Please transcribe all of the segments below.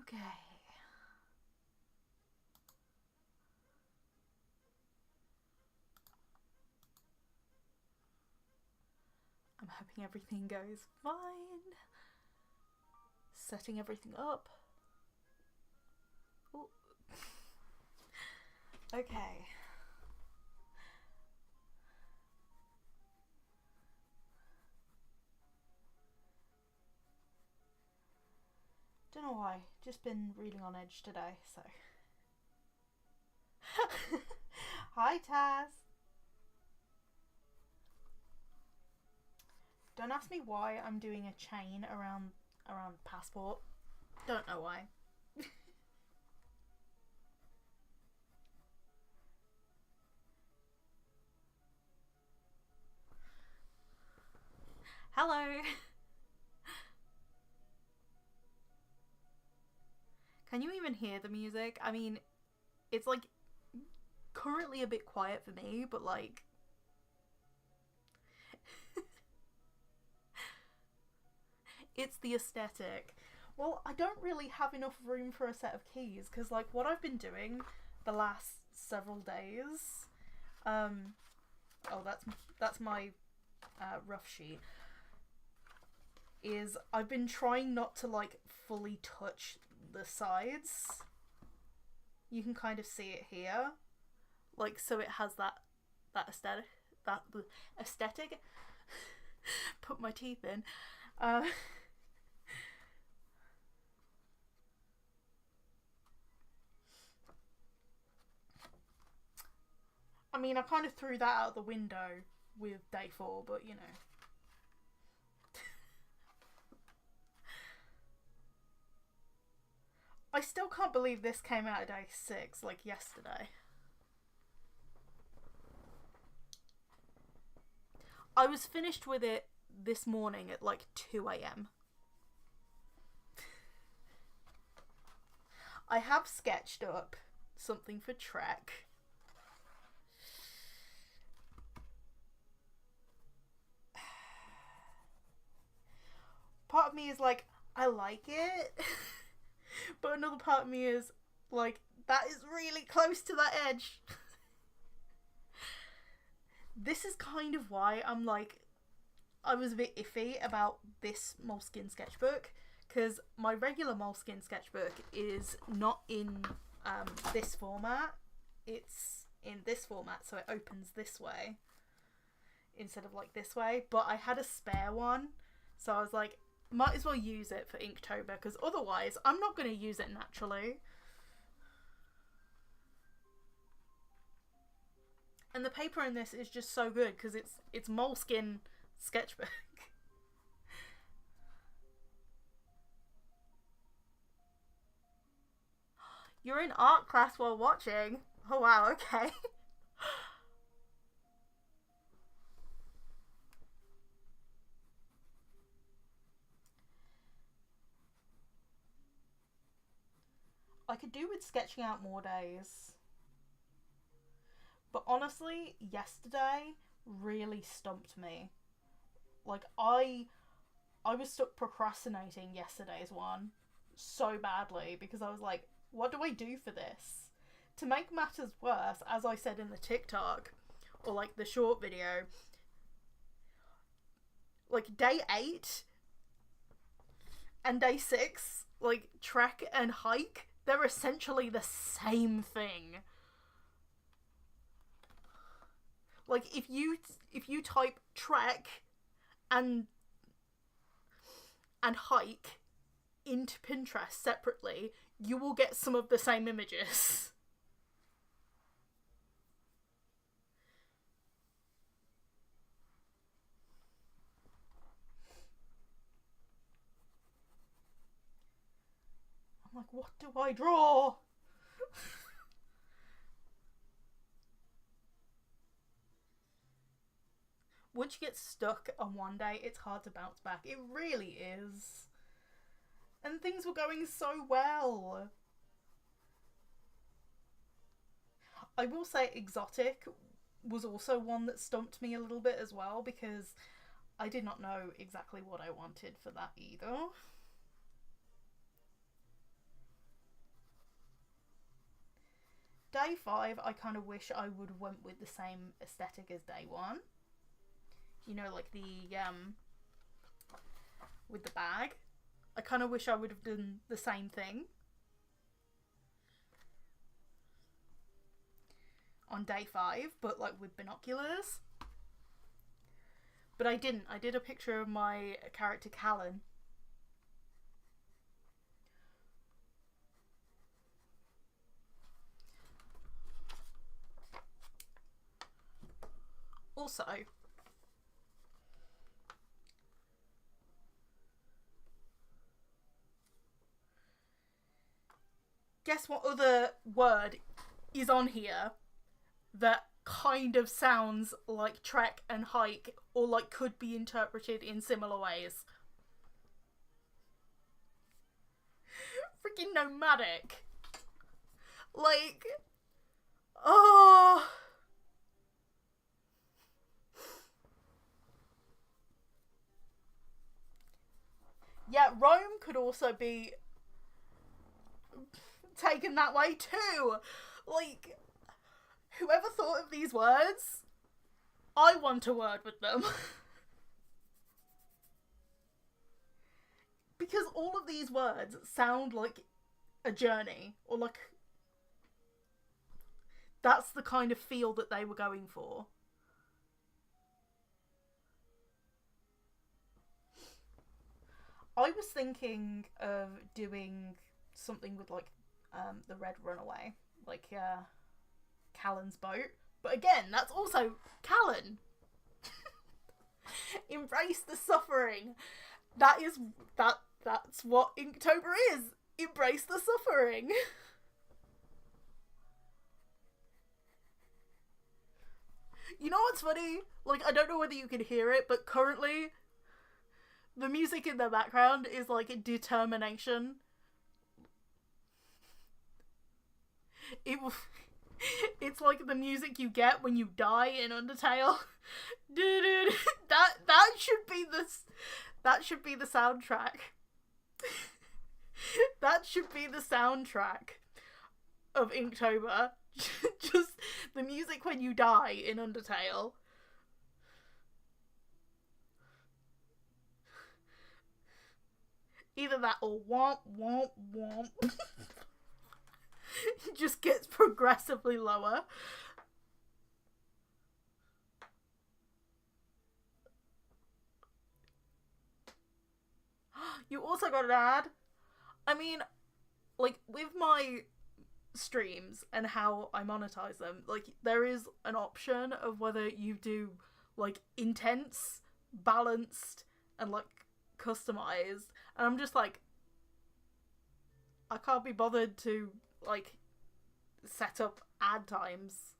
Okay. I'm hoping everything goes fine. Setting everything up. Ooh. Okay. Don't know why. Just been reading on edge today, so. Hi, Taz. Don't ask me why I'm doing a chain around passport. Don't know why. Hello. Can you even hear the music? I mean, it's like currently a bit quiet for me, but like it's the aesthetic. Well, I don't really have enough room for a set of keys because like what I've been doing the last several days oh that's my rough sheet, is I've been trying not to like fully touch the sides. You can kind of see it here, like, so it has that aesthetic, that aesthetic. Put my teeth in. I mean, I kind of threw that out the window with day 4, but you know. I still can't believe this came out of day 6, like yesterday. I was finished with it this morning at like 2 a.m. I have sketched up something for Trek. Part of me is like, I like it. But another part of me is like, that is really close to that edge. This is kind of why I'm like, I was a bit iffy about this Moleskine sketchbook, because my regular Moleskine sketchbook is not in this format. It's in this format, so it opens this way instead of like this way. But I had a spare one, so I was like, might as well use it for Inktober, because otherwise I'm not going to use it naturally. And the paper in this is just so good because it's Moleskine sketchbook. You're in art class while watching. Oh wow, okay. I could do with sketching out more days. But honestly, yesterday really stumped me. Like I was stuck procrastinating yesterday's one so badly because I was like, what do I do for this? To make matters worse, as I said in the TikTok or like the short video, like day 8 and day 6, like trek and hike, they're essentially the same thing. Like if you type trek and hike into Pinterest separately, you will get some of the same images. I'm like, what do I draw? Once you get stuck on one day, it's hard to bounce back. It really is. And things were going so well. I will say Exotic was also one that stumped me a little bit as well, because I did not know exactly what I wanted for that either. Day 5, I kind of wish I would have went with the same aesthetic as day 1. You know, like the, with the bag. I kind of wish I would have done the same thing on day 5, but like with binoculars. But I didn't. I did a picture of my character Callan. Also, guess what other word is on here that kind of sounds like trek and hike, or like could be interpreted in similar ways? Freaking nomadic. Like, oh. Yeah, Rome could also be taken that way too. Like, whoever thought of these words, I want a word with them. Because all of these words sound like a journey, or like, that's the kind of feel that they were going for. I was thinking of doing something with like the Red Runaway, like Callan's boat. But again, that's also Callan. Embrace the suffering. That's what Inktober is. Embrace the suffering. You know what's funny? Like, I don't know whether you can hear it, but currently the music in the background is like determination. It's like the music you get when you die in Undertale. That should be the soundtrack. That should be the soundtrack of Inktober. Just the music when you die in Undertale. Either that or womp womp womp. It just gets progressively lower. You also got an ad. I mean, like, with my streams and how I monetize them, like, there is an option of whether you do, like, intense, balanced, and, like, customized. And I'm just like, I can't be bothered to, like, set up ad times.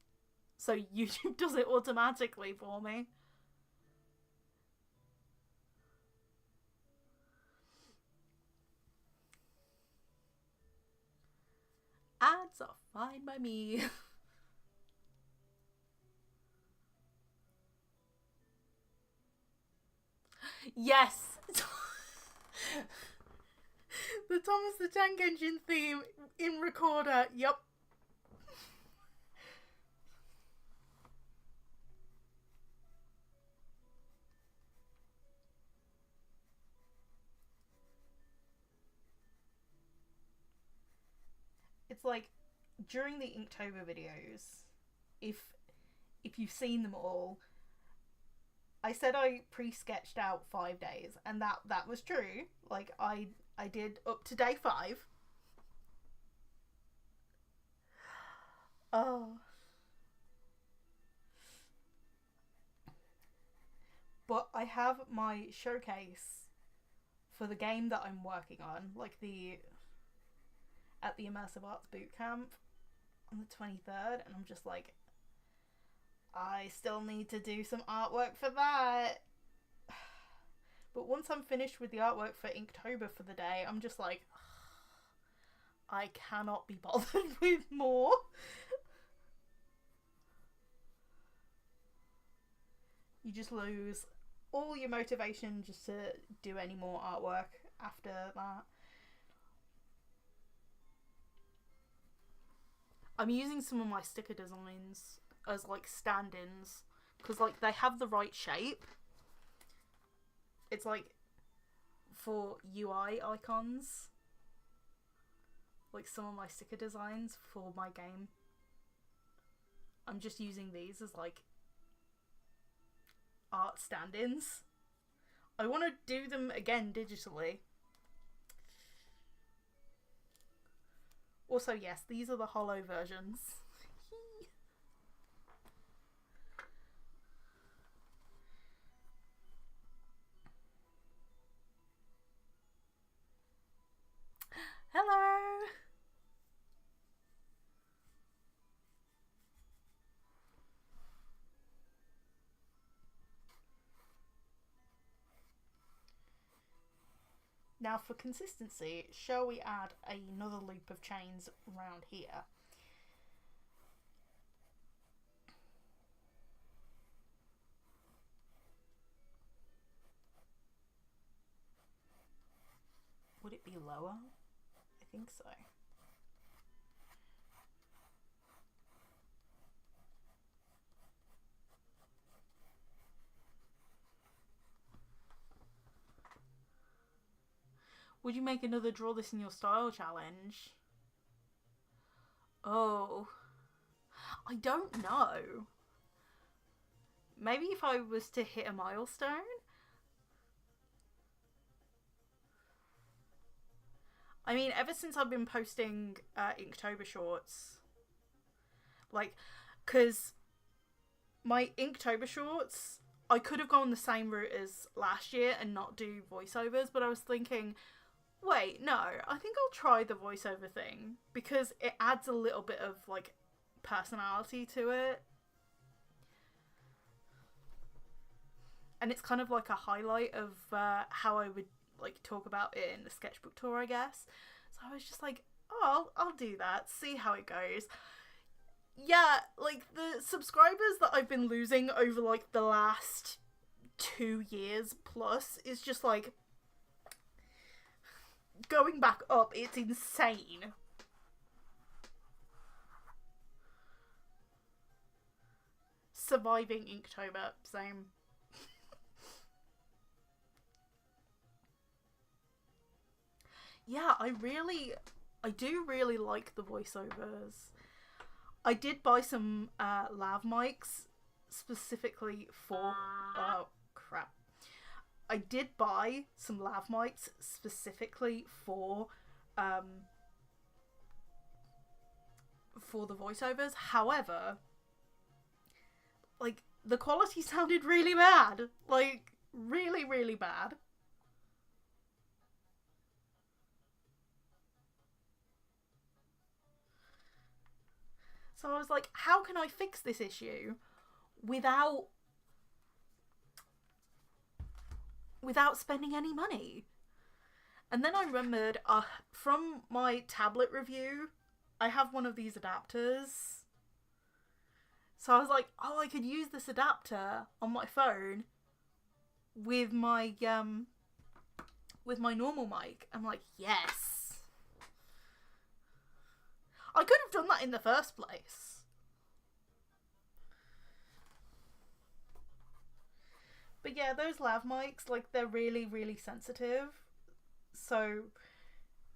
So YouTube does it automatically for me. Ads are fine by me. Yes! The Thomas the Tank Engine theme in Recorder. Yep. It's like, during the Inktober videos, if you've seen them all, I said I pre-sketched out 5 days, and that was true. Like, I did up to day 5. Oh. But I have my showcase for the game that I'm working on, like at the Immersive Arts Bootcamp on the 23rd, and I'm just like, I still need to do some artwork for that. But once I'm finished with the artwork for Inktober for the day, I'm just like, I cannot be bothered with more. You just lose all your motivation just to do any more artwork after that. I'm using some of my sticker designs as like stand-ins because like they have the right shape. It's like for UI icons, like some of my sticker designs for my game. I'm just using these as like art stand-ins. I want to do them again digitally. Also, yes, these are the hollow versions. Hello! Now for consistency, shall we add another loop of chains around here? Would it be lower? I think so. Would you make another draw this in your style challenge? Oh, I don't know. Maybe if I was to hit a milestone? I mean, ever since I've been posting Inktober shorts, like, because my Inktober shorts, I could have gone the same route as last year and not do voiceovers, but I was thinking, wait, no, I think I'll try the voiceover thing because it adds a little bit of, like, personality to it. And it's kind of like a highlight of how I would, like, talk about it in the sketchbook tour, I guess. So I was just like, oh, I'll do that, see how it goes. Yeah, like, the subscribers that I've been losing over, like, the last 2 years plus is just, like, going back up. It's insane. Surviving Inktober, same. Yeah, I do really like the voiceovers. I did buy some lav mics specifically for... Oh, crap. I did buy some lav mics specifically for the voiceovers. However, like, the quality sounded really bad. Like, really, really bad. So I was like, how can I fix this issue without spending any money? And then I remembered from my tablet review, I have one of these adapters. So I was like, oh, I could use this adapter on my phone with my normal mic. I'm like, yes. I could have done that in the first place. But yeah, those lav mics, like, they're really, really sensitive. So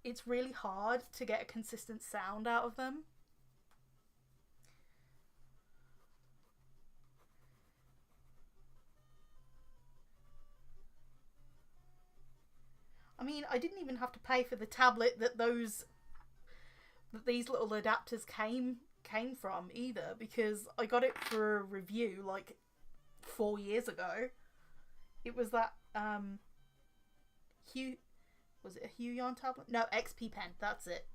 it's really hard to get a consistent sound out of them. I mean, I didn't even have to pay for the tablet that these little adapters came from either, because I got it for a review like 4 years ago. It was that Hue, was it a Huion tablet? No, XP Pen, that's it.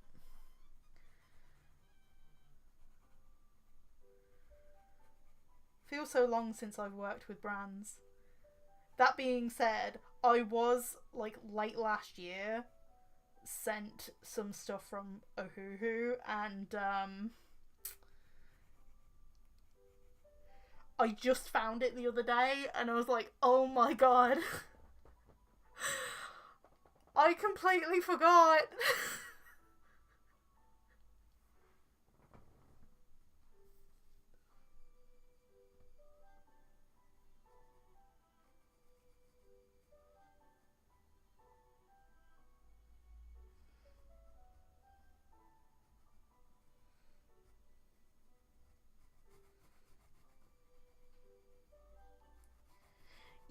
Feels so long since I've worked with brands. That being said, I was, like, late last year sent some stuff from Ohuhu, and I just found it the other day and I was like, oh my god. I completely forgot.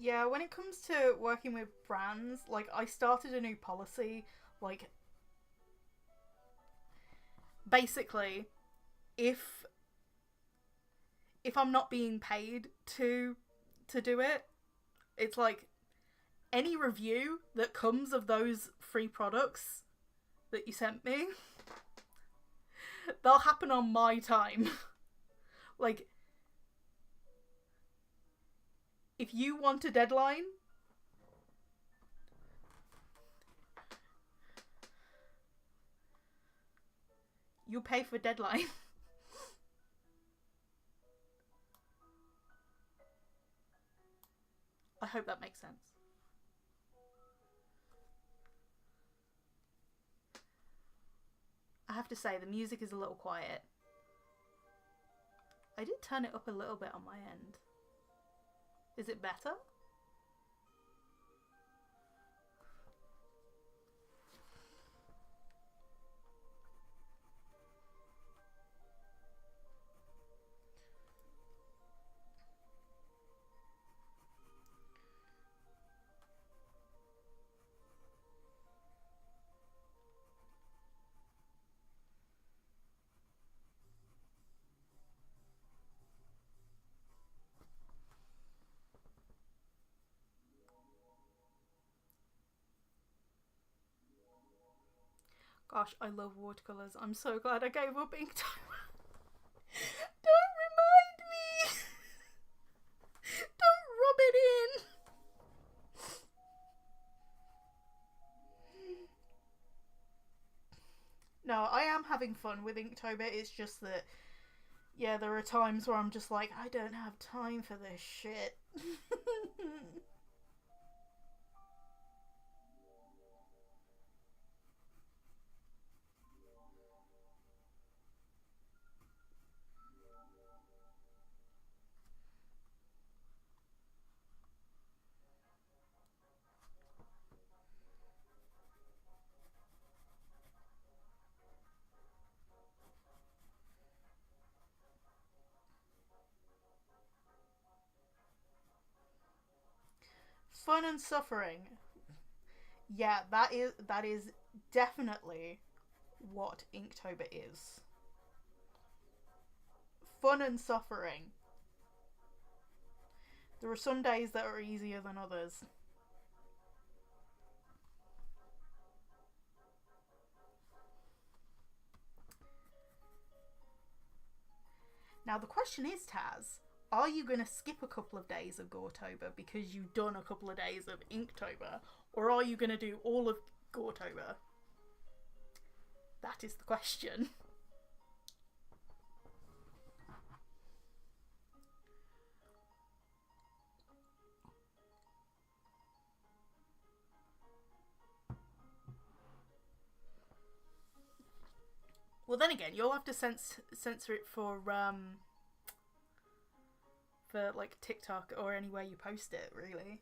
Yeah, when it comes to working with brands, like I started a new policy, like basically if I'm not being paid to do it, it's like any review that comes of those free products that you sent me, they'll happen on my time. Like, if you want a deadline, you pay for deadline. I hope that makes sense. I have to say, the music is a little quiet. I did turn it up a little bit on my end. Is it better? Gosh, I love watercolours. I'm so glad I gave up Inktober. Don't remind me! Don't rub it in! No, I am having fun with Inktober. It's just that, yeah, there are times where I'm just like, I don't have time for this shit. Fun and suffering. Yeah, that is definitely what Inktober is. Fun and suffering. There are some days that are easier than others. Now the question is, Taz, are you going to skip a couple of days of Goretober because you've done a couple of days of Inktober, or are you going to do all of Goretober? That is the question. Well, then again, you'll have to censor it for like TikTok or anywhere you post it, really.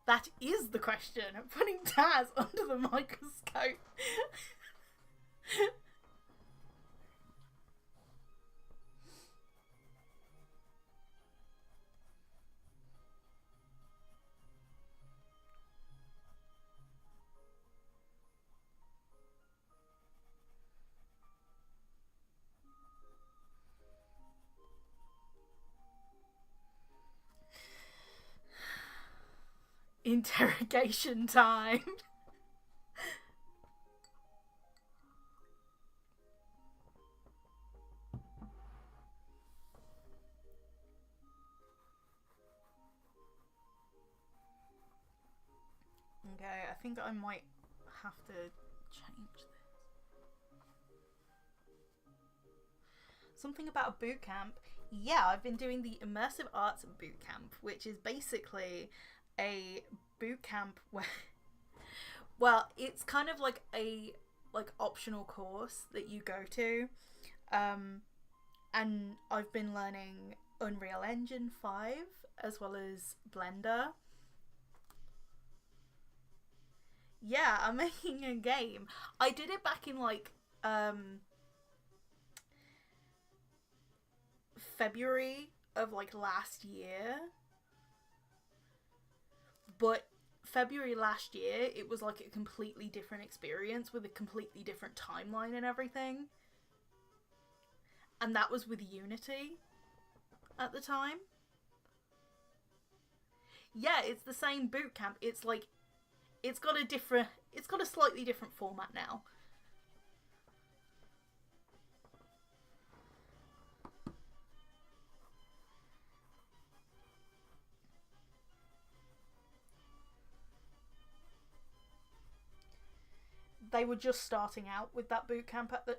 That is the question. Putting Taz under the microscope. Interrogation time. Okay, I think I might have to change this. Something about a boot camp. Yeah, I've been doing the Immersive Arts boot camp, which is basically a boot camp where, well, it's kind of like a optional course that you go to, and I've been learning Unreal Engine 5 as well as Blender, Yeah, I'm making a game. I did it back in like February of like last year. But February last year, it was like a completely different experience with a completely different timeline and everything. And that was with Unity at the time. Yeah, it's the same boot camp. It's like it's got a slightly different format now. They were just starting out with that boot camp at the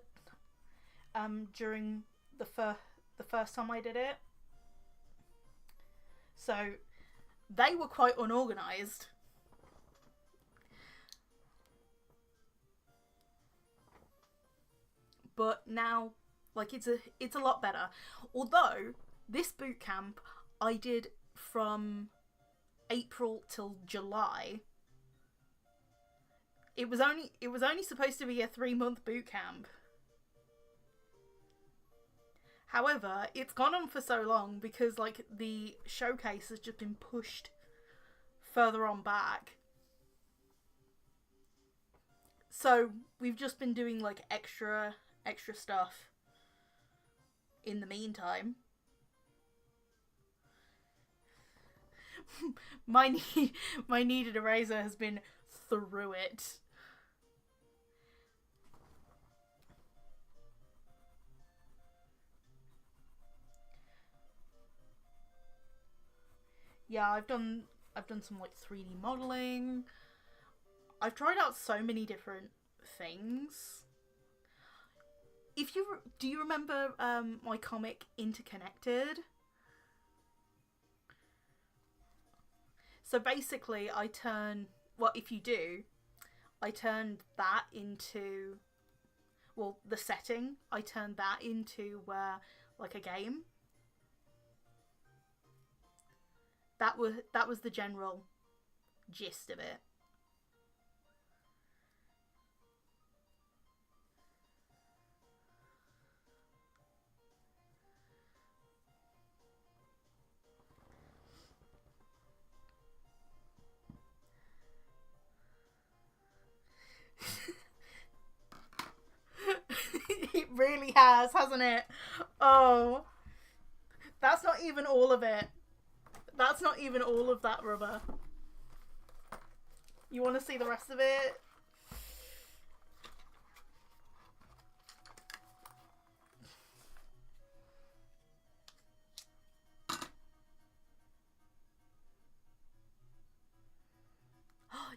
during the first time I did it. So they were quite unorganized. But now, like, it's a lot better. Although this boot camp I did from April till July. It was only supposed to be a 3-month boot camp. However, it's gone on for so long because like the showcase has just been pushed further on back. So we've just been doing like extra stuff in the meantime. My kneaded eraser has been through it. Yeah, I've done some like 3D modeling. I've tried out so many different things. If you do you remember my comic Interconnected? So basically if you do, I turned that into the setting. I turned that into like a game. That was the general gist of it. It really has, hasn't it? Oh, that's not even all of it. That's not even all of that rubber. You want to see the rest of it?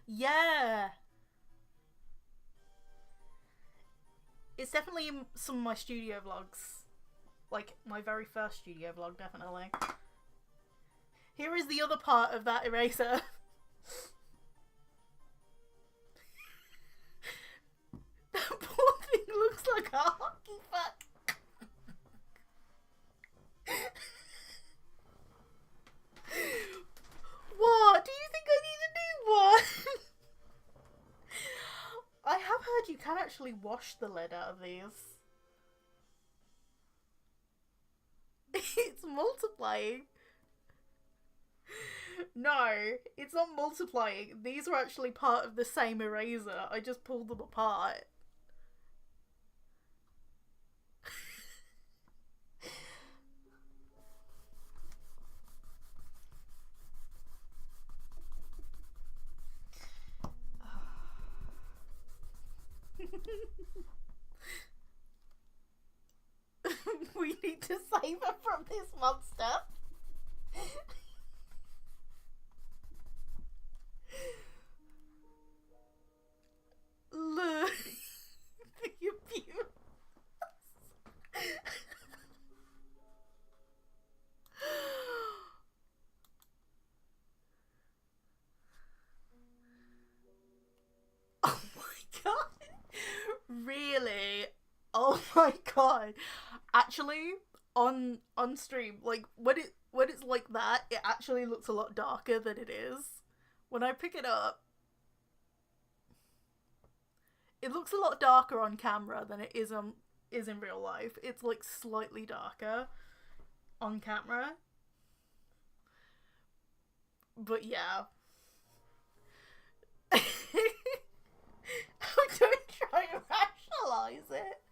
Yeah. It's definitely in some of my studio vlogs. Like, my very first studio vlog, definitely. Here is the other part of that eraser. That poor thing looks like a hockey puck. What? Do you think I need a new one? I have heard you can actually wash the lid out of these. It's multiplying. No, it's not multiplying. These are actually part of the same eraser. I just pulled them apart. We need to save her from this monster. Look, the abuse. Oh my god. Really? Oh my god. Actually, on stream, like when it's like that, it actually looks a lot darker than it is. When I pick it up, It looks a lot darker on camera than it is in real life. It's like slightly darker on camera. But yeah. I don't try and rationalize it.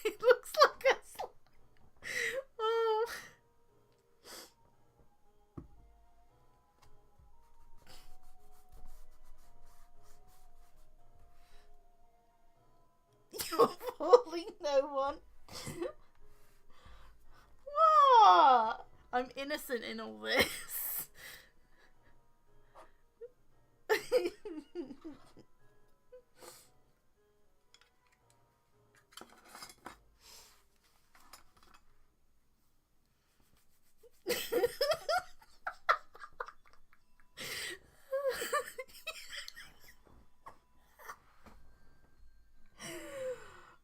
It looks like a oh. You're fooling no one. What? I'm innocent in all this.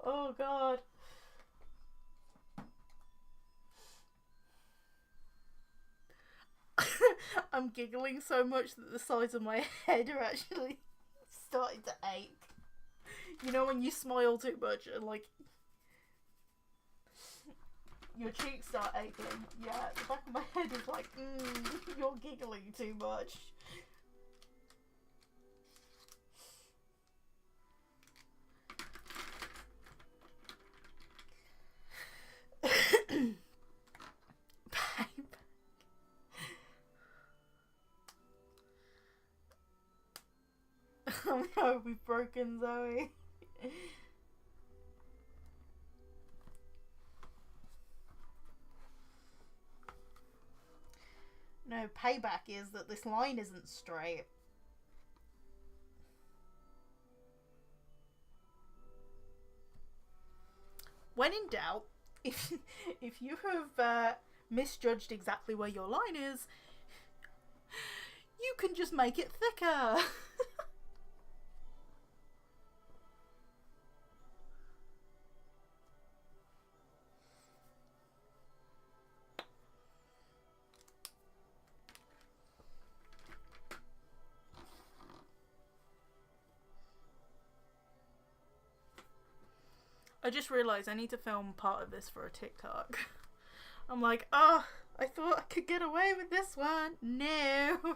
Oh god. I'm giggling so much that the sides of my head are actually starting to ache. You know when you smile too much and like your cheeks start aching? Yeah, the back of my head is like, you're giggling too much. Oh no, we've broken Zoe. No, payback is that this line isn't straight. When in doubt, if you have misjudged exactly where your line is, you can just make it thicker. I just realised I need to film part of this for a TikTok. I'm like, oh, I thought I could get away with this one. No.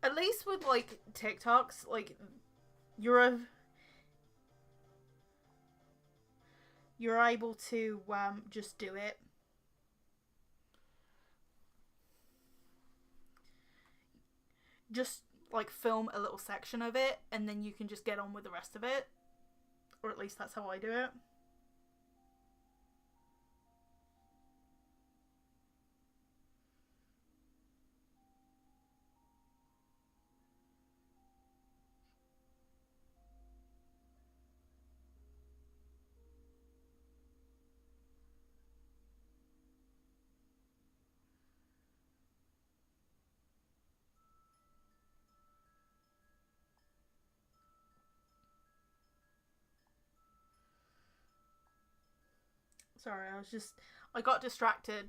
At least with like TikToks, like you're able to just do it. Just like film a little section of it and then you can just get on with the rest of it. Or at least that's how I do it. Sorry, I got distracted.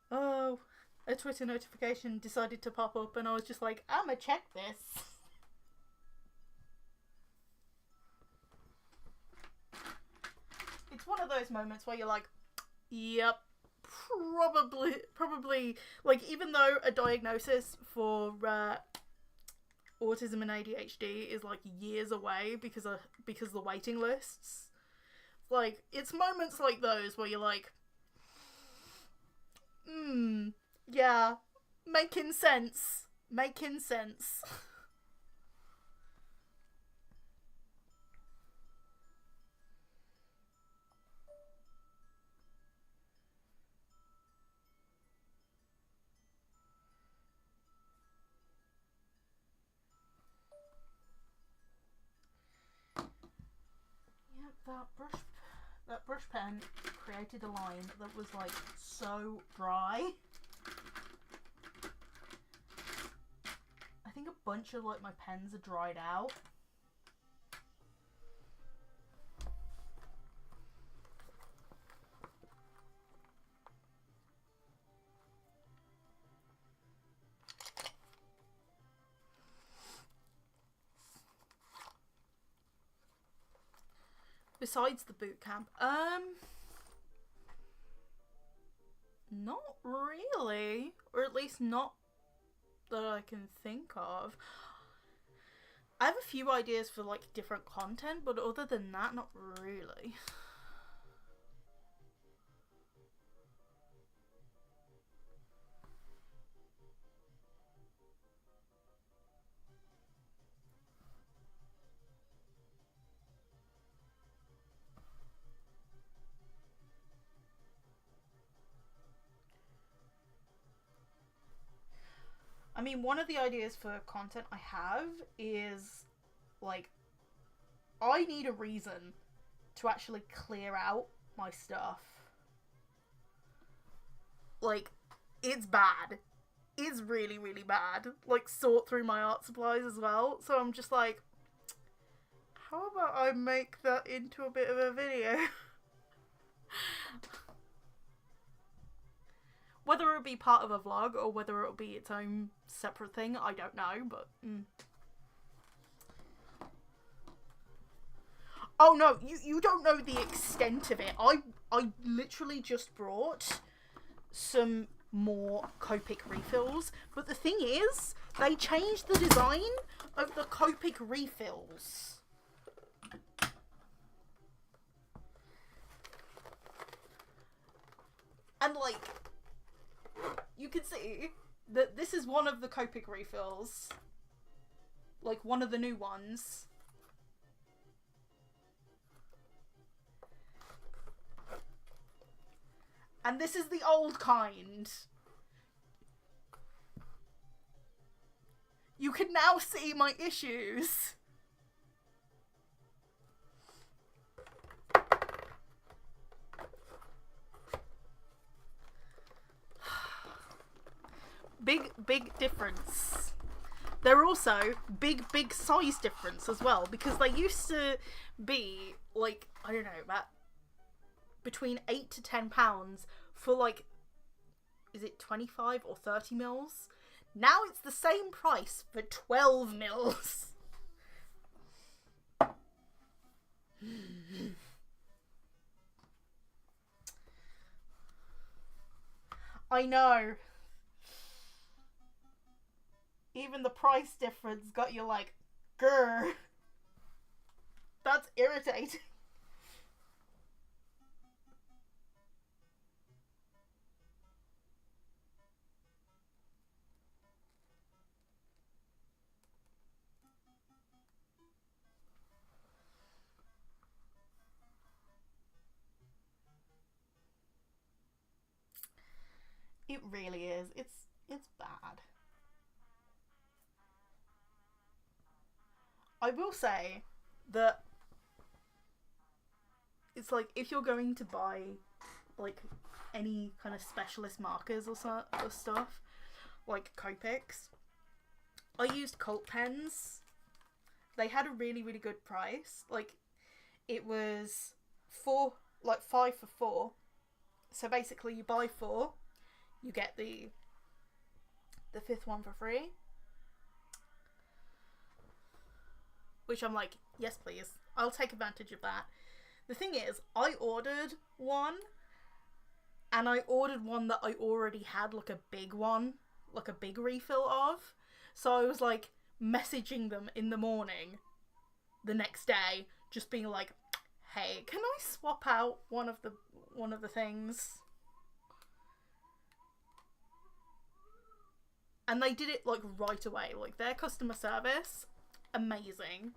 Oh, a Twitter notification decided to pop up and I was just like, I'ma check this. It's one of those moments where you're like, yep, probably, like, even though a diagnosis for autism and ADHD is like years away because of the waiting lists, like, it's moments like those where you're like, yeah, making sense. that brush pen created a line that was like so dry. I think a bunch of like my pens are dried out. Besides the boot camp, not really, or at least not that I can think of. I have a few ideas for like different content, but other than that, not really. I mean, one of the ideas for content I have is, like, I need a reason to actually clear out my stuff. Like, it's bad. It's really, really bad. Like, sort through my art supplies as well. So I'm just like, how about I make that into a bit of a video? Whether it be part of a vlog or whether it'll be its own separate thing, I don't know, but... Oh no, you don't know the extent of it. I literally just brought some more Copic refills, but the thing is, they changed the design of the Copic refills. And like... you can see that this is one of the Copic refills. Like, one of the new ones. And this is the old kind. You can now see my issues. Big difference. They're also big size difference as well, because they used to be like, I don't know, about between £8 to £10 for like, is it 25 or 30 mils? Now it's the same price for 12 mils. I know. Even the price difference got you like, grr. That's irritating. It really is. It's bad. I will say that it's like, if you're going to buy like any kind of specialist markers or stuff, like Copics, I used Cult pens. They had a really, really good price. Like, it was 5 for 4. So basically you buy 4, you get the 5th one for free. Which I'm like, yes please, I'll take advantage of that. The thing is, I ordered one, and I ordered one that I already had, like a big one, like a big refill of. So I was like messaging them in the morning the next day, just being like, hey, can I swap out one of the things? And they did it like right away. Like, their customer service, amazing.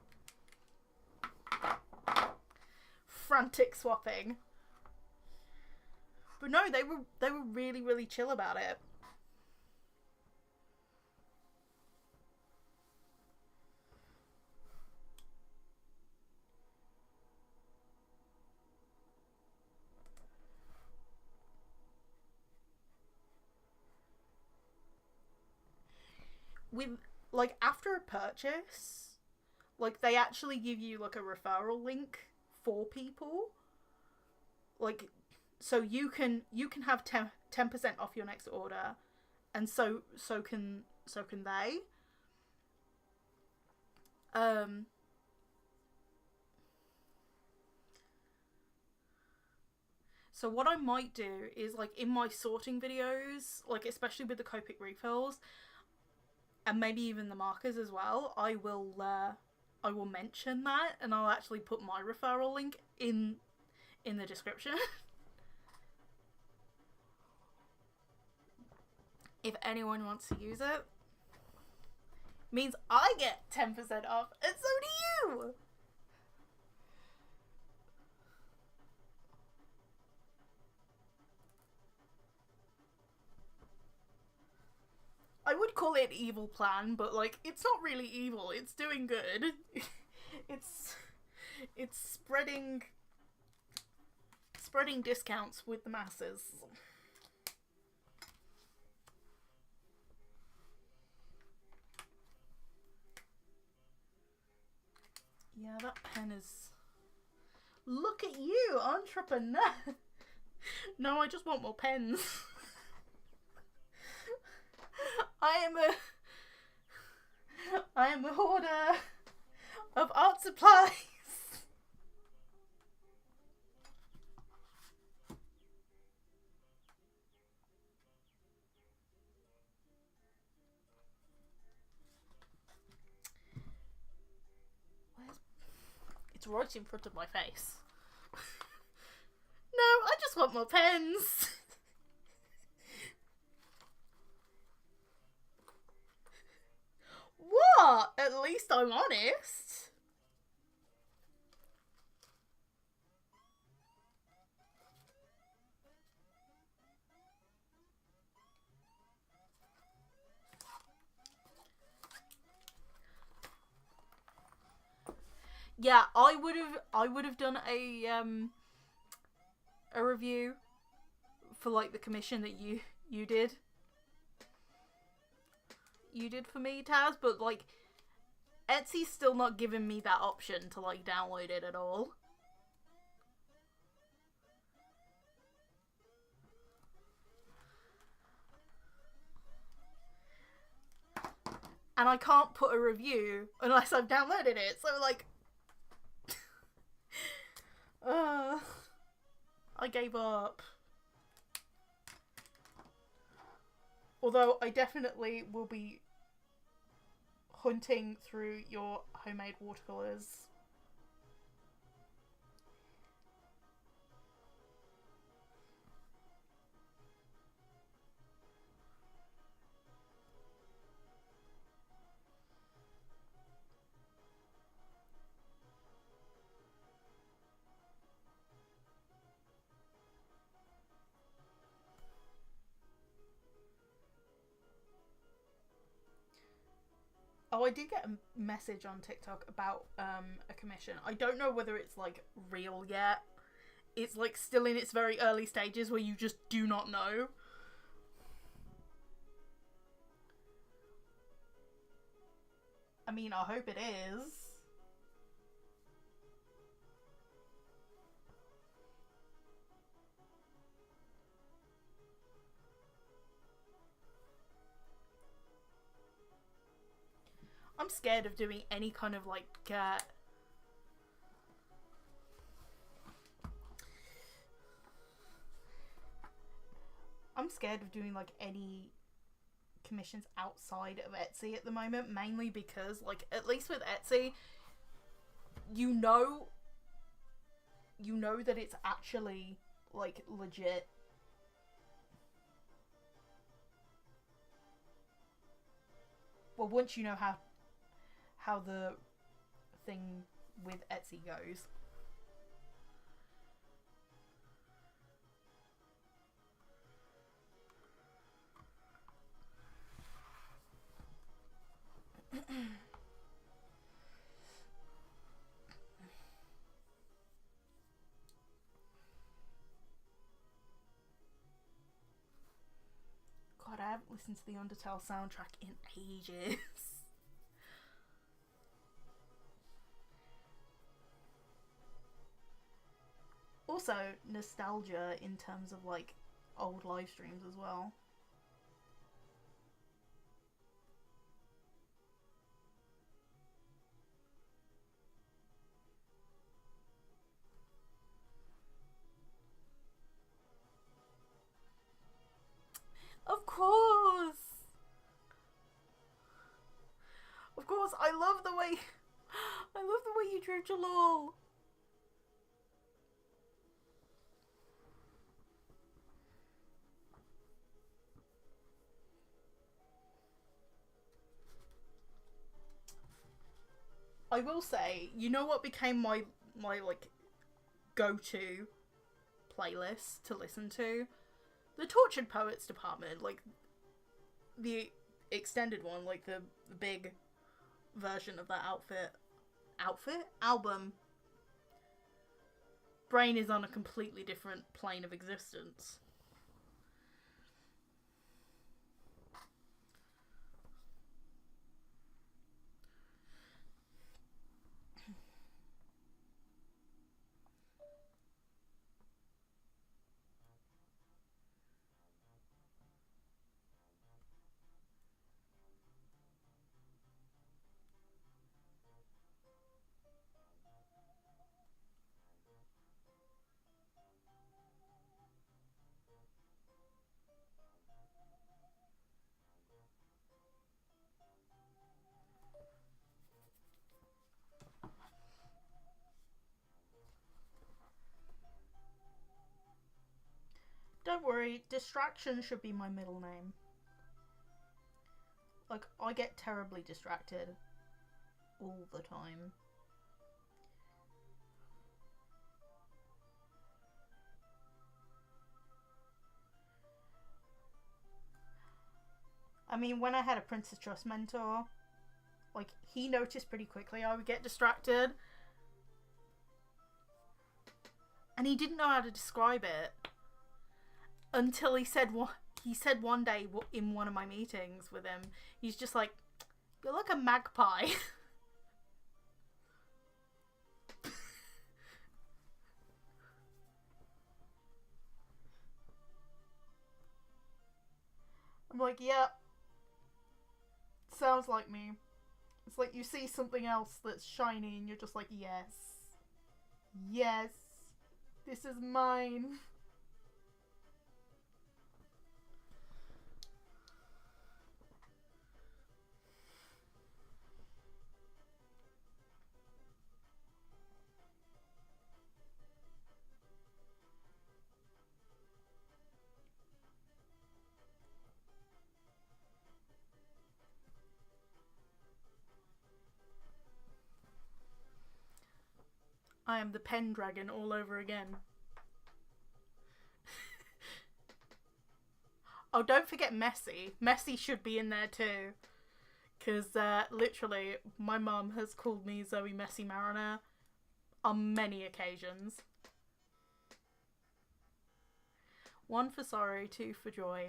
Frantic swapping. But no, they were really, really chill about it. with, like, after a purchase, like, they actually give you, like, a referral link for people. Like, so you can have 10% off your next order, and so can they. So what I might do is, like, in my sorting videos, like, especially with the Copic refills, and maybe even the markers as well, I will mention that, and I'll actually put my referral link in the description. If anyone wants to use it, means I get 10% off, and so do you! I would call it evil plan, but, like, it's not really evil. It's doing good. it's spreading discounts with the masses. Yeah, that pen is... Look at you, entrepreneur! No, I just want more pens. I am a hoarder of art supplies. It's right in front of my face. No, I just want more pens. What? At least I'm honest. Yeah, I would have done a review for, like, the commission that you did. You did for me, Taz, but, like, Etsy's still not giving me that option to, like, download it at all. And I can't put a review unless I've downloaded it, so, like... I gave up. Although I definitely will be hunting through your homemade watercolours. Oh, I did get a message on TikTok about a commission. I don't know whether it's, like, real yet. It's, like, still in its very early stages where you just do not know. I mean, I hope it is. I'm scared of doing any kind of, like, I'm scared of doing, like, any commissions outside of Etsy at the moment, mainly because, like, at least with Etsy, you know that it's actually, like, legit. Well, once you know how the thing with Etsy goes. God, I haven't listened to the Undertale soundtrack in ages. Also, nostalgia in terms of like old live streams as well. Of course! Of course, I love the way you drew Jalal. I will say, you know what became my like go-to playlist to listen to? The Tortured Poets department, like the extended one, like the big version of that album. Brain is on a completely different plane of existence. Don't worry, distraction should be my middle name. Like, I get terribly distracted all the time. I mean, when I had a Princess Trust mentor, like, he noticed pretty quickly I would get distracted. And he didn't know how to describe it until he said one day in one of my meetings with him, he's just like, "You're like a magpie." I'm like, "Yeah, sounds like me." It's like you see something else that's shiny and you're just like, "Yes. Yes. This is mine." I am the Pendragon all over again. Oh, don't forget Messi. Messi should be in there too. Because literally, my mum has called me Zoe Messi Marriner on many occasions. 1 for sorrow, 2 for joy.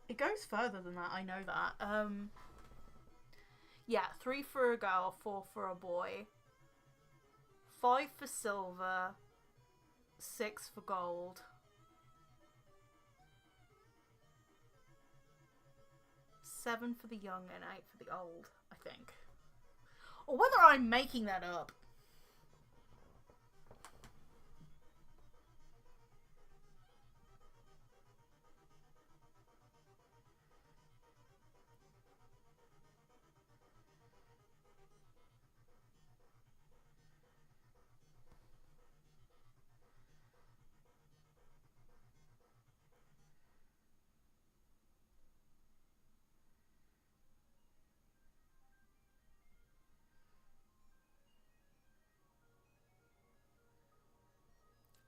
It goes further than that, I know that. Yeah, 3 for a girl, 4 for a boy. 5 for silver, 6 for gold. 7 for the young and 8 for the old, I think. Or whether I'm making that up.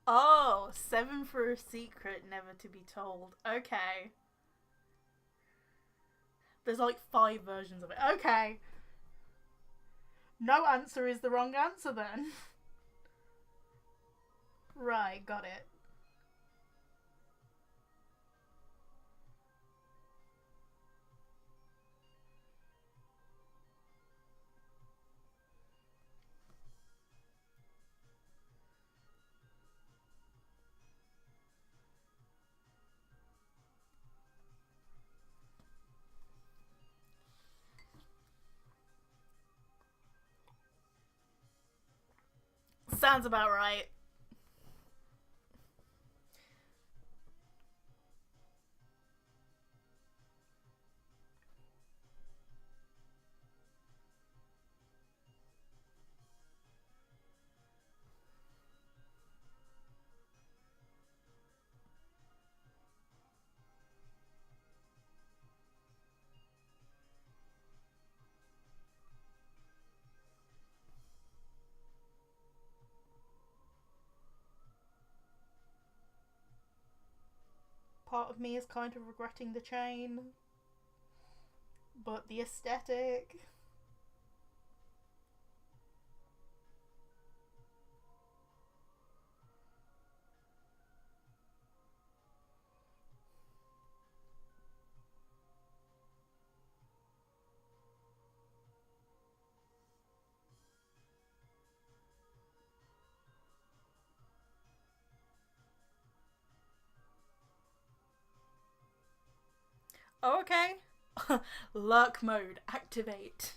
Oh, 7 for a secret never to be told. Okay. There's like 5 versions of it. Okay. No answer is the wrong answer then. Right, got it. Sounds about right. Part of me is kind of regretting the chain, but the aesthetic. Oh, okay. Lurk mode, activate.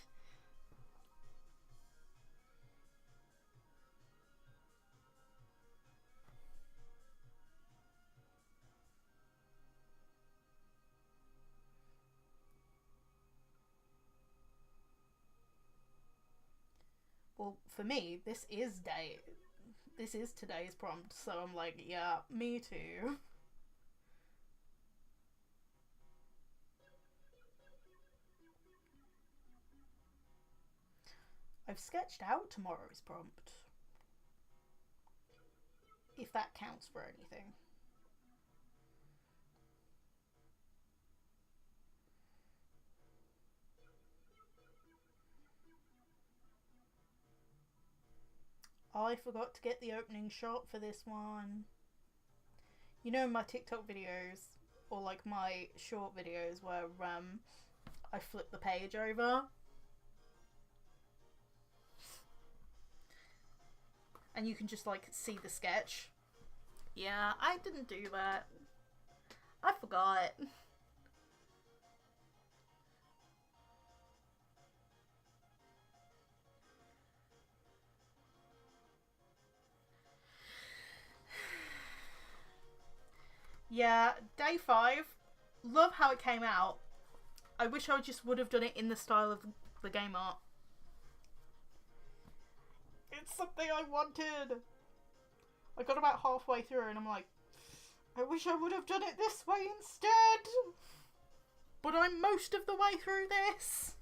Well, for me, this is today's prompt, so I'm like, yeah, me too. I've sketched out tomorrow's prompt, if that counts for anything. I forgot to get the opening shot for this one. You know, my TikTok videos, or like my short videos where I flip the page over and you can just like see the sketch. Yeah, I didn't do that. I forgot. Yeah, day 5. Love how it came out. I wish I just would have done it in the style of the game art. It's something I wanted. I got about halfway through and I'm like, I wish I would have done it this way instead. But I'm most of the way through this.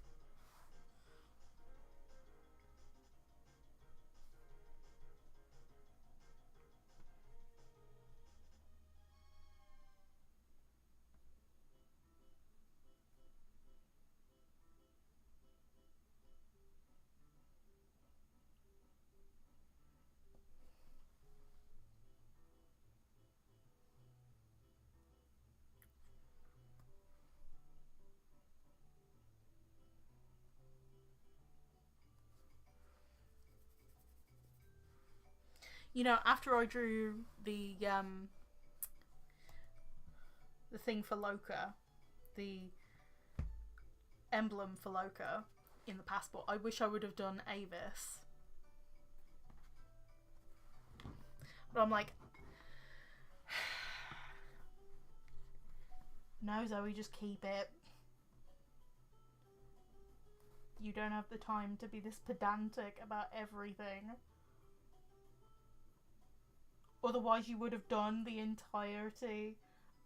You know, after I drew the thing for Loka, the emblem for Loka in the passport, I wish I would have done Avis. But I'm like, no, Zoe, just keep it. You don't have the time to be this pedantic about everything. Otherwise, you would have done the entirety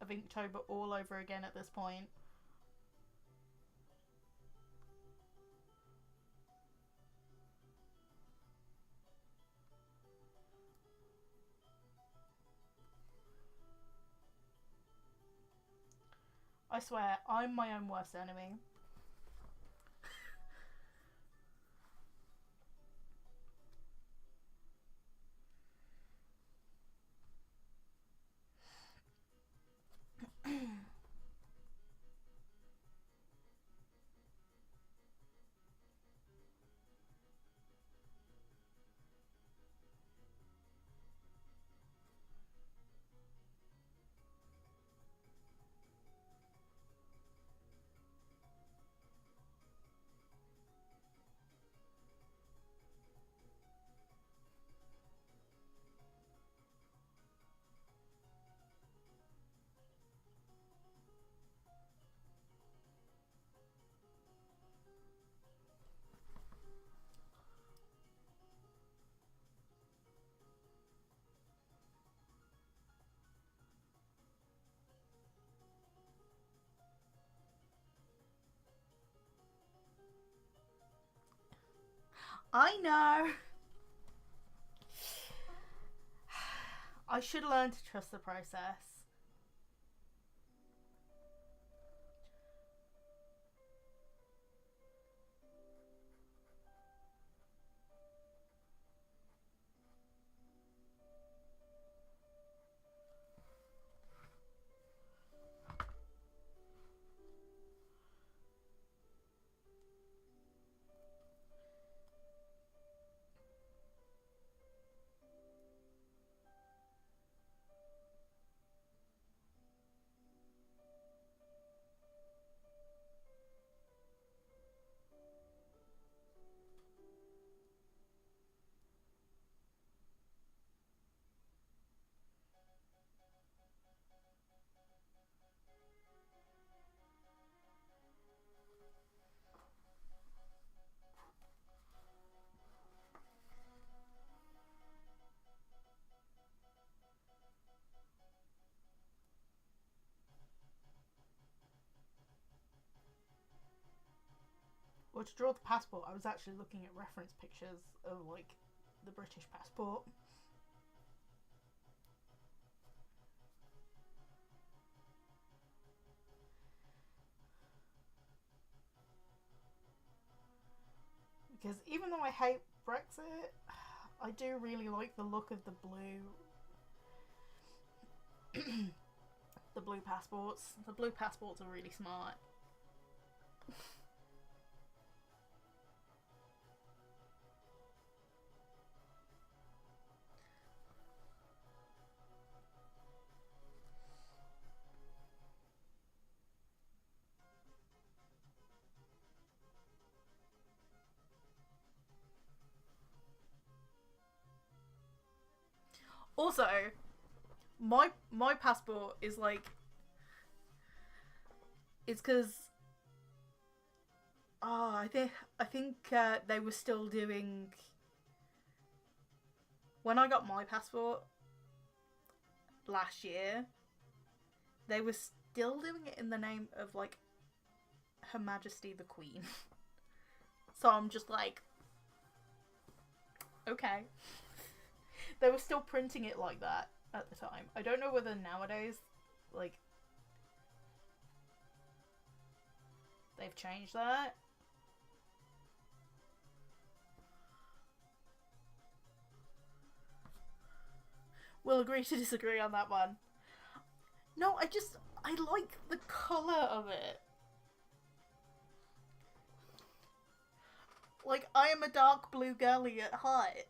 of Inktober all over again at this point. I swear, I'm my own worst enemy. I know. I should learn to trust the process. Well, to draw the passport, I was actually looking at reference pictures of, like, the British passport. Because even though I hate Brexit, I do really like the look of the blue. The blue passports. The blue passports are really smart. Also, my passport is like, it's because I think they were still doing, when I got my passport last year, they were still doing it in the name of, like, Her Majesty the Queen. So I'm just like, okay. They were still printing it like that at the time. I don't know whether nowadays, like, they've changed that. We'll agree to disagree on that one. No, I like the colour of it. Like, I am a dark blue girly at heart.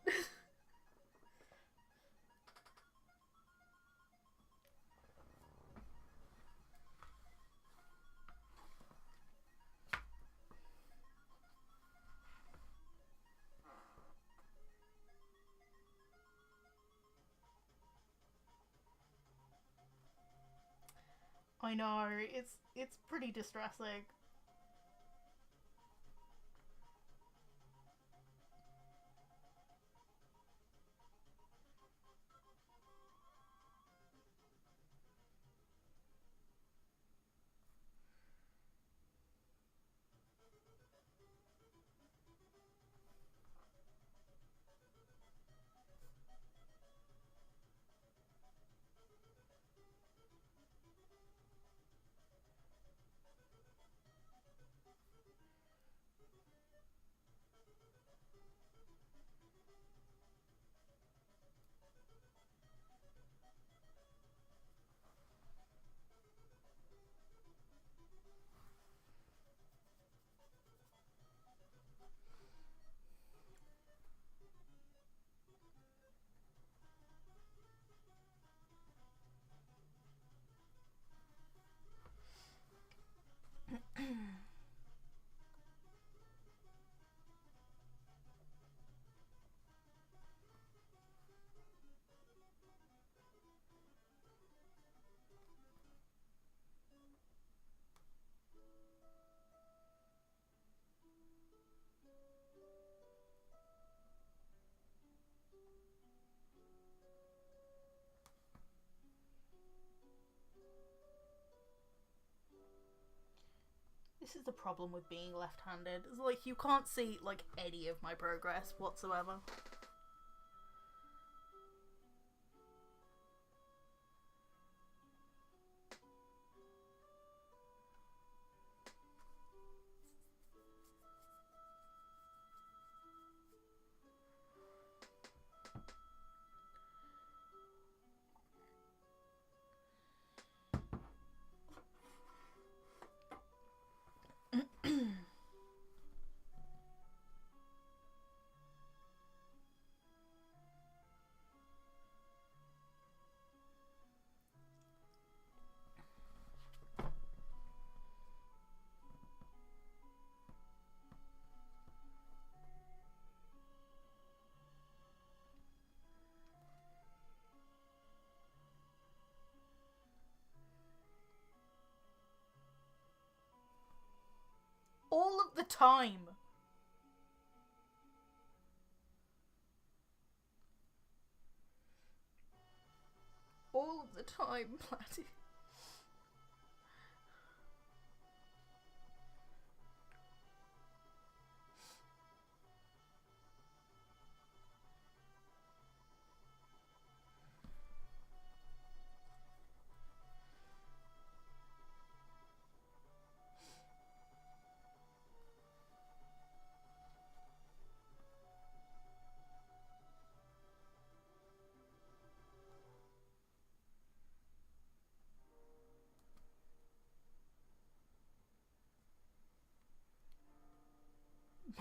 I know, it's pretty distressing. This is the problem with being left-handed. It's like you can't see like any of my progress whatsoever. All of the time. All of the time, Platty.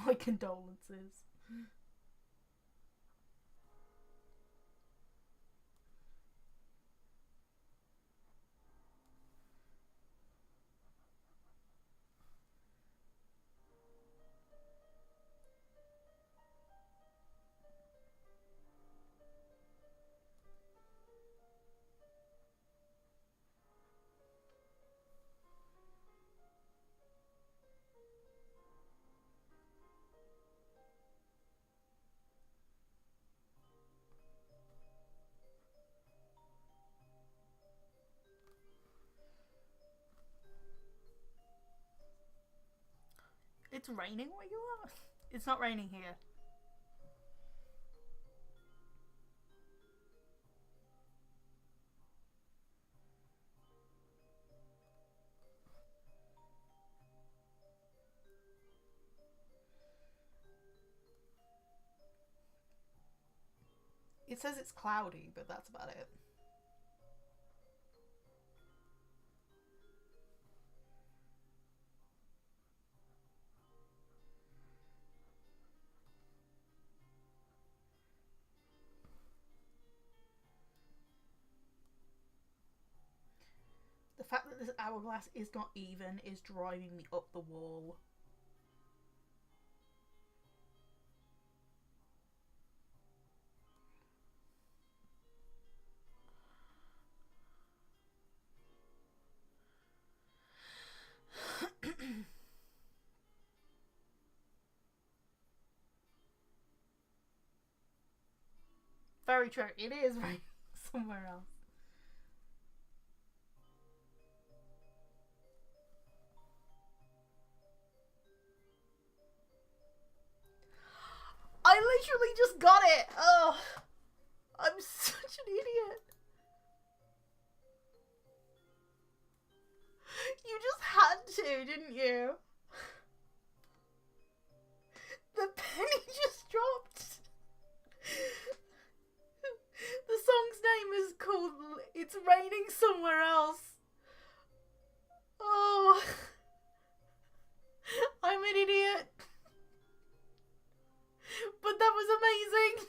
My condolences. It's raining where you are? It's not raining here. It says it's cloudy, but that's about it. The fact that this hourglass is not even is driving me up the wall. Very true. It is raining somewhere else. I literally just got it. Oh, I'm such an idiot. You just had to, didn't you? The penny just dropped. The song's name is called It's Raining Somewhere Else. Oh, I'm an idiot. But that was amazing.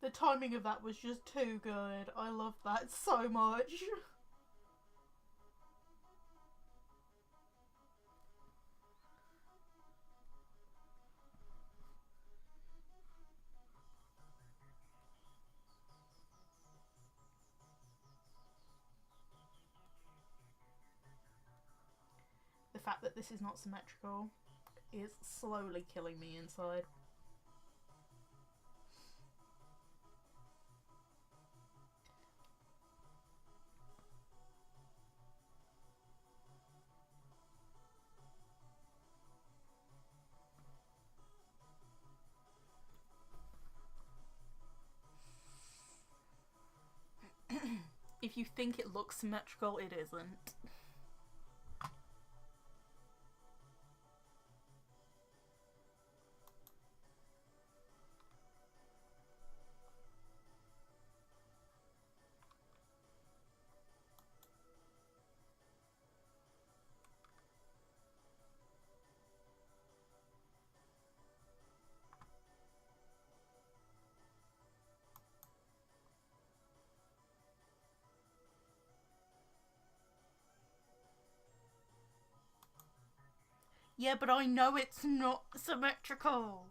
The timing of that was just too good. I love that so much. fact that this is not symmetrical is slowly killing me inside. If you think it looks symmetrical, it isn't. Yeah, but I know it's not symmetrical.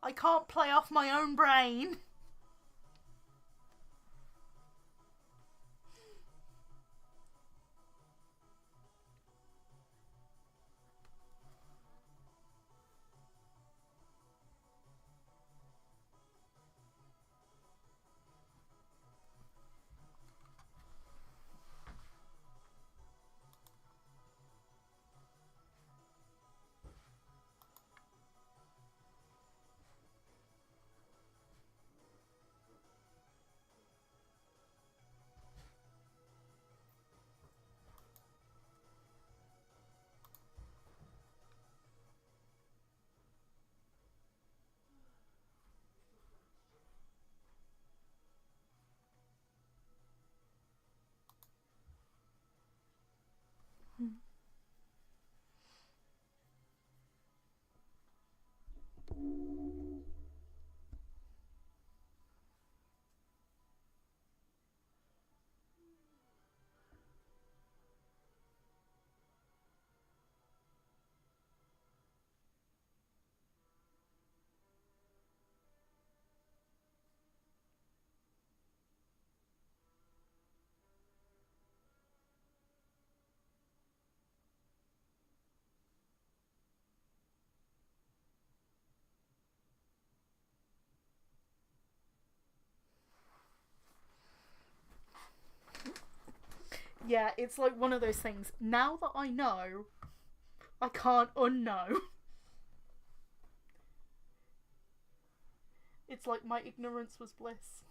I can't play off my own brain. Yeah, it's like one of those things. Now that I know, I can't unknow. It's like my ignorance was bliss.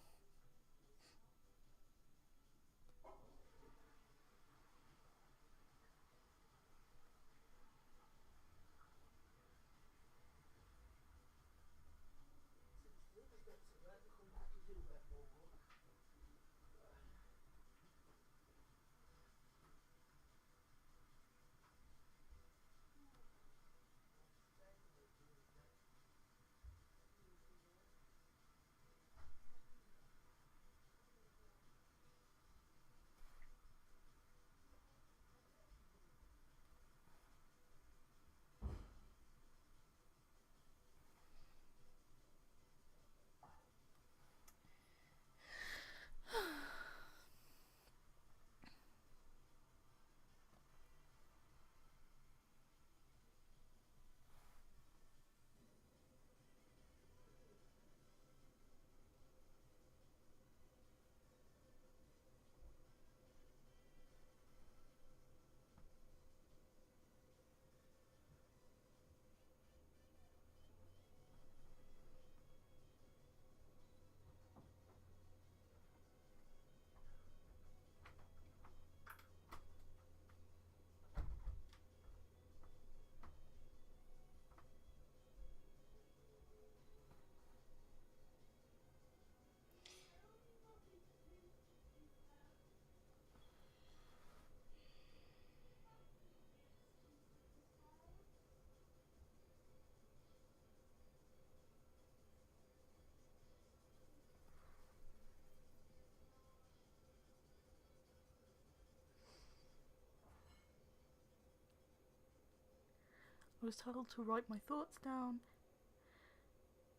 I was told to write my thoughts down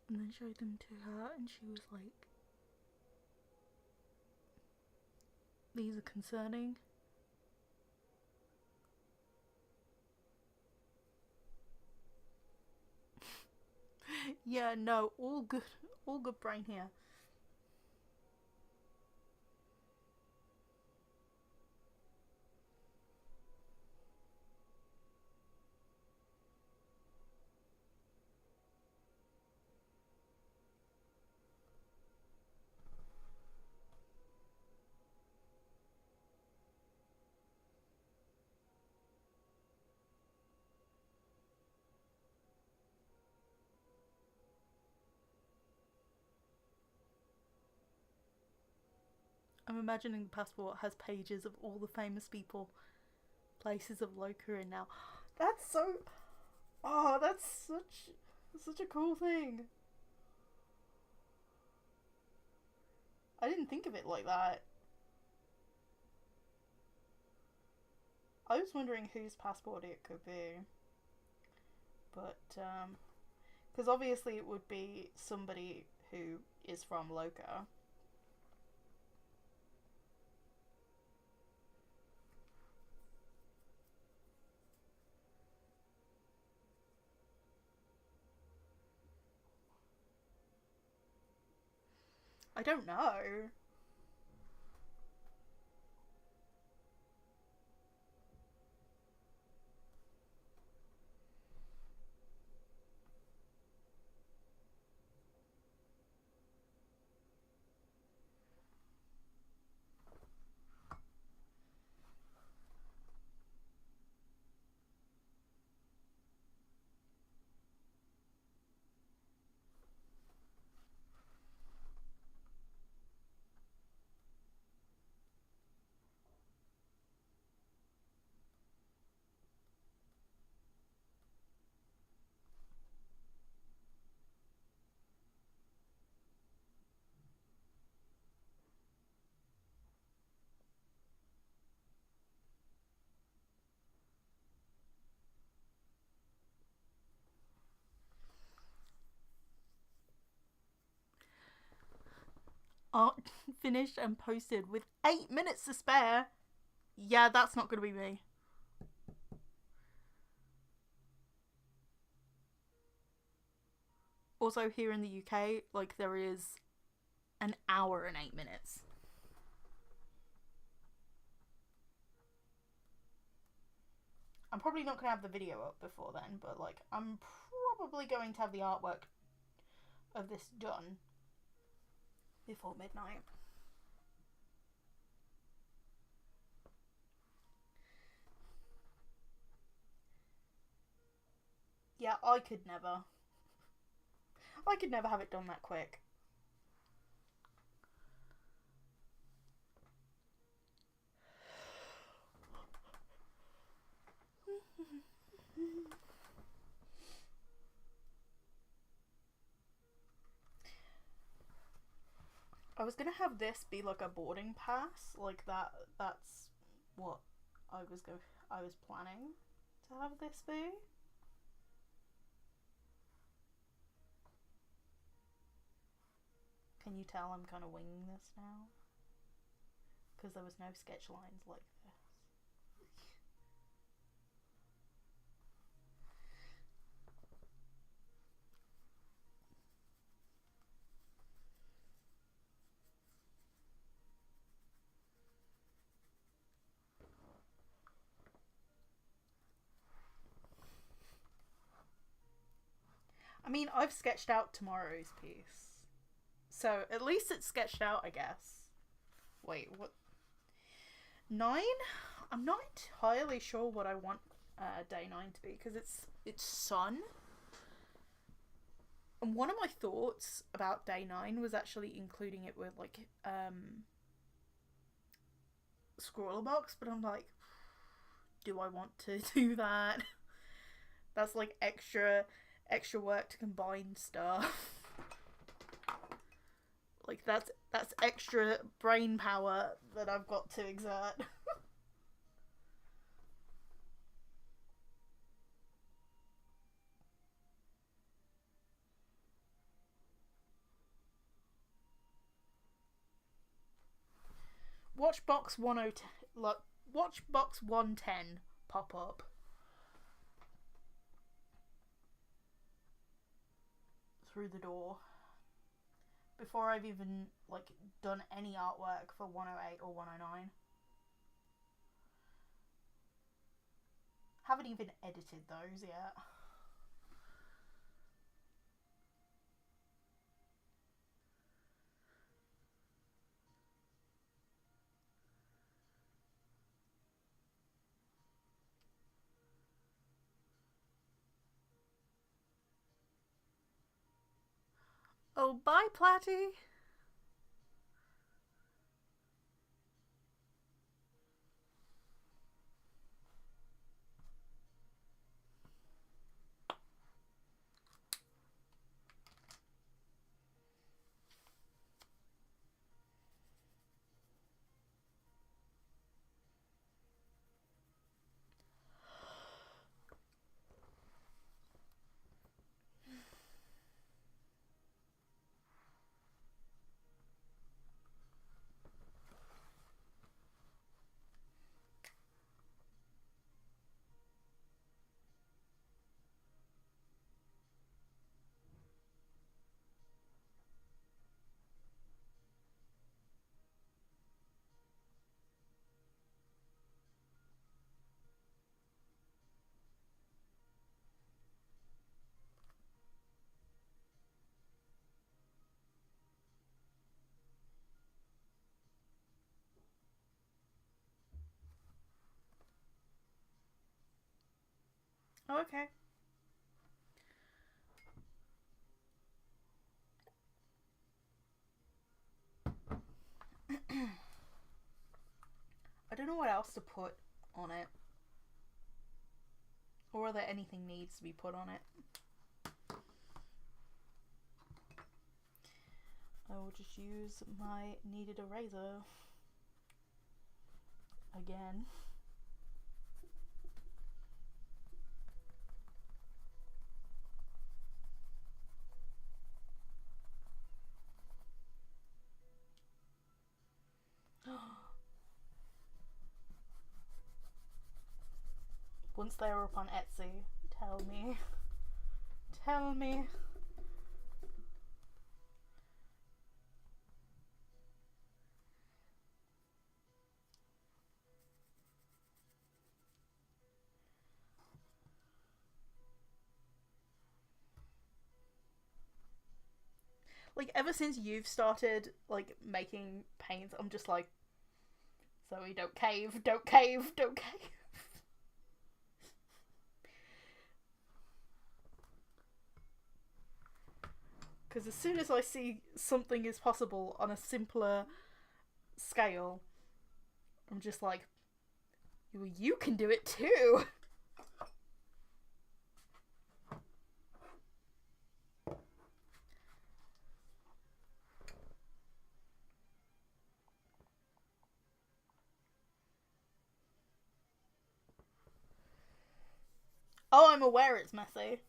and then show them to her, and she was like, These are concerning. Yeah, no, all good brain here. I'm imagining the passport has pages of all the famous people, places of Loka in now. That's so. Oh, that's such a cool thing. I didn't think of it like that. I was wondering whose passport it could be. But, because obviously it would be somebody who is from Loka. I don't know. Art finished and posted with 8 minutes to spare. Yeah, that's not going to be me. Also, here in the UK, like, there is an hour and 8 minutes. I'm probably not going to have the video up before then, but, like, I'm probably going to have the artwork of this done before midnight. Yeah, I could never. I could never have it done that quick. I was gonna have this be like a boarding pass, like that. That's what I was planning to have this be. Can you tell I'm kind of winging this now? Because there was no sketch lines like this. I mean, I've sketched out tomorrow's piece. So at least it's sketched out, I guess. Wait, what? 9? I'm not entirely sure what I want day 9 to be, because it's sun. And one of my thoughts about day 9 was actually including it with, like, scroller box, but I'm like, do I want to do that? That's like extra work to combine stuff. Like, that's extra brain power that I've got to exert. watch box 110, like, watch box 110 pop up. Through the door. Before I've even, like, done any artwork for 108 or 109. Haven't even edited those yet. Oh, bye, Platty! Oh, okay. I don't know what else to put on it. Or whether anything needs to be put on it. I will just use my kneaded eraser. Again. Once they are up on Etsy, tell me. Tell me. Like, ever since you've started, like, making paints, I'm just like, Zoe, don't cave, don't cave, don't cave. Because as soon as I see something is possible on a simpler scale, I'm just like, well, you can do it too. Oh, I'm aware it's messy.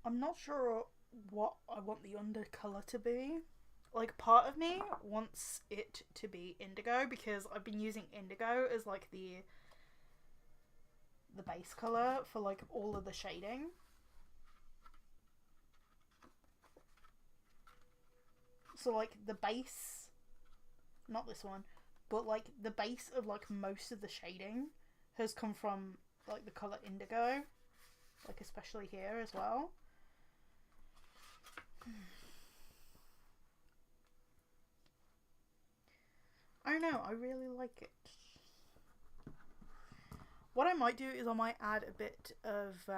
I'm not sure what I want the undercolour to be. Like, part of me wants it to be indigo because I've been using indigo as like the base colour for like all of the shading. So like the base, not this one, but like the base of like most of the shading has come from like the colour indigo, like especially here as well. I don't know, I really like it. What I might do is I might add a bit of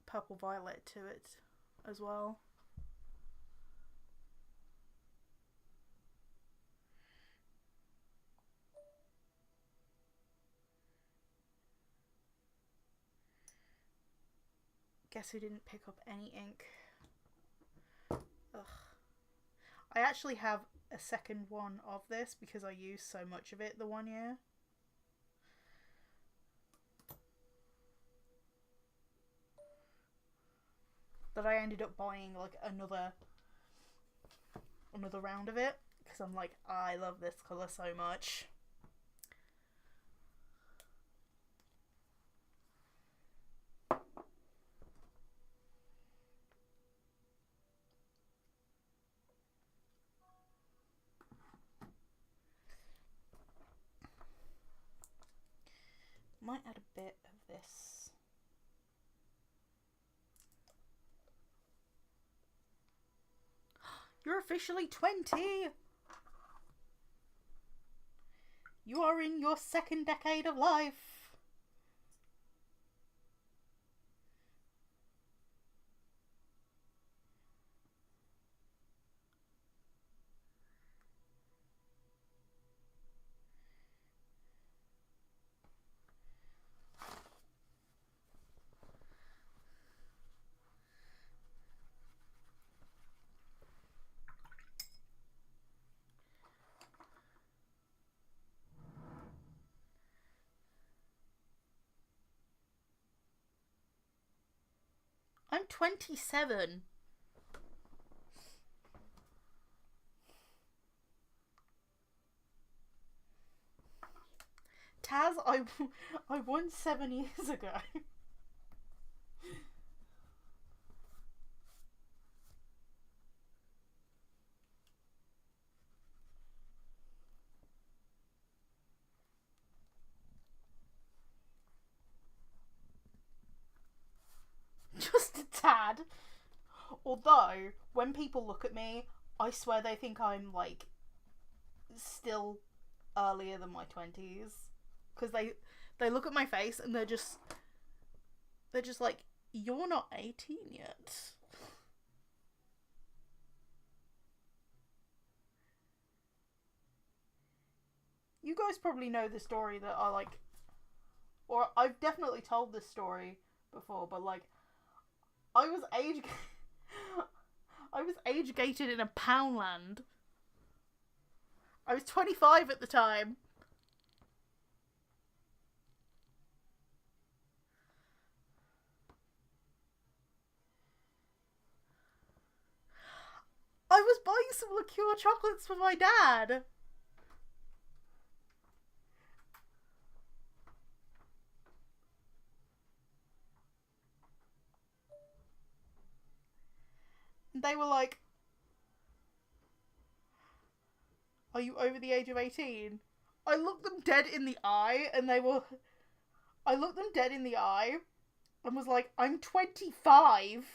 purple violet to it as well. Guess who didn't pick up any ink? Ugh. I actually have a second one of this because I used so much of it the one year. That I ended up buying like another round of it because I'm like, I love this colour so much. Might add a bit of this. You're officially 20! You are in your second decade of life! I'm 27. Taz, I won 7 years ago. Just a tad. Although, when people look at me, I swear they think I'm, like, still earlier than my 20s. Because they look at my face and they're just like, you're not 18 yet. You guys probably know the story that I, like, or I've definitely told this story before, but, like, I was age gated in a Poundland. I was 25 at the time. I was buying some liqueur chocolates for my dad. And they were like, are you over the age of 18? I looked them dead in the eye and I looked them dead in the eye and was like, I'm 25.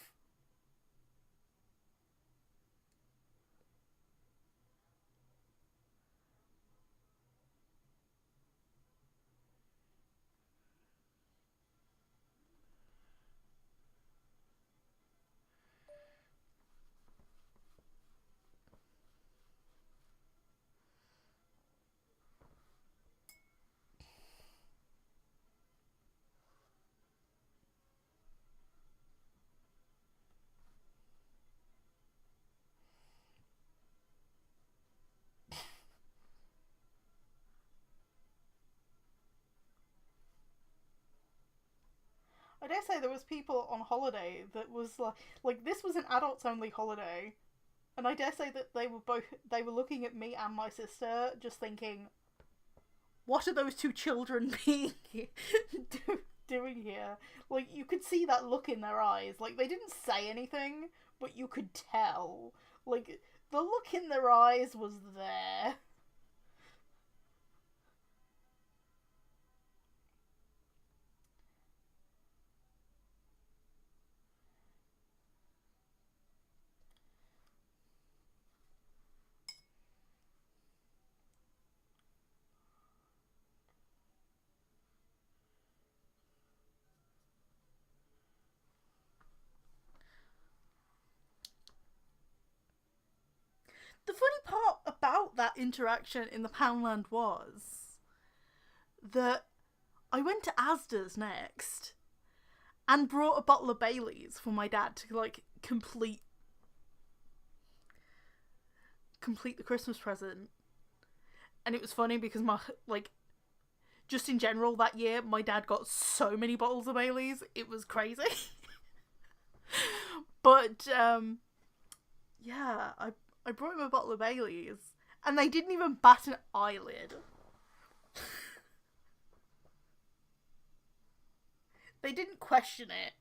I dare say there was people on holiday that was like this was an adults only holiday, and I dare say that they were looking at me and my sister just thinking, what are those two children being doing here? Like, you could see that look in their eyes. Like, they didn't say anything, but you could tell. Like, the look in their eyes was there. The funny part about that interaction in the Poundland was that I went to Asda's next, and brought a bottle of Bailey's for my dad to like complete the Christmas present. And it was funny because my like just in general that year my dad got so many bottles of Bailey's, it was crazy. But yeah, I brought him a bottle of Bailey's and they didn't even bat an eyelid. They didn't question it.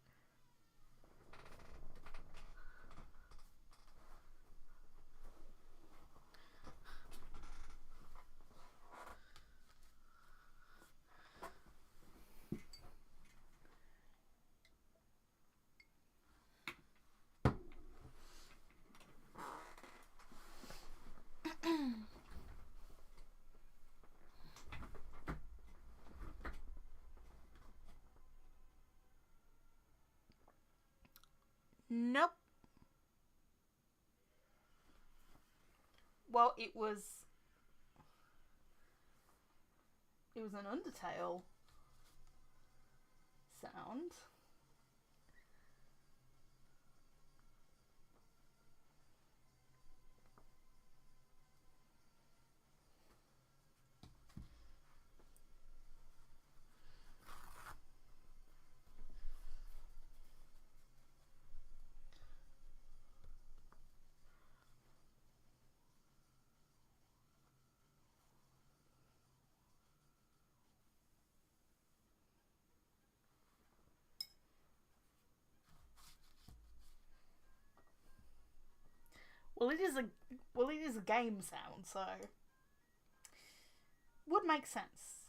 Nope. Well, it was an Undertale sound. Well, it is a game sound, so would make sense.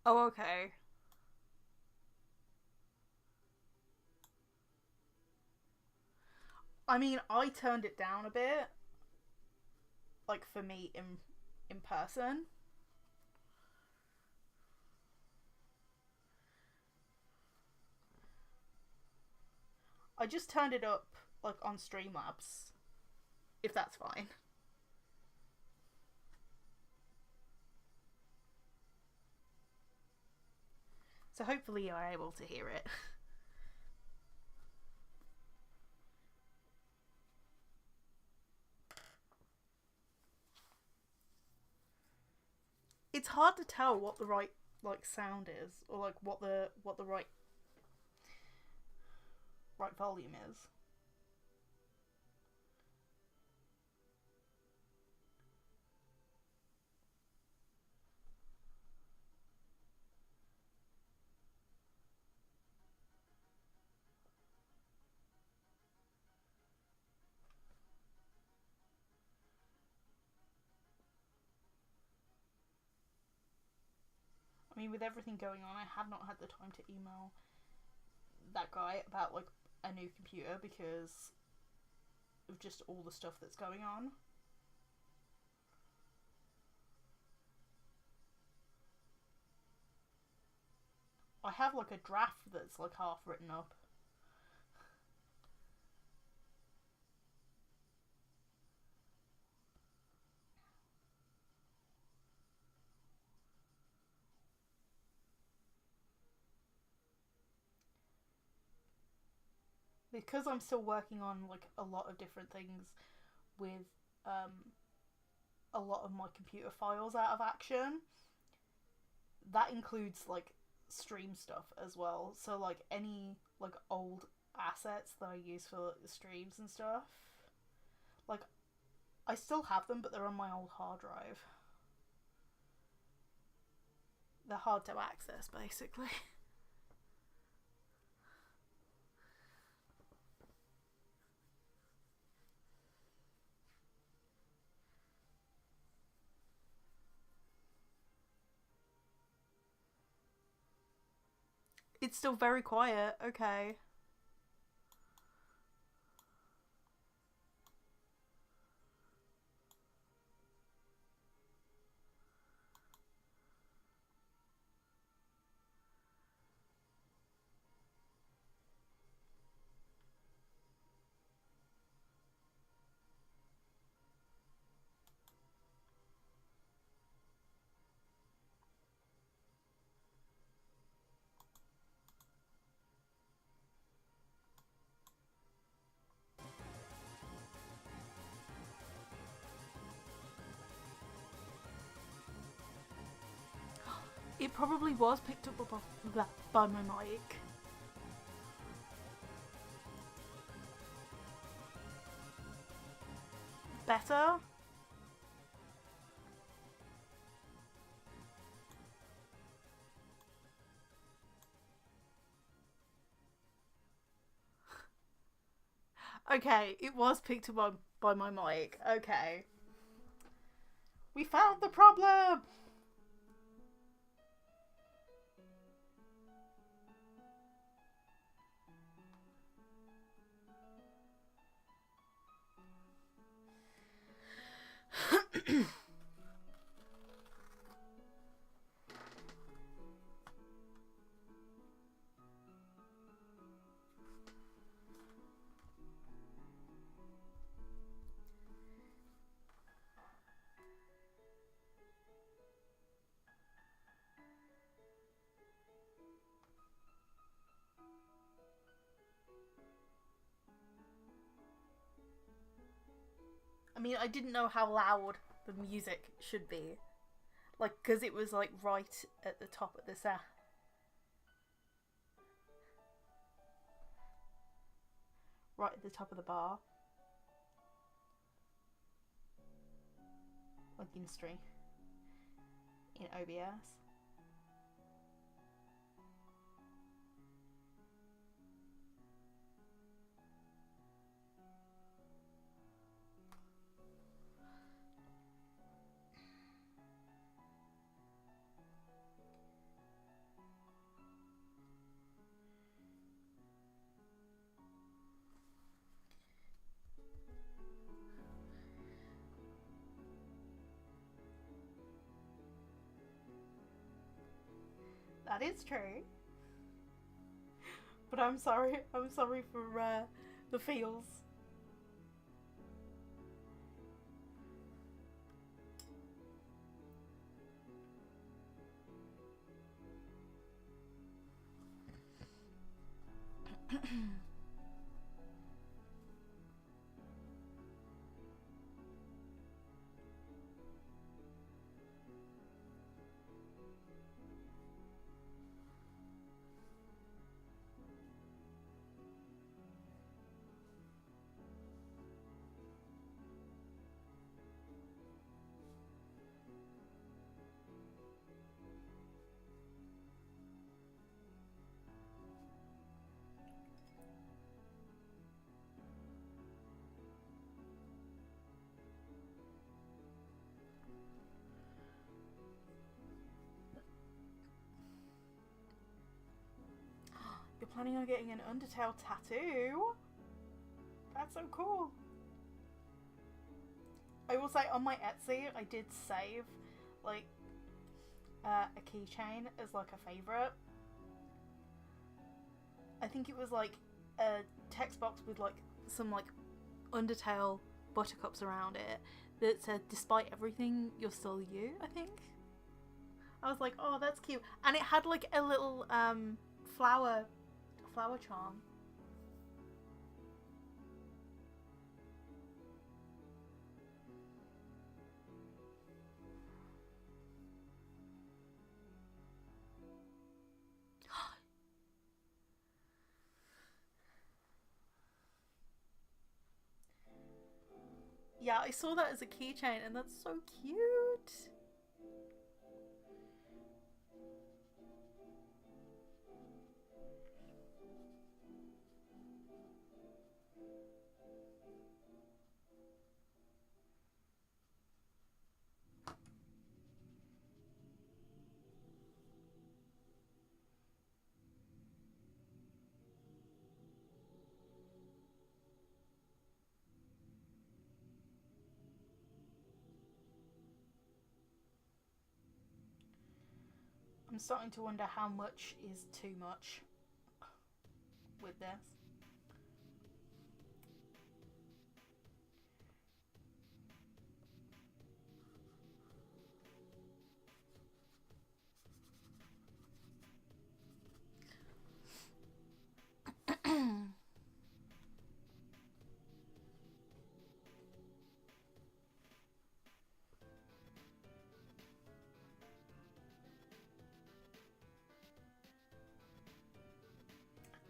Oh, okay. I mean, I turned it down a bit, like for me in person. I just turned it up like on Streamlabs, if that's fine. So hopefully you're able to hear it. It's hard to tell what the right like sound is, or like what the right volume is. I mean, with everything going on, I have not had the time to email that guy about like a new computer because of just all the stuff that's going on. I have like a draft that's like half written up. Because I'm still working on like a lot of different things with um a lot of my computer files out of action. That includes like stream stuff as well. So like any like old assets that I use for like, the streams and stuff. Like I still have them, but they're on my old hard drive. They're hard to access, basically. It's still very quiet. Okay. It probably was picked up by my mic. Better? Okay, it was picked up by my mic. Okay. We found the problem! I mean, I didn't know how loud the music should be. Like, because it was, like, right at the top of the sound. Right at the top of the bar. Like, in stream. In OBS. That is true. But I'm sorry for the feels. You're planning on getting an Undertale tattoo? That's so cool. I will say on my Etsy, I did save like a keychain as like a favourite. I think it was like a text box with like some like Undertale buttercups around it that said, "Despite everything, you're still you." I think. I was like, oh, that's cute, and it had like a little flower charm. Yeah, I saw that as a keychain and that's so cute. I'm starting to wonder how much is too much with this.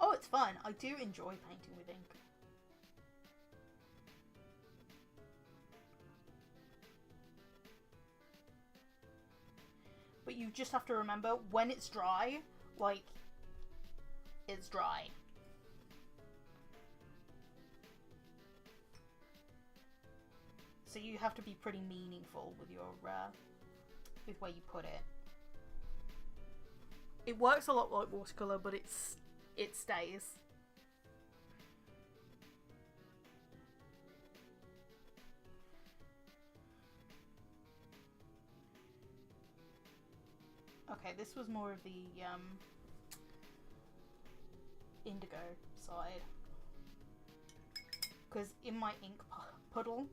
Oh, it's fun. I do enjoy painting with ink. But you just have to remember, when it's dry, like, it's dry. So you have to be pretty meaningful with your, with where you put it. It works a lot like watercolour, but it stays. Okay, this was more of the indigo side. Because in my ink puddle,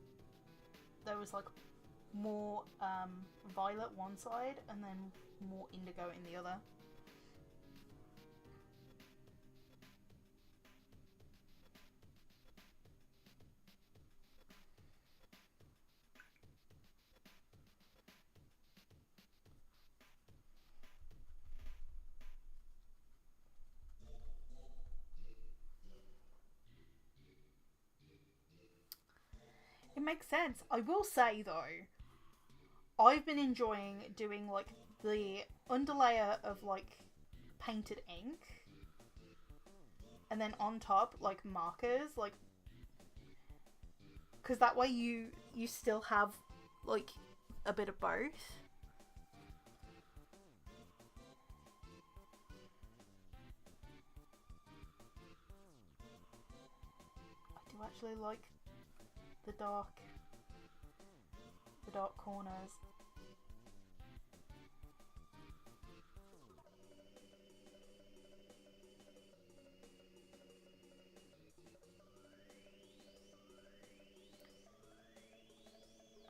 there was like more violet one side and then more indigo in the other. It makes sense. I will say though, I've been enjoying doing like the underlayer of like painted ink, and then on top like markers, like, because that way you still have like a bit of both. I do actually like the dark corners.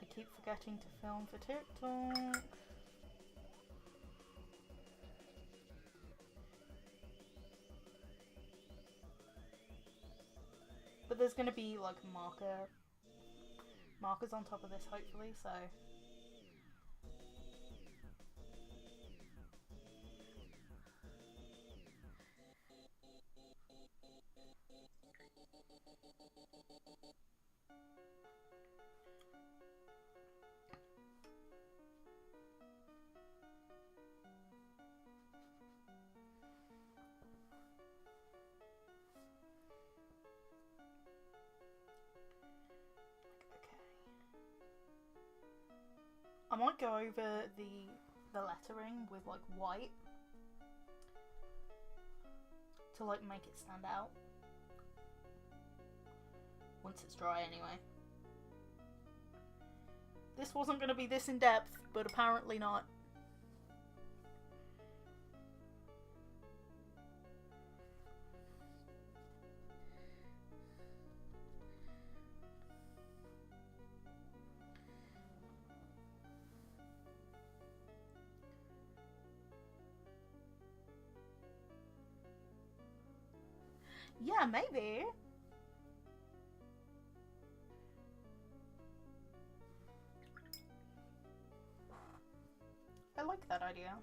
I keep forgetting to film for TikTok. But there's gonna be like markers on top of this hopefully, so I might go over the lettering with like white to like make it stand out. Once it's dry anyway. This wasn't going to be this in depth, but apparently not. Yeah, maybe. I like that idea.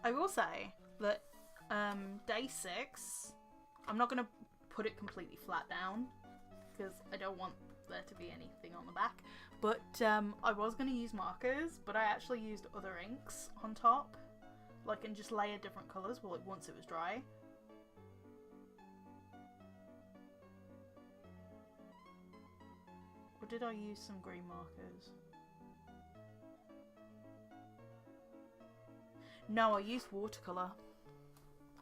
I will say that day 6, I'm not going to put it completely flat down because I don't want there to be anything on the back, but I was going to use markers, but I actually used other inks on top, like, and just layer different colours once it was dry. Or did I use some green markers? No, I used watercolour.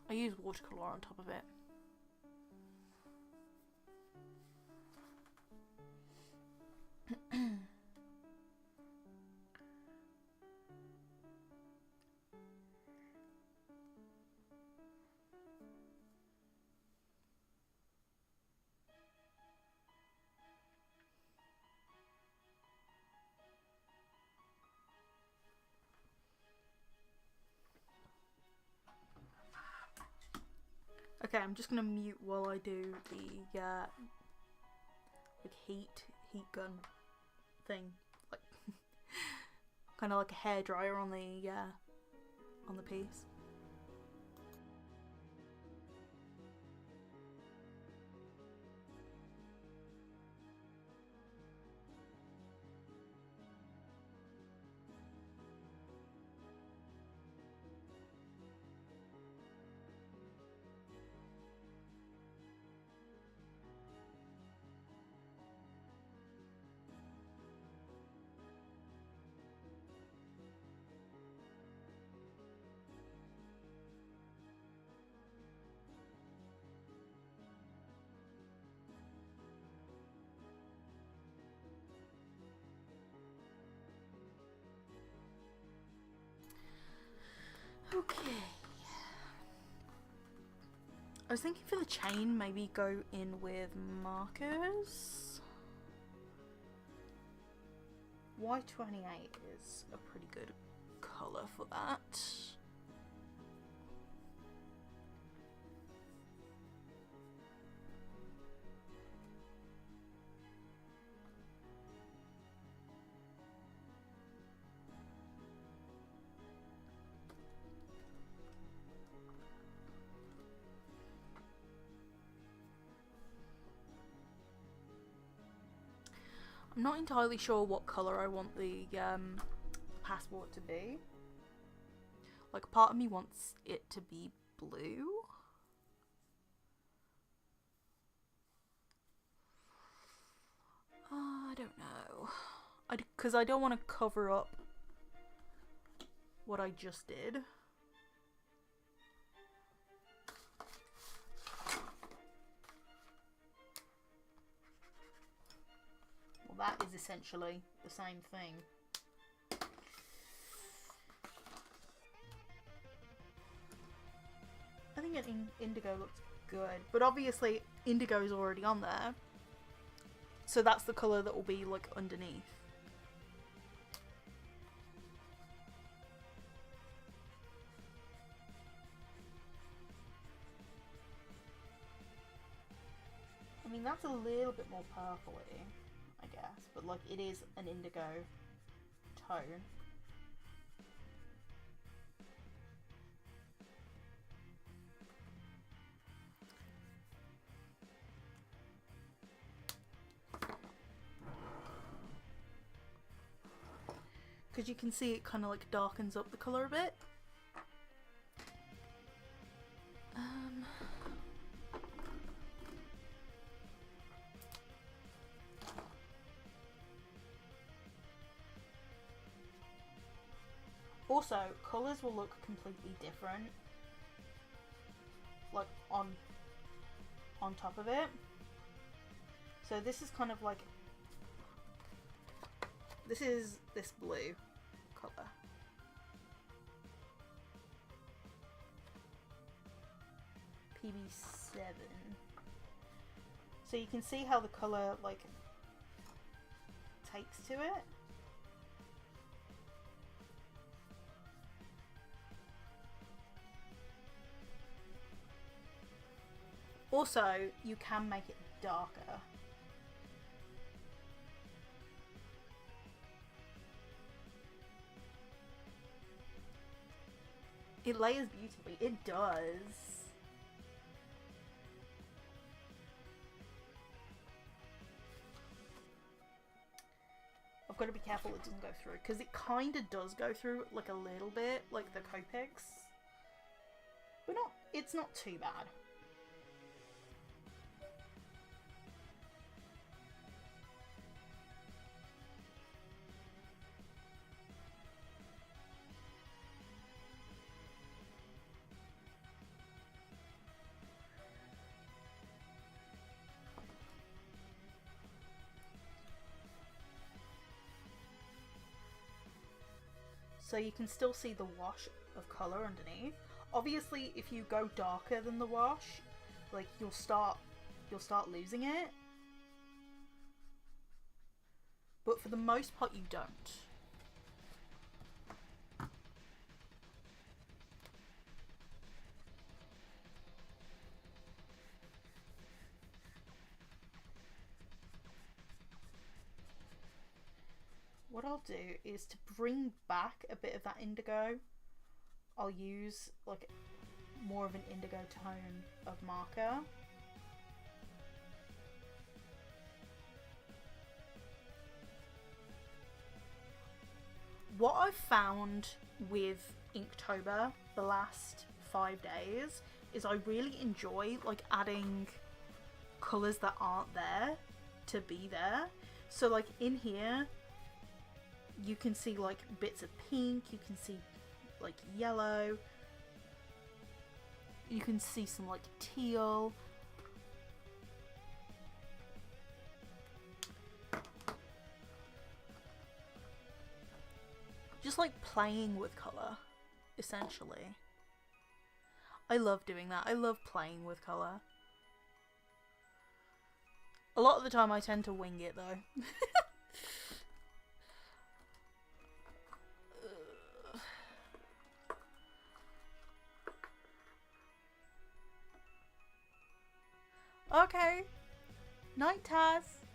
I used watercolour on top of it. Okay, I'm just gonna mute while I do the like heat gun thing, like kind of like a hairdryer on the piece. Okay. I was thinking for the chain, maybe go in with markers. Y28 is a pretty good colour for that. I'm not entirely sure what colour I want the passport to be. Like, part of me wants it to be blue. I don't know. Because I don't want to cover up what I just did. That is essentially the same thing. I think indigo looks good, but obviously indigo is already on there, so that's the colour that will be like underneath. I mean, that's a little bit more purpley, I guess, but like it is an indigo tone. Because you can see it kind of like darkens up the colour a bit. Also, colours will look completely different, like on top of it. So this is kind of like, this is this blue colour. PB7. So you can see how the colour like takes to it. Also, you can make it darker. It layers beautifully. It does. I've got to be careful it doesn't go through, because it kind of does go through, like, a little bit, like the Copics. But it's not too bad. So you can still see the wash of colour underneath. Obviously, if you go darker than the wash, like, you'll start losing it. But for the most part, you don't. What I'll do is, to bring back a bit of that indigo, I'll use like more of an indigo tone of marker. What I've found with Inktober the last 5 days is I really enjoy like adding colours that aren't there to be there. So like in here, you can see like bits of pink, you can see like yellow, you can see some like teal. Just like playing with colour, essentially. I love doing that. I love playing with colour. A lot of the time I tend to wing it though. Okay. Night, Taz.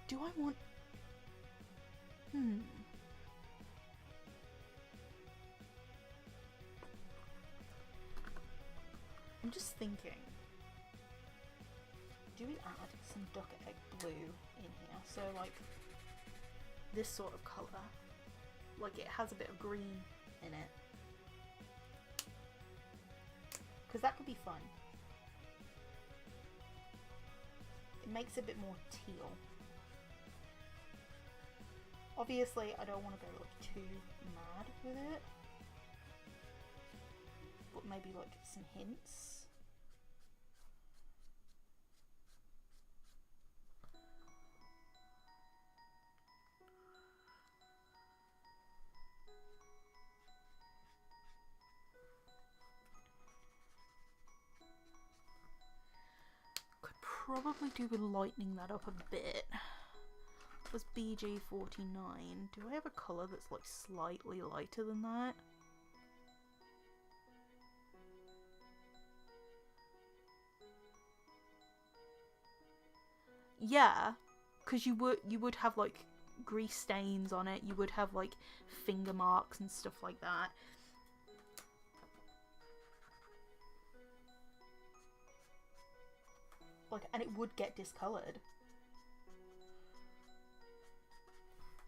Do I want... I'm just thinking. Do we add some duck egg blue in here? So like this sort of colour. Like it has a bit of green in it. Because that could be fun. It makes it a bit more teal. Obviously, I don't want to go like too mad with it. But maybe like some hints. Probably do with lightening that up a bit. It was BG49. Do I have a colour that's like slightly lighter than that? Yeah, because you would have like grease stains on it. You would have like finger marks and stuff like that. Like, and it would get discoloured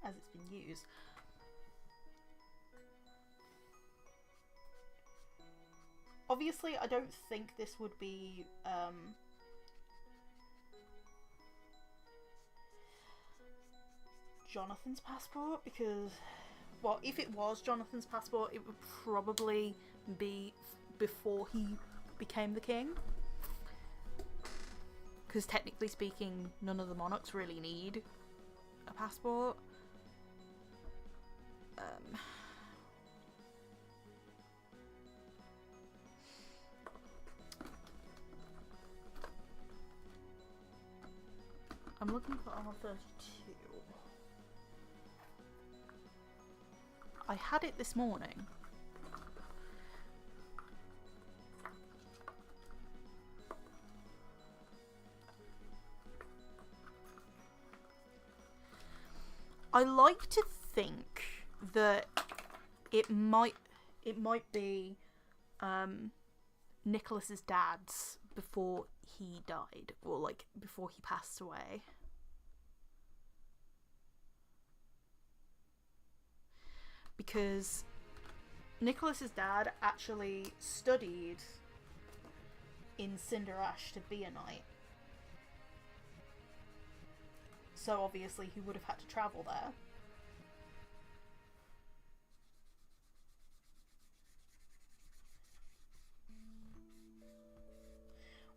as it's been used. Obviously, I don't think this would be Jonathan's passport, because, well, if it was Jonathan's passport, it would probably be before he became the king. Because technically speaking, none of the monarchs really need a passport. I'm looking for R32. I had it this morning. I like to think that it might be Nicholas's dad's before he died, or like before he passed away. Because Nicholas's dad actually studied in Cinderash to be a knight. So obviously he would have had to travel there.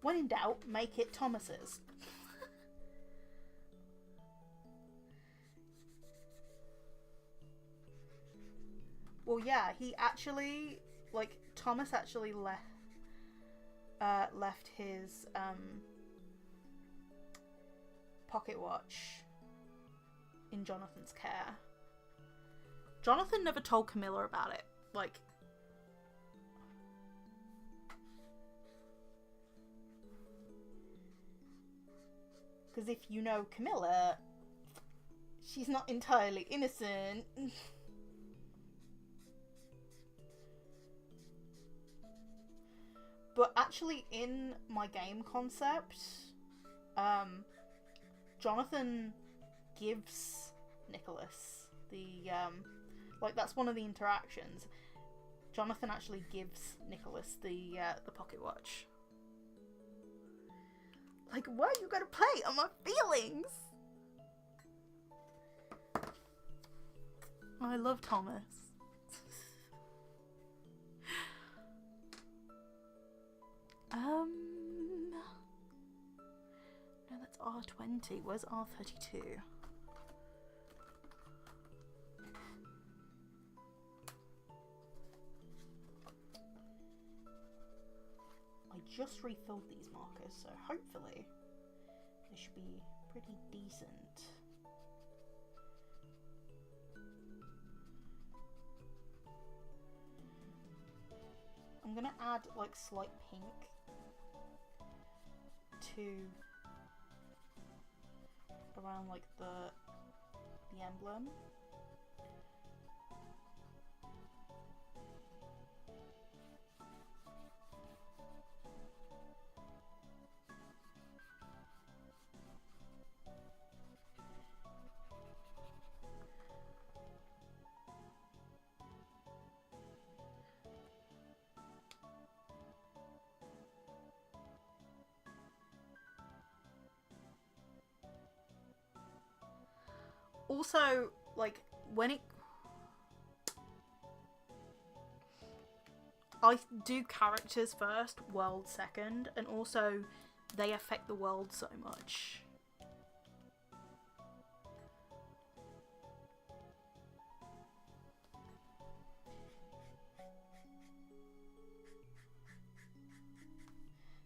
When in doubt, make it Thomas's. Well, yeah, he actually, like, Thomas actually left his pocket watch in Jonathan's care. Jonathan never told Camilla about it. Like, because if you know Camilla, she's not entirely innocent. But actually, in my game concept, Jonathan gives Nicholas the, like, that's one of the interactions. Jonathan actually gives Nicholas the pocket watch. Like, why are you gonna play on my feelings? I love Thomas. No, that's R20. Where's R32? I just refilled these markers, so hopefully they should be pretty decent. I'm gonna add like slight pink to around like the emblem. Also, like, when it... I do characters first, world second, and also they affect the world so much.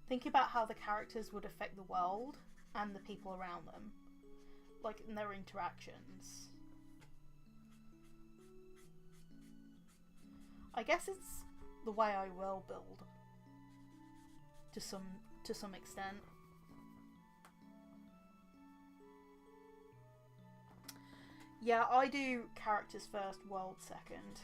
Think about how the characters would affect the world and the people around them. Like, in their interactions. I guess it's the way I will build to some extent. Yeah, I do characters first, world second.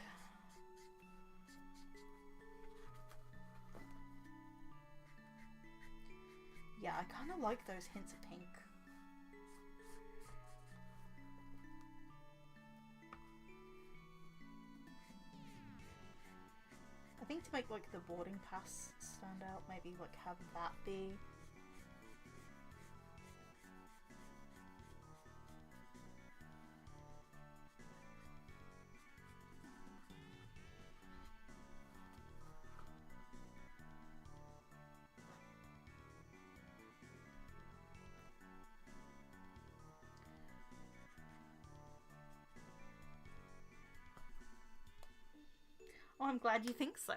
Yeah, I kind of like those hints of pink. I think to make like the boarding pass stand out, maybe like have that be. Oh, I'm glad you think so.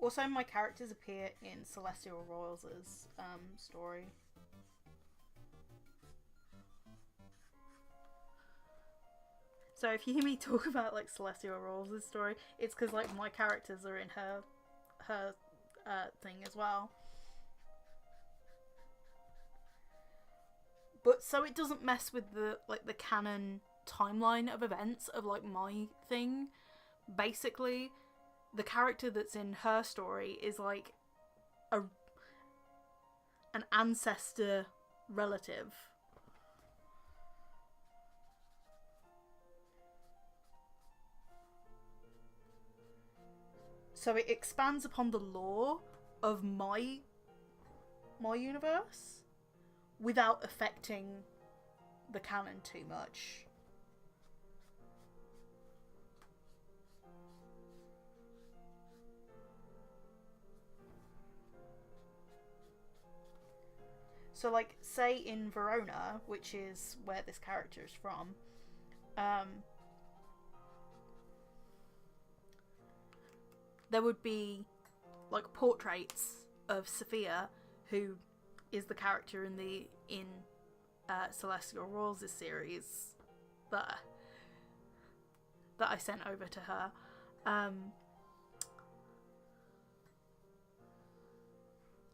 Also, my characters appear in Celestial Royals' story. So if you hear me talk about like Celestial Royals' story, it's because like my characters are in her thing as well. But so it doesn't mess with the canon timeline of events of like my thing. Basically, the character that's in her story is like an ancestor relative. So it expands upon the lore of my universe without affecting the canon too much. So, like, say in Verona, which is where this character is from, there would be, like, portraits of Sophia, who is the character in Celestial Royals' series that I sent over to her.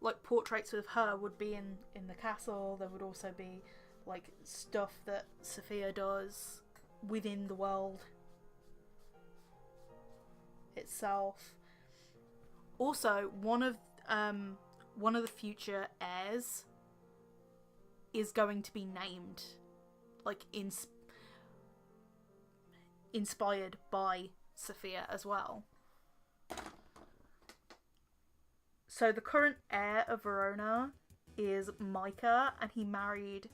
Like, portraits of her would be in the castle. There would also be like stuff that Sophia does within the world itself. Also, one of the future heirs is going to be named like inspired by Sophia as well. So the current heir of Verona is Micah, and he married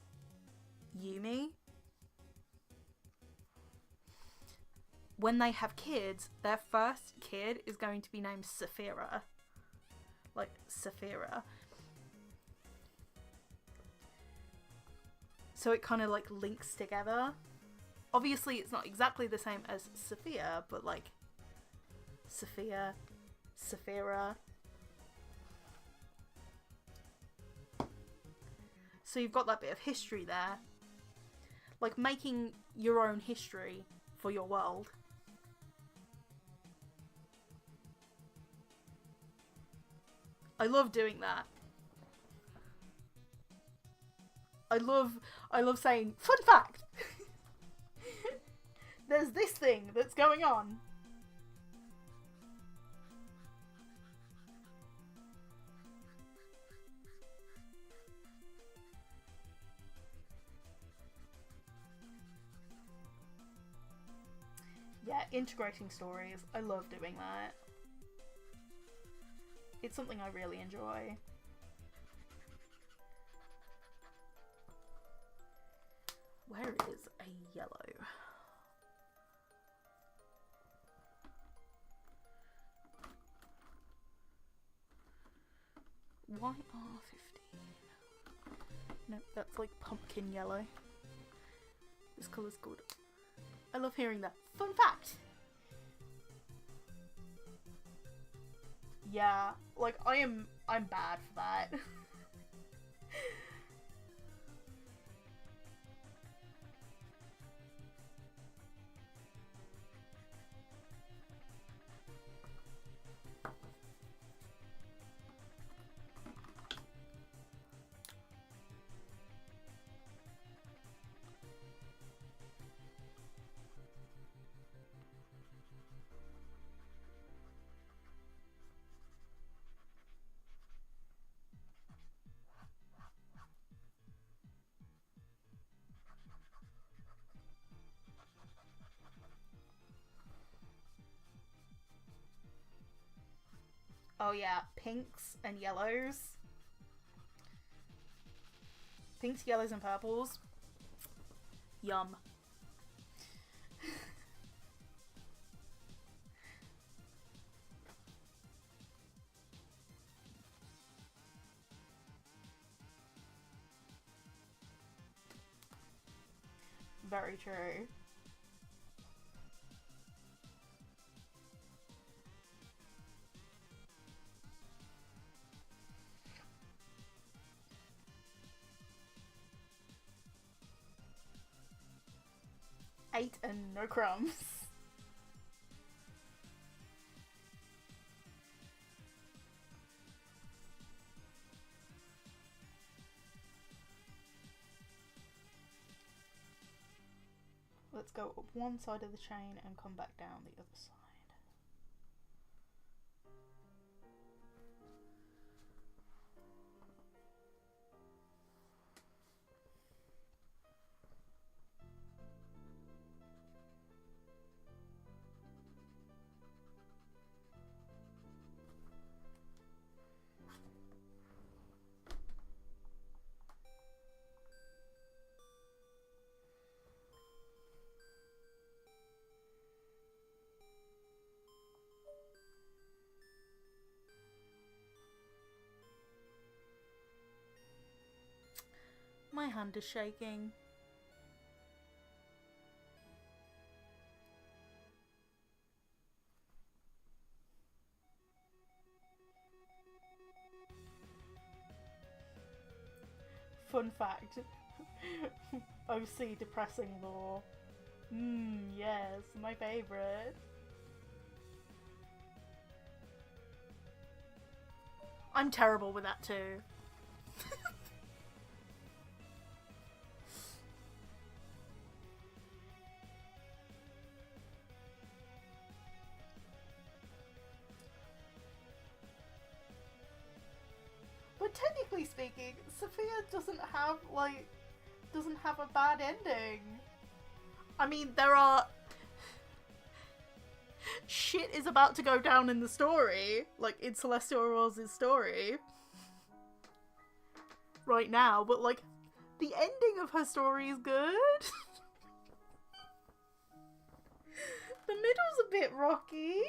Yumi. When they have kids, their first kid is going to be named Saphira. Like, Saphira. So it kind of, like, links together. Obviously, it's not exactly the same as Sophia, but, like, Sophia, Saphira. So you've got that bit of history there. Like, making your own history for your world. I love doing that. I love saying, fun fact! There's this thing that's going on. Yeah, integrating stories. I love doing that. It's something I really enjoy. Where is a yellow? YR15. No, that's like pumpkin yellow. This colour's good. I love hearing that. Fun fact! Yeah, like I'm bad for that. Oh yeah, pinks and yellows. Pinks, yellows and purples. Yum. Very true. 8 and no crumbs. Let's go up one side of the chain and come back down the other side. My hand is shaking. Fun fact. OC depressing lore. Yes, my favourite. I'm terrible with that too. But technically speaking, Sophia doesn't have a bad ending. I mean, there are... shit is about to go down in the story, like in Celestial Auror's story right now, but like the ending of her story is good. The middle's a bit rocky.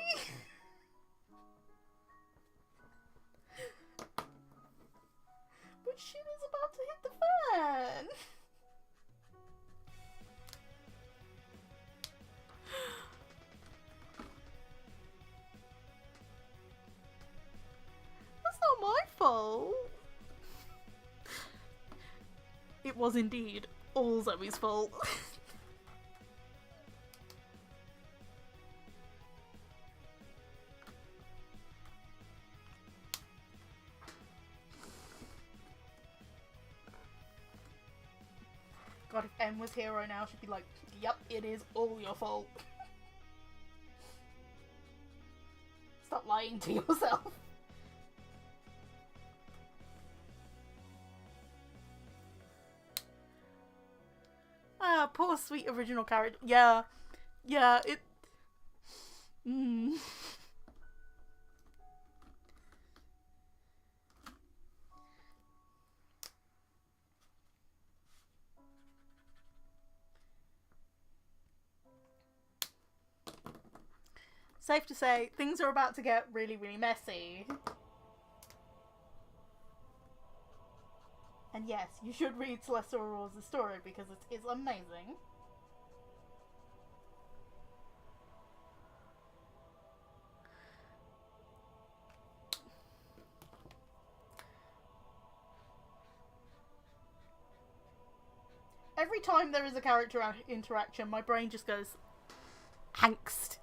But shit is about to hit the fan. That's not my fault. It was indeed all Zoe's fault. God, if Em was here right now, she'd be like, yep, it is all your fault. Stop lying to yourself. Ah, poor sweet original character. Yeah. Yeah, it... Safe to say, things are about to get really, really messy. And yes, you should read Celestial Auror's story because it is amazing. Every time there is a character interaction, my brain just goes, angst.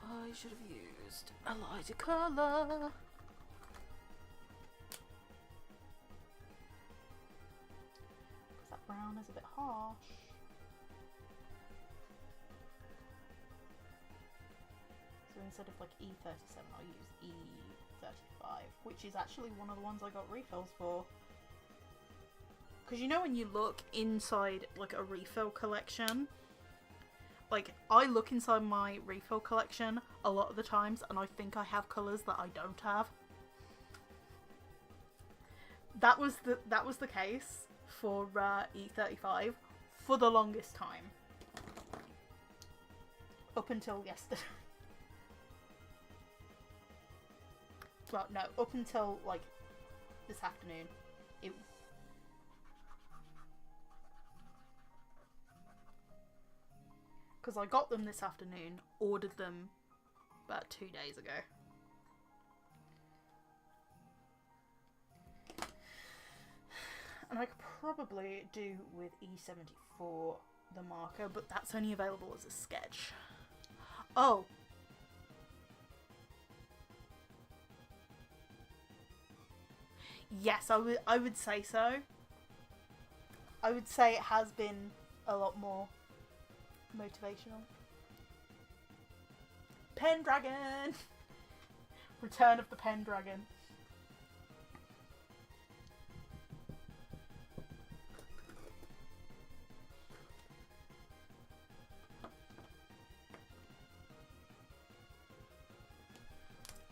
I should have used a lighter colour. That brown is a bit harsh. So instead of like E37, I'll use E35, which is actually one of the ones I got refills for. Because you know when you look inside, like, a refill collection, like, I look inside my refill collection a lot of the times, and I think I have colours that I don't have. That was the case for E35 for the longest time. Up until yesterday. Well, no, up until, like, this afternoon. Because I got them this afternoon, ordered them about 2 days ago. And I could probably do with E74 the marker, but that's only available as a sketch. Oh. Yes, I would say so. I would say it has been a lot more motivational. Pendragon! Return of the Pendragon.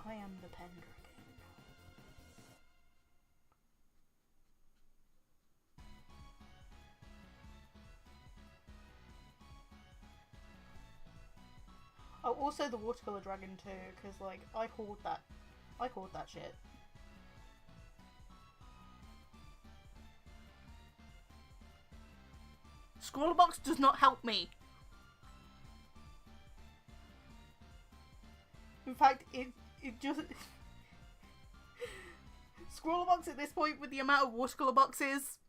I am the Pendragon. Oh, also the watercolor dragon too, because like I hoard that shit. Scrawlerbox does not help me. In fact, it just Scrawlerbox at this point with the amount of watercolor boxes.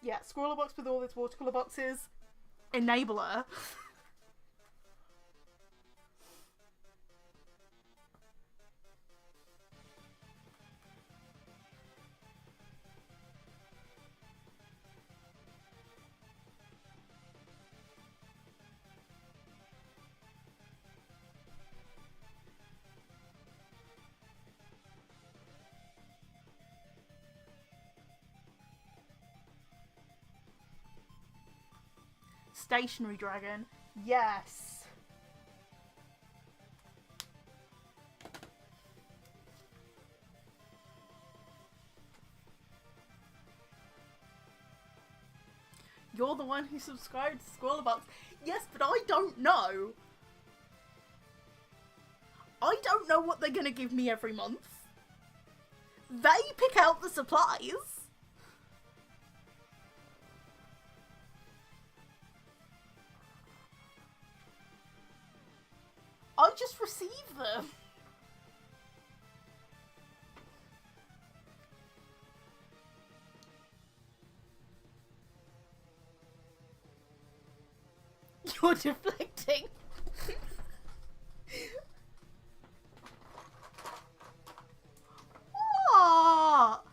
Yeah, Scrawlerbox with all its watercolor boxes. Enabler. Stationary dragon. Yes. You're the one who subscribed to Scrawlerbox. Yes, but I don't know. I don't know what they're gonna give me every month. They pick out the supplies. I just receive them. You're deflecting. What?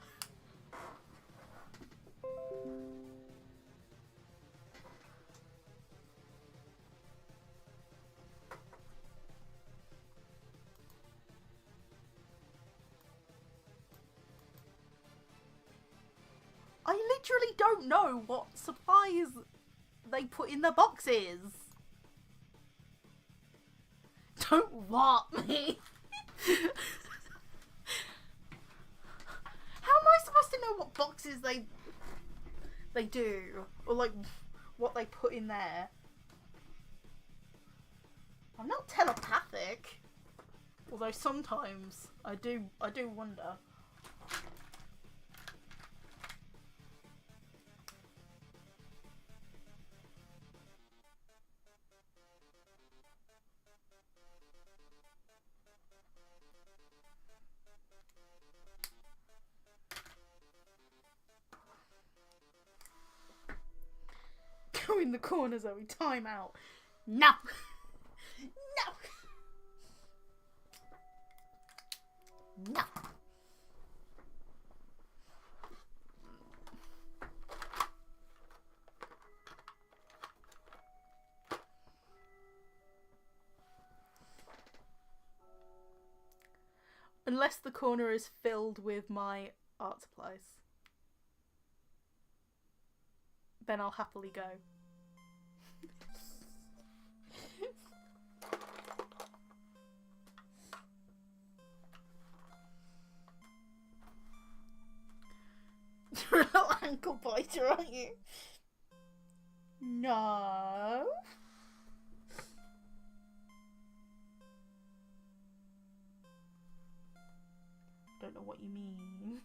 I literally don't know what supplies they put in the boxes. Don't what me. How am I supposed to know what boxes they do, or like what they put in there? I'm not telepathic, although sometimes I do wonder. Go in the corner, Zoe. Time out. No. No. No. Unless the corner is filled with my art supplies. Then I'll happily go. You're a little ankle biter, aren't you? No. Don't know what you mean.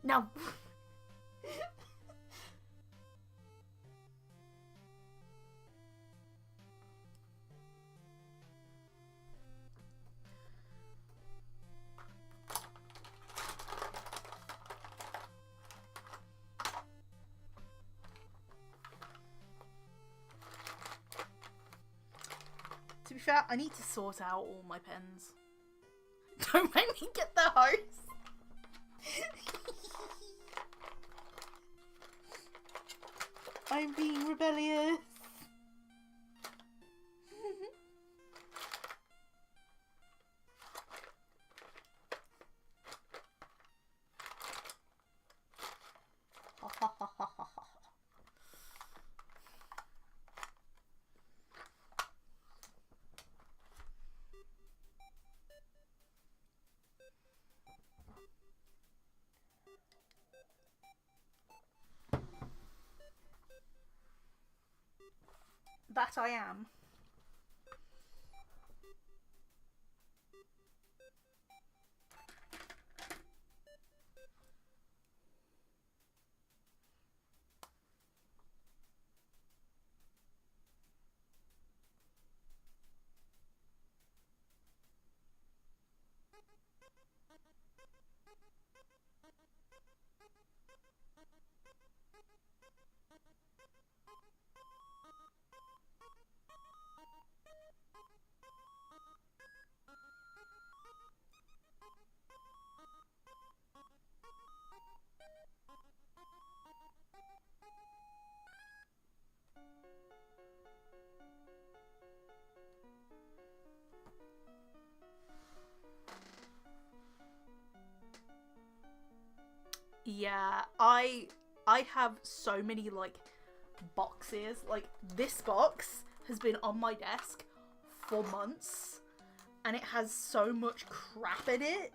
No. To be fair, I need to sort out all my pens. Don't make me get the hose. I'm being rebellious. That I am. Yeah, I have so many like boxes. Like this box has been on my desk for months and it has so much crap in it.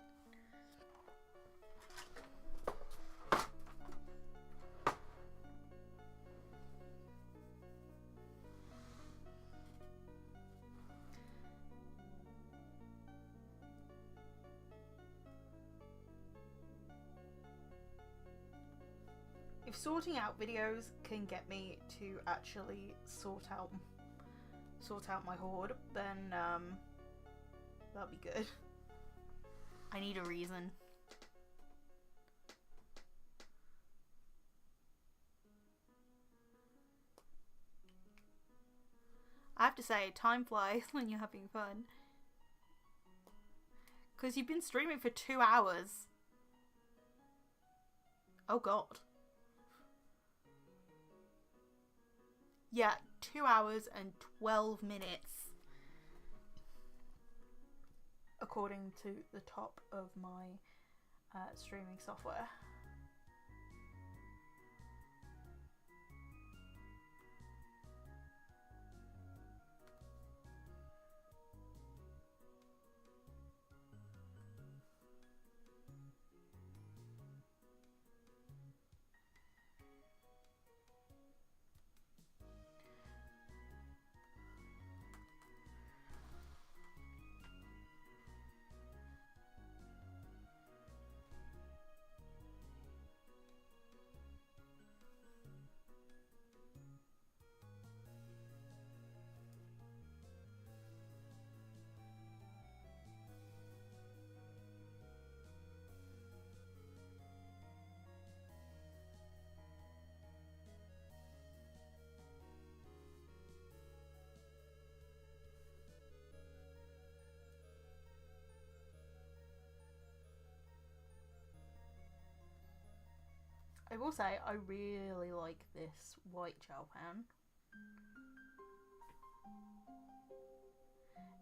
If sorting out videos can get me to actually sort out my hoard, then that'll be good. I need a reason. I have to say, time flies when you're having fun. Because you've been streaming for 2 hours. Oh god. Yeah, 2 hours and 12 minutes. According to the top of my streaming software. I will say I really like this white gel pen.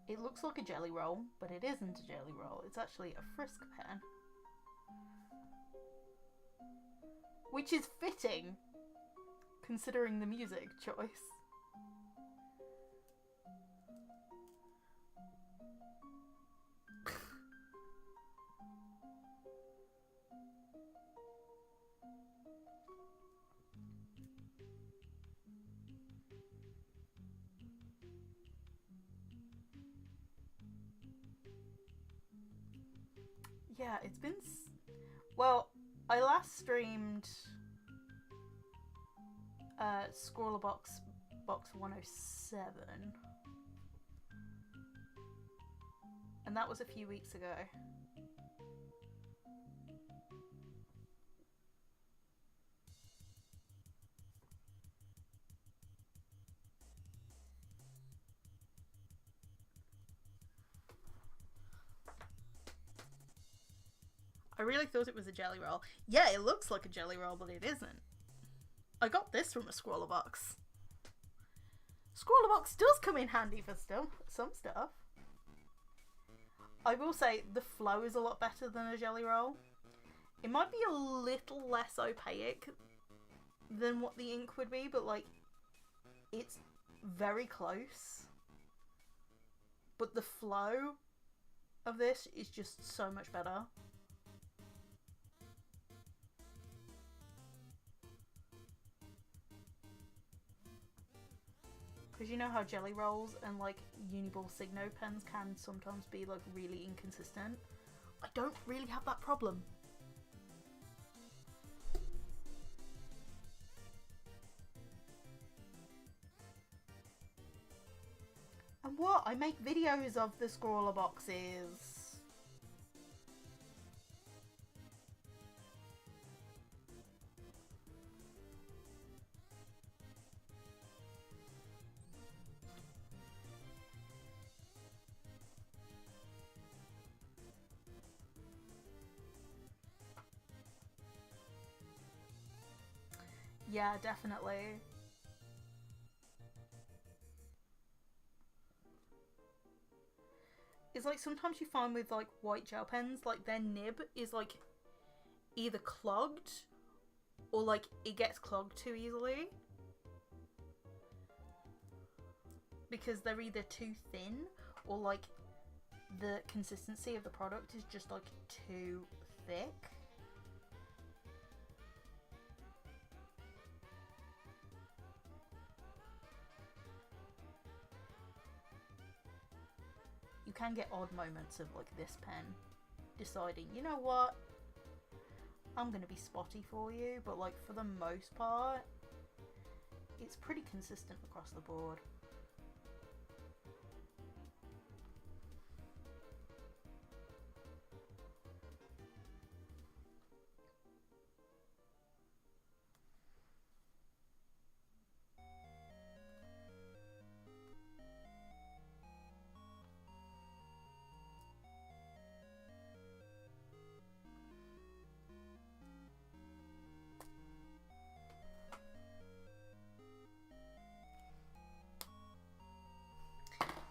It looks like a jelly roll, but it isn't a jelly roll. It's actually a Frisk pen. Which is fitting, considering the music choice. Yeah, it's been... Well, I last streamed Scrawler Box 107. And that was a few weeks ago. I really thought it was a jelly roll. Yeah, it looks like a jelly roll, but it isn't. I got this from a Scrawler Box. Scrawler Box does come in handy for some stuff. I will say the flow is a lot better than a jelly roll. It might be a little less opaque than what the ink would be, but like, it's very close. But the flow of this is just so much better. Because you know how jelly rolls and like Uniball Signo pens can sometimes be like really inconsistent? I don't really have that problem. And what? I make videos of the Scrawler boxes. Yeah, definitely. It's like sometimes you find with like white gel pens, like their nib is like either clogged or like it gets clogged too easily. Because they're either too thin or like the consistency of the product is just like too thick. You can get odd moments of like this pen deciding, you know what, I'm gonna be spotty for you, but like for the most part it's pretty consistent across the board.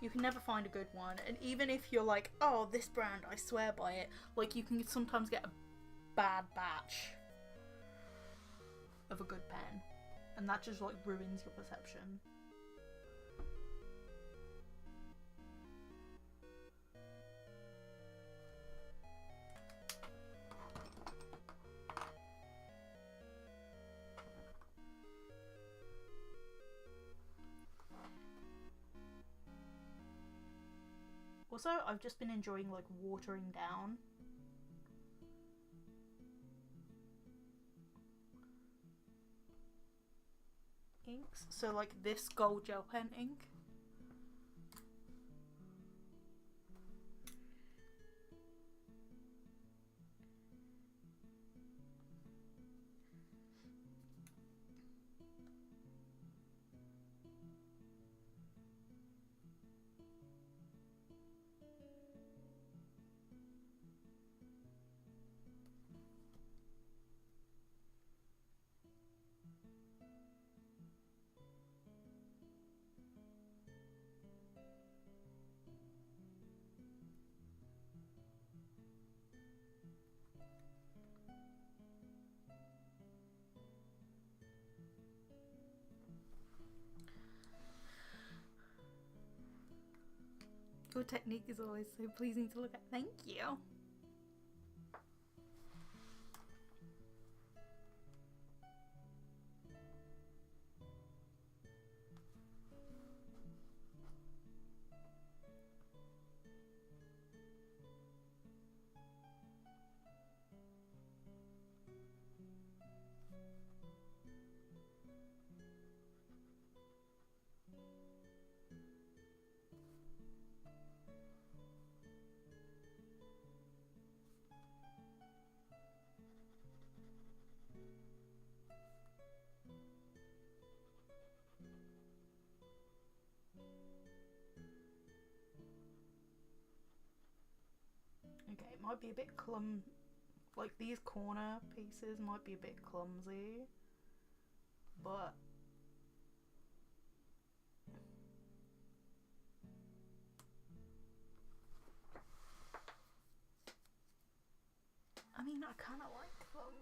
You can never find a good one, and even if you're like, oh, this brand, I swear by it, like you can sometimes get a bad batch of a good pen, and that just like ruins your perception. Also, I've just been enjoying like watering down. Inks. So like this gold gel pen ink. Your technique is always so pleasing to look at. Thank you. Okay, it might be a bit like these corner pieces might be a bit clumsy, but I mean, I kind of like them.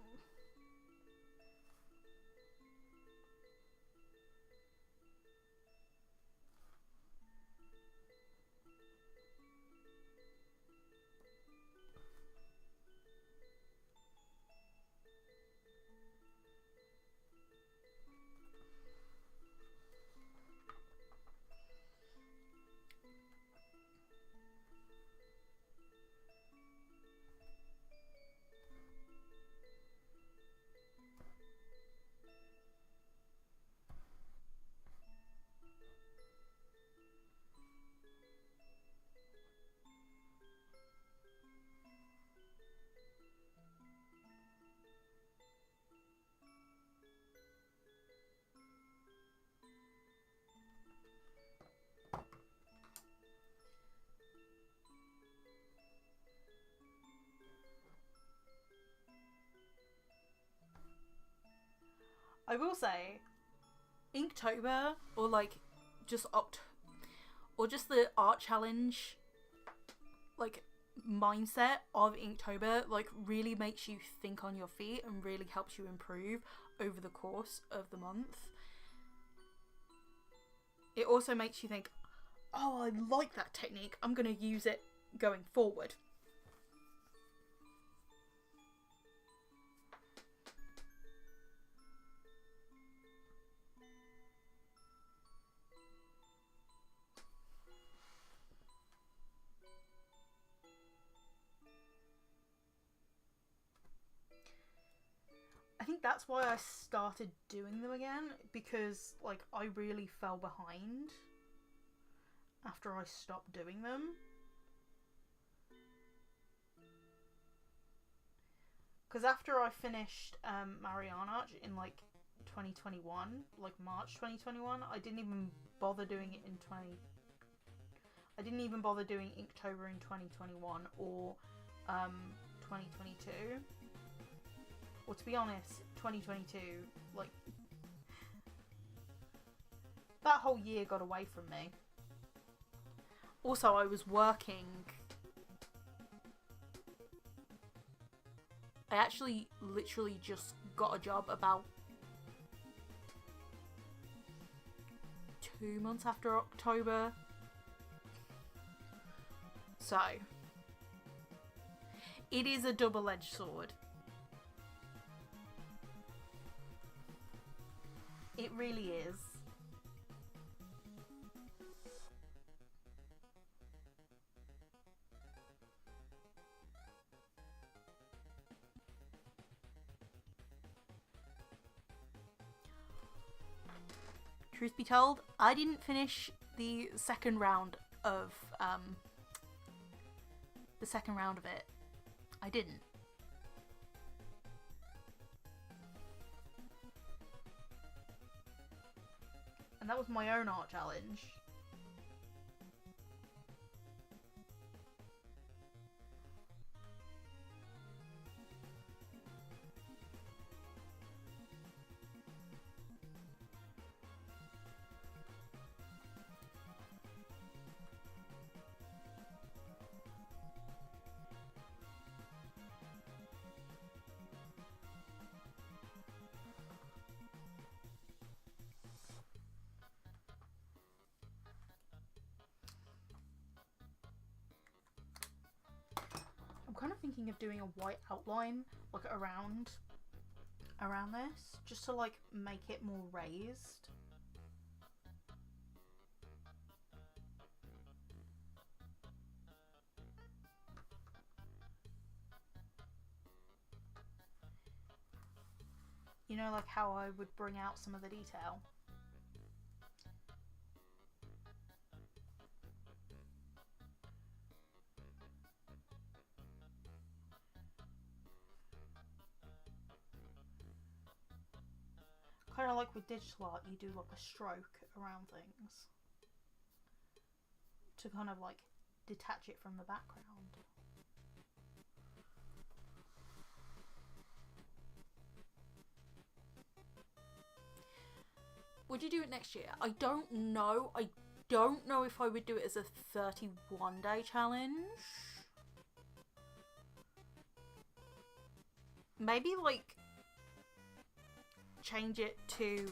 I will say, Inktober or like just or just the art challenge, like mindset of Inktober, like really makes you think on your feet and really helps you improve over the course of the month. It also makes you think, oh, I like that technique, I'm going to use it going forward. I think that's why I started doing them again, because like I really fell behind after I stopped doing them. Because after I finished Marriner in like 2021, like March 2021, I didn't even bother doing it in I didn't even bother doing Inktober in 2021 or 2022. Or to be honest, 2022, like, that whole year got away from me. Also, I was working. I actually literally just got a job about 2 months after October. So, it is a double-edged sword. It really is. Truth be told, I didn't finish the second round of it. I didn't. And that was my own art challenge. thinking of doing a white outline like around this, just to like make it more raised. You know, like how I would bring out some of the detail. Kind of like with digital art, you do like a stroke around things to kind of like detach it from the background. Would you do it next year? I don't know. I don't know if I would do it as a 31-day challenge. Maybe like change it to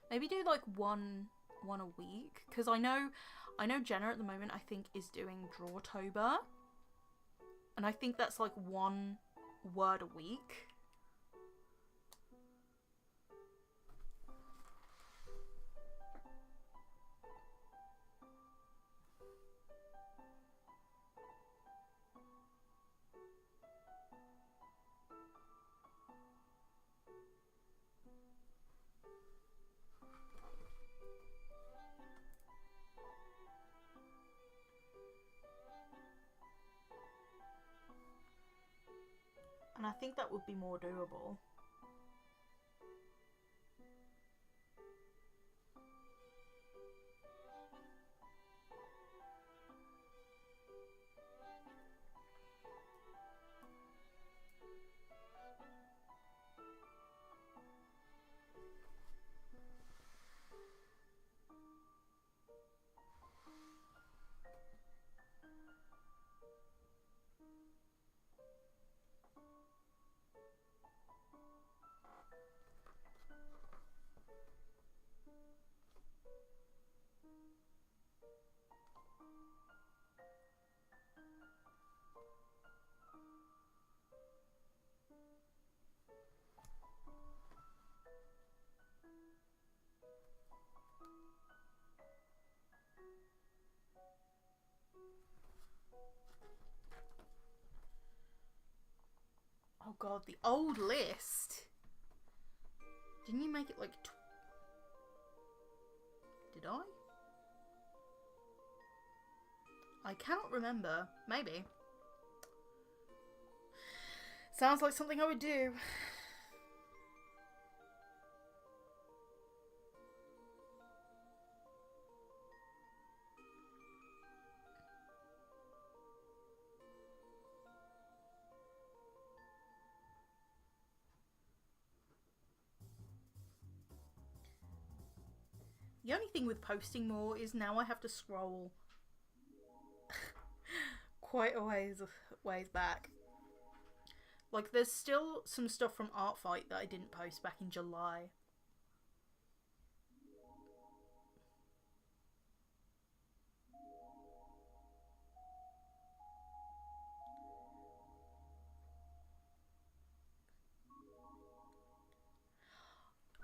maybe do like one a week, because I know Jenna at the moment I think is doing Drawtober, and I think that's like one word a week. And I think that would be more doable. Oh god, the old list. Didn't you make it like did I? I cannot remember. Maybe. Sounds like something I would do. The only thing with posting more is now I have to scroll quite a ways back. Like, there's still some stuff from Art Fight that I didn't post back in July.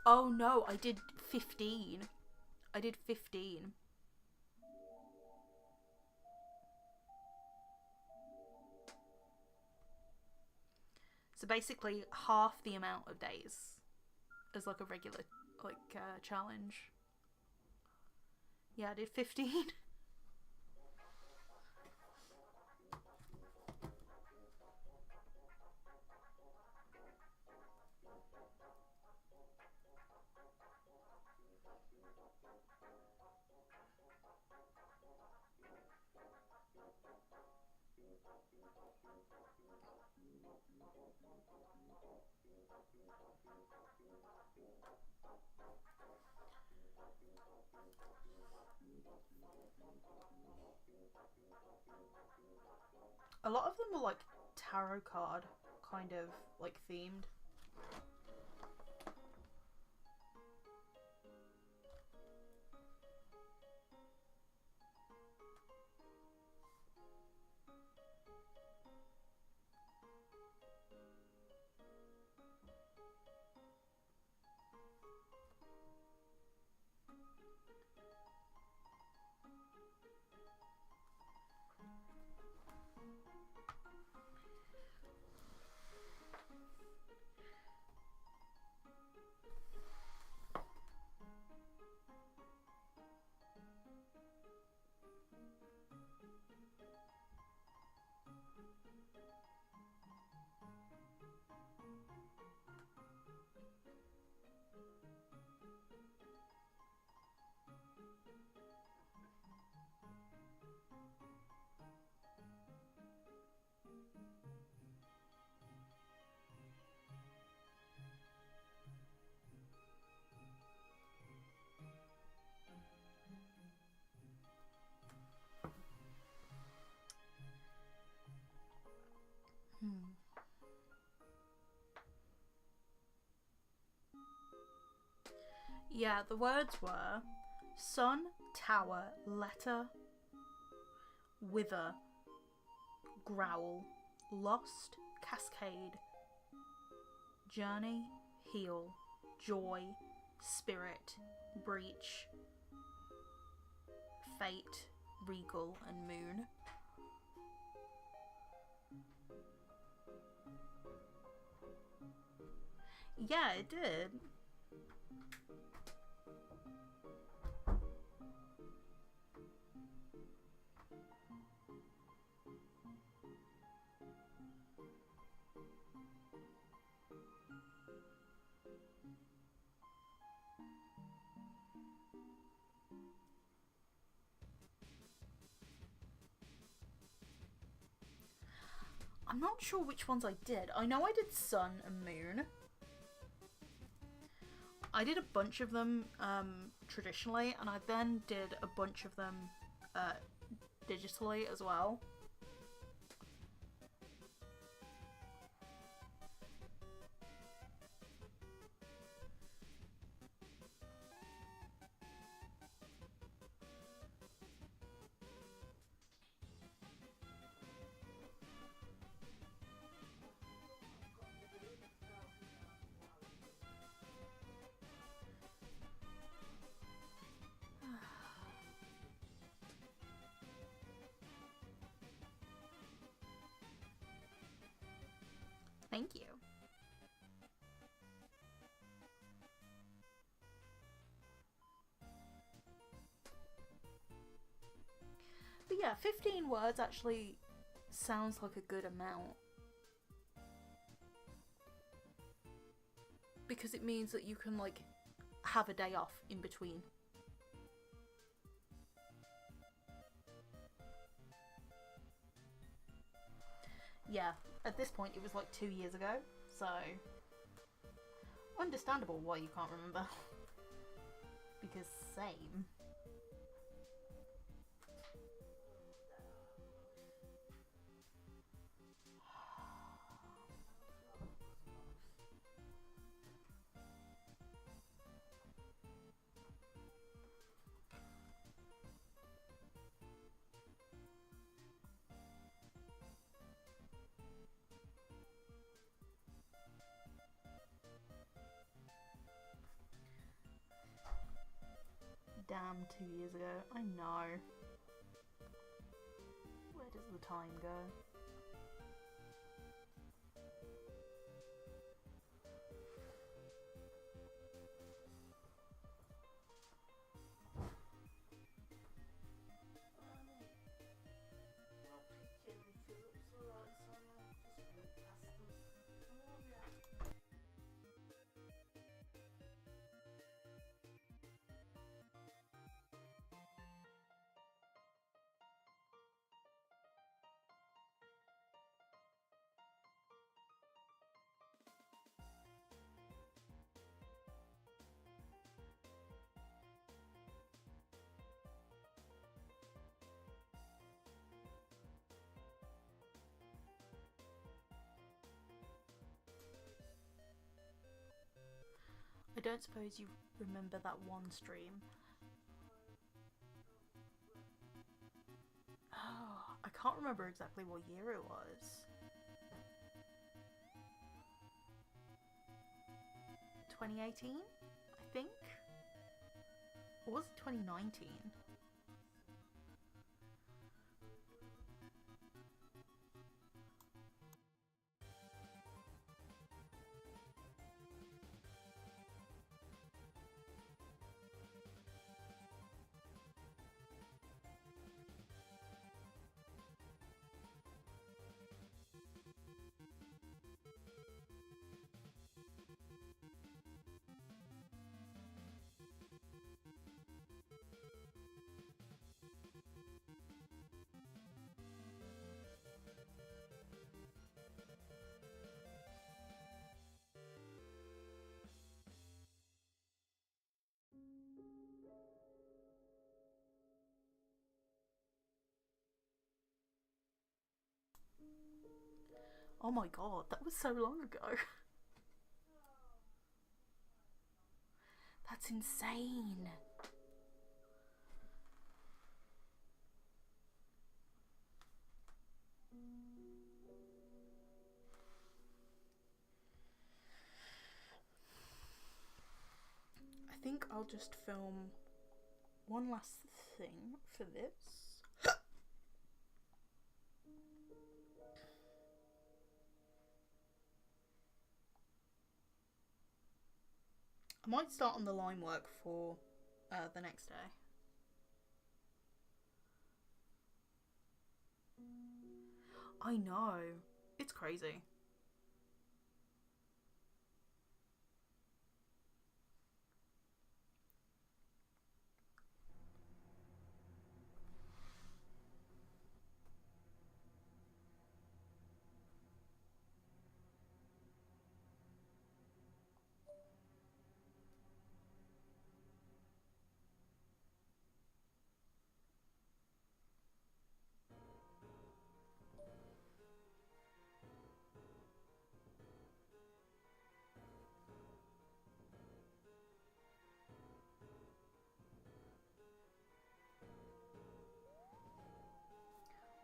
Oh no, I did 15. I did 15. So basically half the amount of days as like a regular challenge. Yeah, I did 15. A lot of them were like tarot card kind of like themed. Yeah, the words were sun, tower, letter, wither, growl, lost, cascade, journey, heal, joy, spirit, breach, fate, regal, and moon. Yeah, it did. I'm not sure which ones I did. I know I did sun and moon. I did a bunch of them traditionally, and I then did a bunch of them digitally as well. Thank you. But yeah, 15 words actually sounds like a good amount. Because it means that you can, like, have a day off in between. Yeah, at this point it was like 2 years ago, so understandable why you can't remember. Because same. Damn, 2 years ago. I know. Where does the time go? I don't suppose you remember that one stream. Oh, I can't remember exactly what year it was. 2018, I Or was it 2019? Oh my god, that was so long ago. That's insane. I think I'll just film one last thing for this. I might start on the line work for the next day. I know. It's crazy.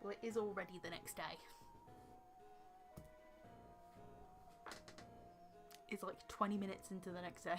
Well, it is already the next day. It's like 20 minutes into the next day.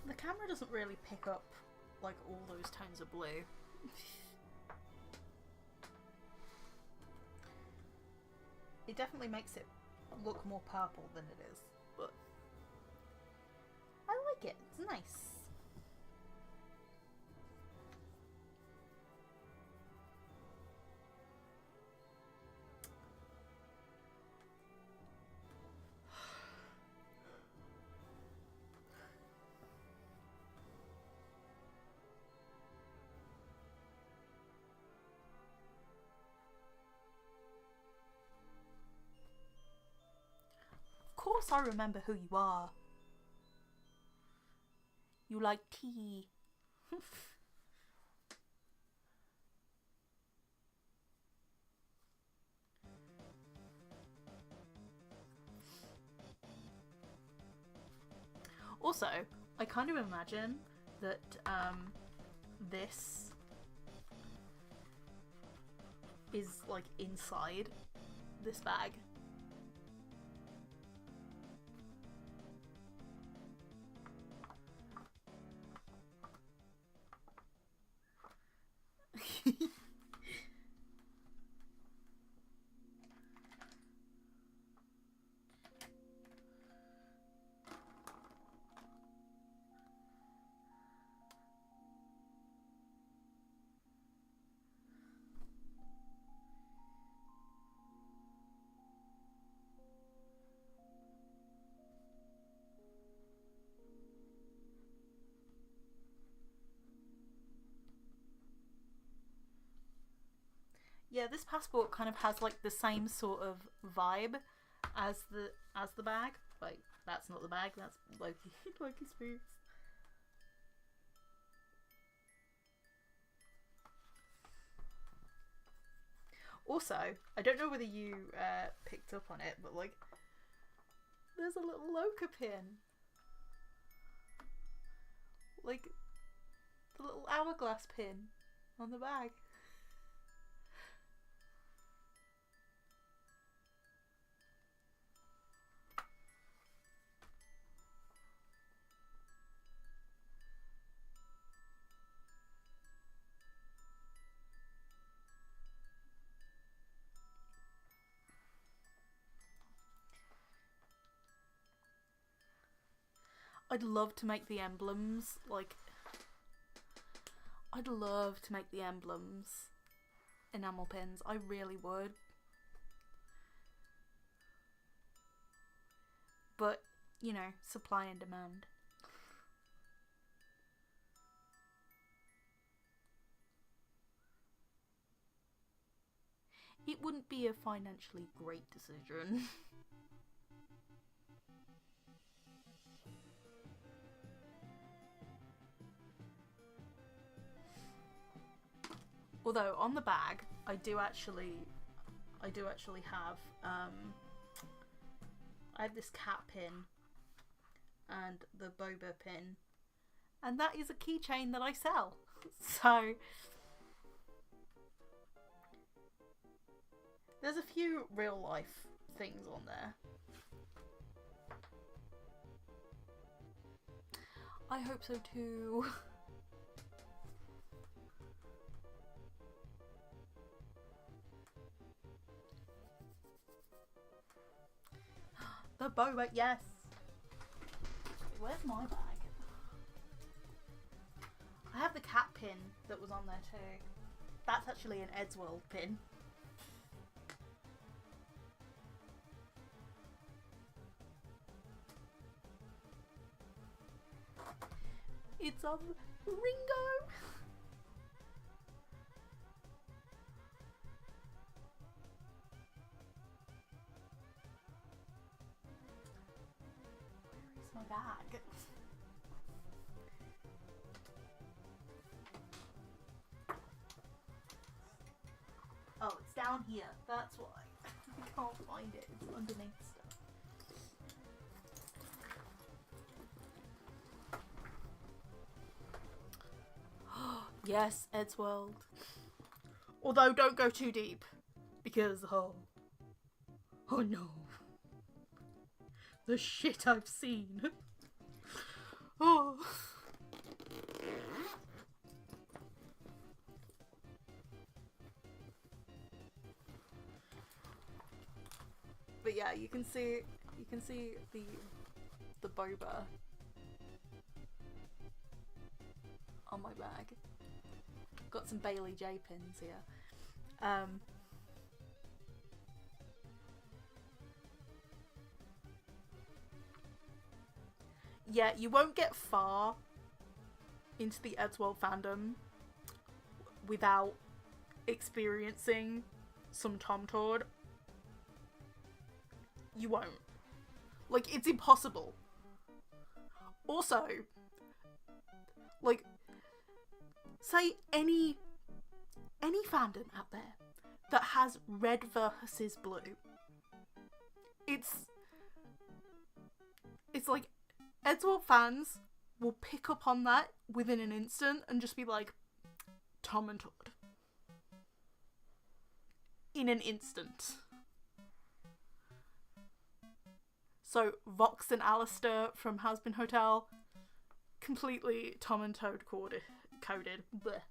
The camera doesn't really pick up like all those tones of blue. It definitely makes it look more purple than it is, but I like it. It's nice. Of course I remember who you are. You like tea. Also, I kind of imagine that this is like inside this bag. Yeah, this passport kind of has like the same sort of vibe as the bag. Like, that's not the bag, that's Loki. Loki's boots. Also, I don't know whether you picked up on it, but like, there's a little Loka pin. Like, the little hourglass pin on the bag. I'd love to make the emblems, like, I'd love to make the emblems enamel pins. I really would. But, you know, supply and demand. It wouldn't be a financially great decision. Although on the bag, I do actually have I have this cat pin and the boba pin, and that is a keychain that I sell. So there's a few real life things on there. I hope so too. The boba, yes. Where's my bag? I have the cat pin that was on there too. That's actually an Eddsworld pin. It's of Ringo. Where is my bag? Oh, it's down here. That's why. I can't find it. It's underneath stuff. Yes, Eddsworld. Although, don't go too deep. Because, oh no. The shit I've seen. Oh. But yeah, you can see the boba on my bag. Got some Bailey J pins here. Yeah, you won't get far into the Eddsworld fandom without experiencing some Tom Tord. You won't. Like, it's impossible. Also, like, say any fandom out there that has red versus blue. It's like Edward fans will pick up on that within an instant and just be like, Tom and Todd. In an instant. So, Vox and Alistair from Hazbin Hotel, completely Tom and Toad coded. Blech.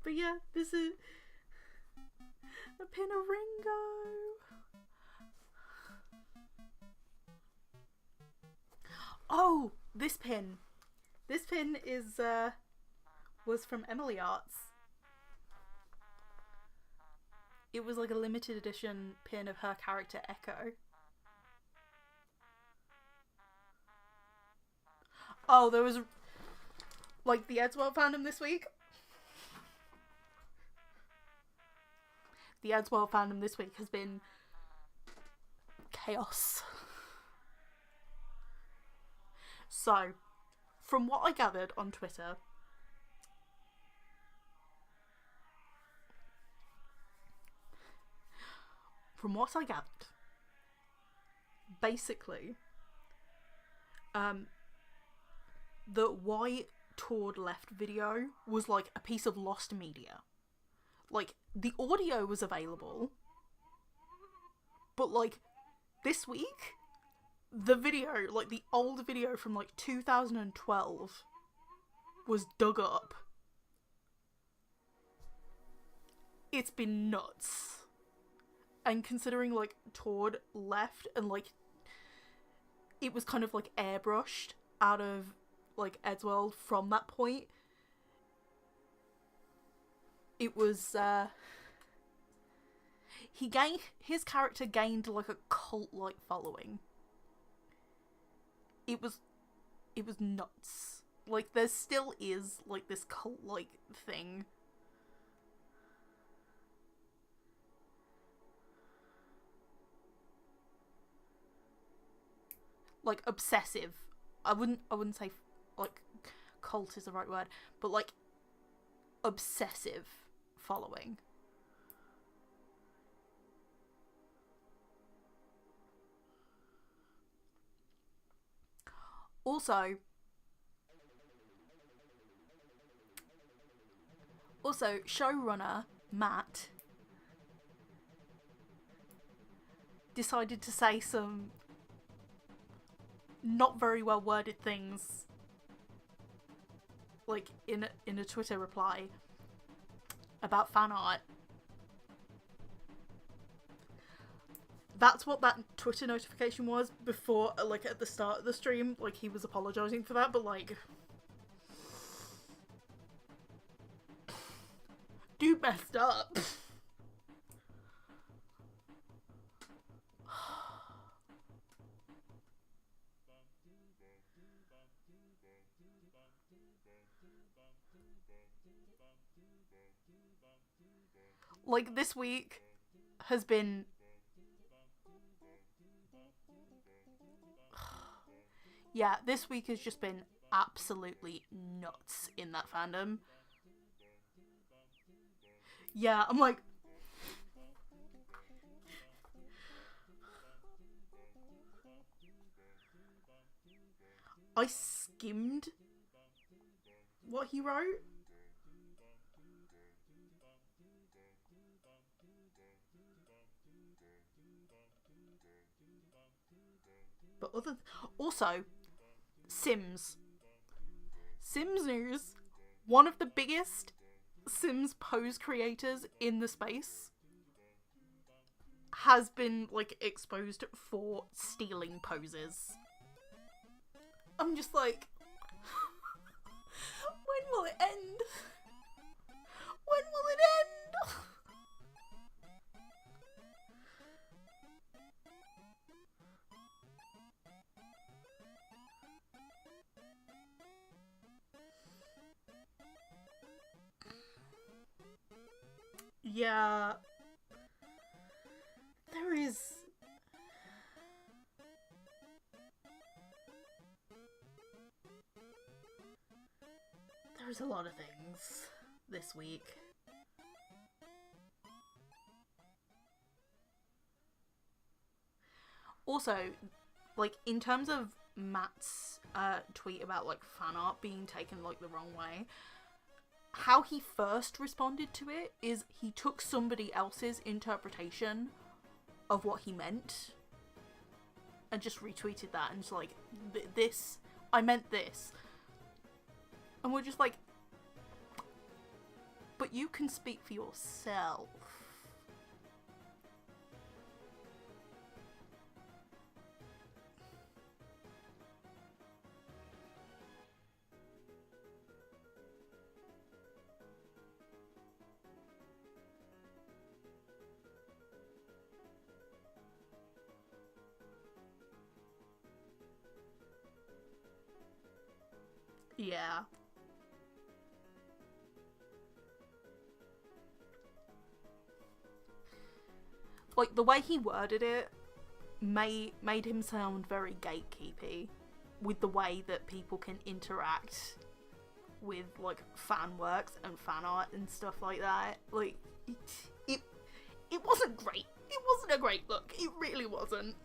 But yeah, this is a pin of Ringo. Oh, this pin. This pin is was from Emily Arts. It was like a limited edition pin of her character Echo. Oh, there was like the Edgeworld fandom this week. The Edgeworld fandom this week has been chaos. So, from what I gathered on Twitter, basically, the why Tord left video was like a piece of lost media. Like, the audio was available, but like, this week, the video, like the old video from like 2012 was dug up. It's been nuts. And considering like Tord left and like it was kind of like airbrushed out of like Edgeworld from that point, it was his character gained like a cult-like following. It was nuts. Like, there still is like this cult-like thing. Like, obsessive. I wouldn't say like cult is the right word, but like obsessive following. Also, showrunner Matt decided to say some not very well worded things, like in a Twitter reply about fan art. That's what that Twitter notification was before, like, at the start of the stream. Like, he was apologising for that, but, like... dude messed up. Like, this week has been... yeah, this week has just been absolutely nuts in that fandom. Yeah, I'm like... I skimmed what he wrote. But also, Sims News, one of the biggest Sims pose creators in the space, has been, like, exposed for stealing poses. I'm just like, when will it end? When will it end? Yeah, there is a lot of things this week. Also, like, in terms of Matt's tweet about, like, fan art being taken, like, the wrong way, how he first responded to it is he took somebody else's interpretation of what he meant and just retweeted that and just like, this, I meant this. And we're just like, but you can speak for yourself. Yeah. Like, the way he worded it made him sound very gatekeepy with the way that people can interact with, like, fan works and fan art and stuff like that. Like, it wasn't great. It wasn't a great look. It really wasn't.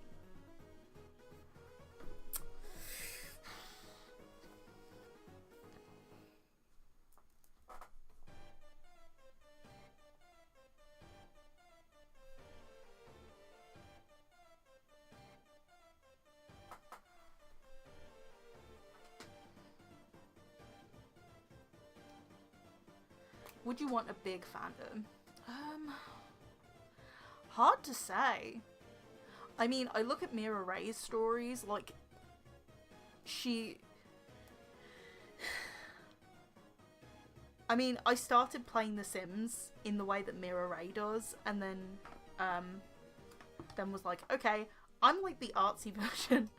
Would you want a big fandom? Hard to say. I mean, I look at Mira Ray's stories, like, I mean, I started playing The Sims in the way that Mira Ray does, and then was like, okay, I'm like the artsy version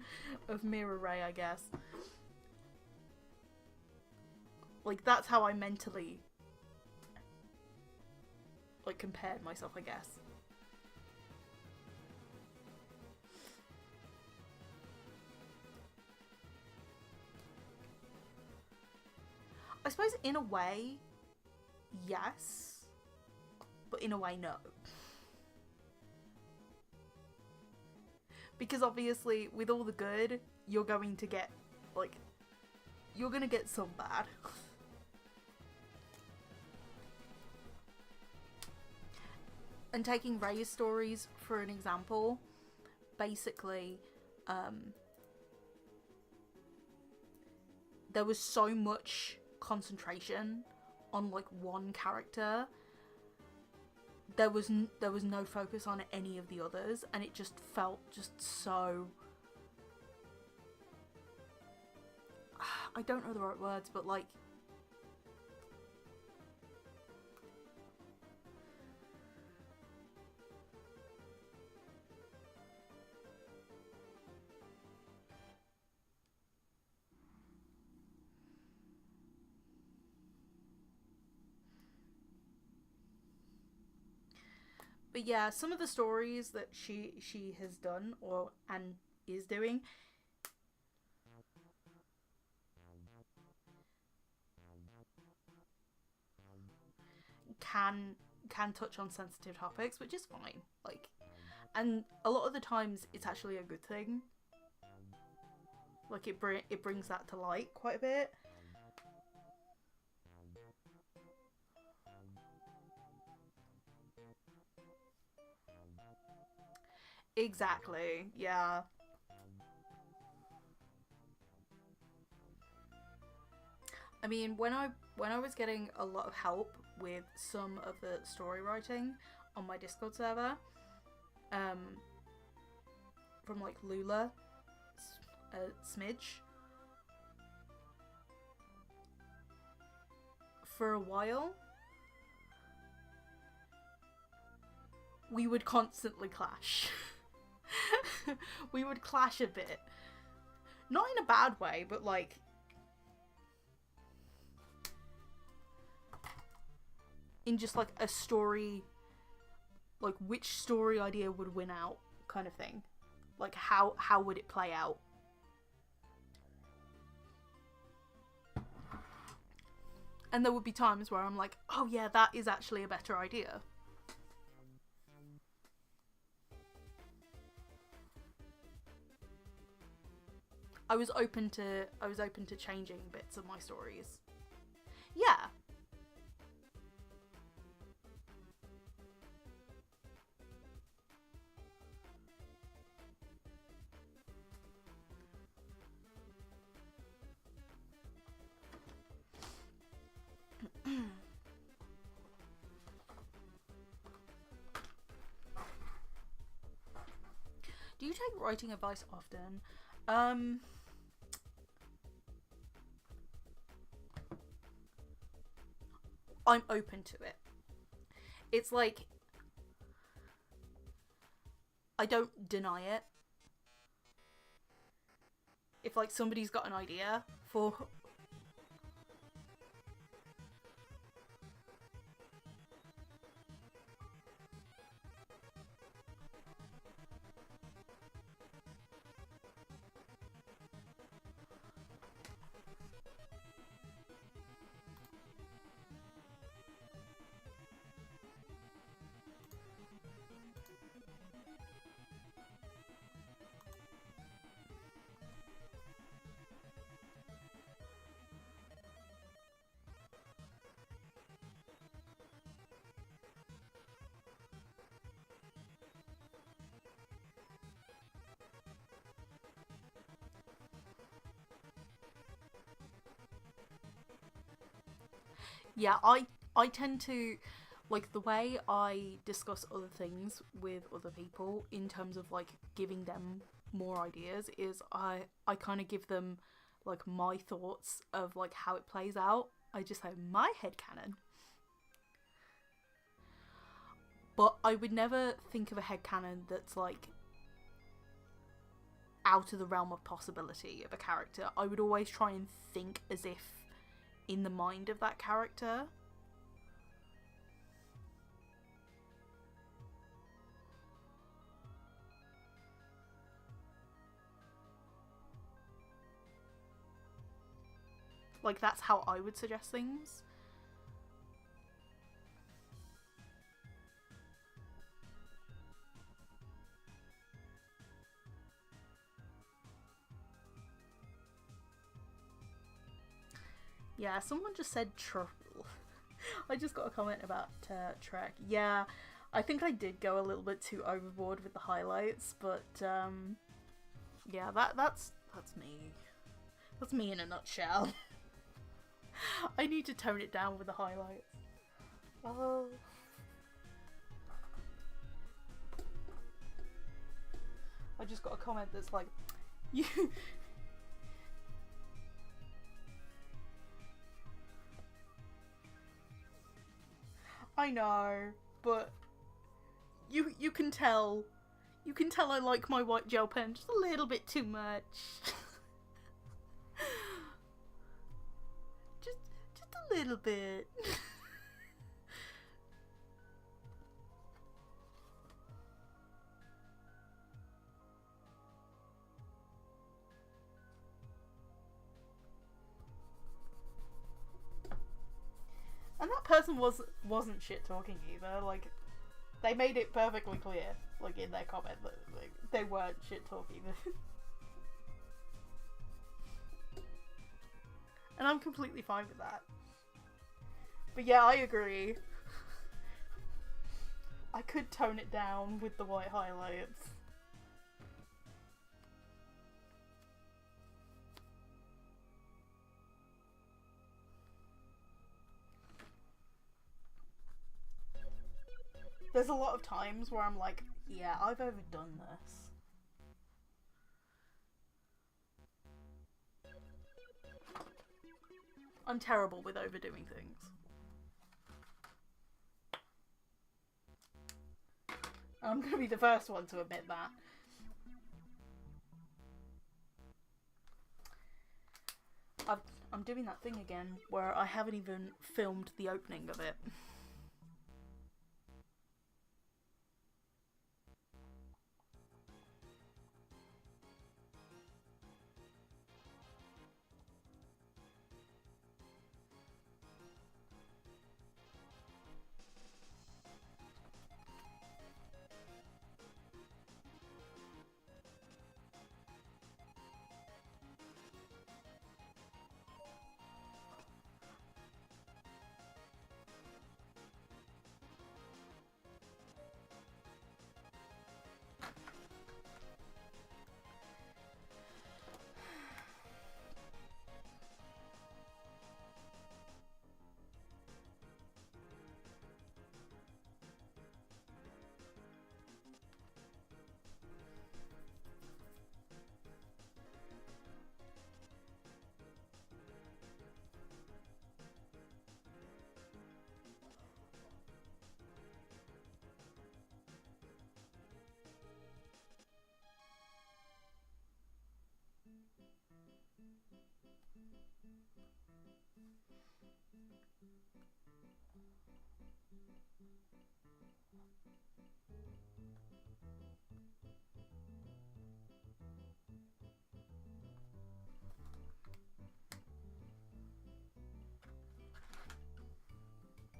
of Mira Ray, I guess. Like, that's how I mentally, like, compared myself, I guess. I suppose in a way, yes, but in a way, no. Because obviously, with all the good, you're going to get, like, you're gonna get some bad. And taking Ray's stories for an example, basically, there was so much concentration on, like, one character. There was no focus on any of the others, and it just felt just so, I don't know the right words, but like, but yeah, some of the stories that she has done and is doing can touch on sensitive topics, which is fine. Like, and a lot of the times it's actually a good thing. Like, it brings that to light quite a bit. Exactly. Yeah. I mean, when I was getting a lot of help with some of the story writing on my Discord server, from like Lula, Smidge, for a while, we would constantly clash. We would clash a bit. Not in a bad way, but like, in just like a story, like which story idea would win out kind of thing. Like, how would it play out? And there would be times where I'm like, oh yeah, that is actually a better idea. I was open to changing bits of my stories. Yeah. Do you take writing advice often? I'm open to it. It's like, I don't deny it. If like somebody's got an idea for... Yeah, I tend to, like, the way I discuss other things with other people in terms of like giving them more ideas is I kind of give them like my thoughts of like how it plays out. I just have my headcanon. But I would never think of a headcanon that's like out of the realm of possibility of a character. I would always try and think as if in the mind of that character. Like, that's how I would suggest things. Yeah, someone just said I just got a comment about Trek. Yeah, I think I did go a little bit too overboard with the highlights, but yeah, that's me. That's me in a nutshell. I need to tone it down with the highlights. Oh. I just got a comment that's like, you... I know, but you can tell I like my white gel pen just a little bit too much. just a little bit. And that person wasn't shit talking either. Like, they made it perfectly clear, like in their comment, that like, they weren't shit talking. And I'm completely fine with that. But yeah, I agree. I could tone it down with the white highlights. There's a lot of times where I'm like, yeah, I've overdone this. I'm terrible with overdoing things. I'm gonna be the first one to admit that. I'm doing that thing again where I haven't even filmed the opening of it.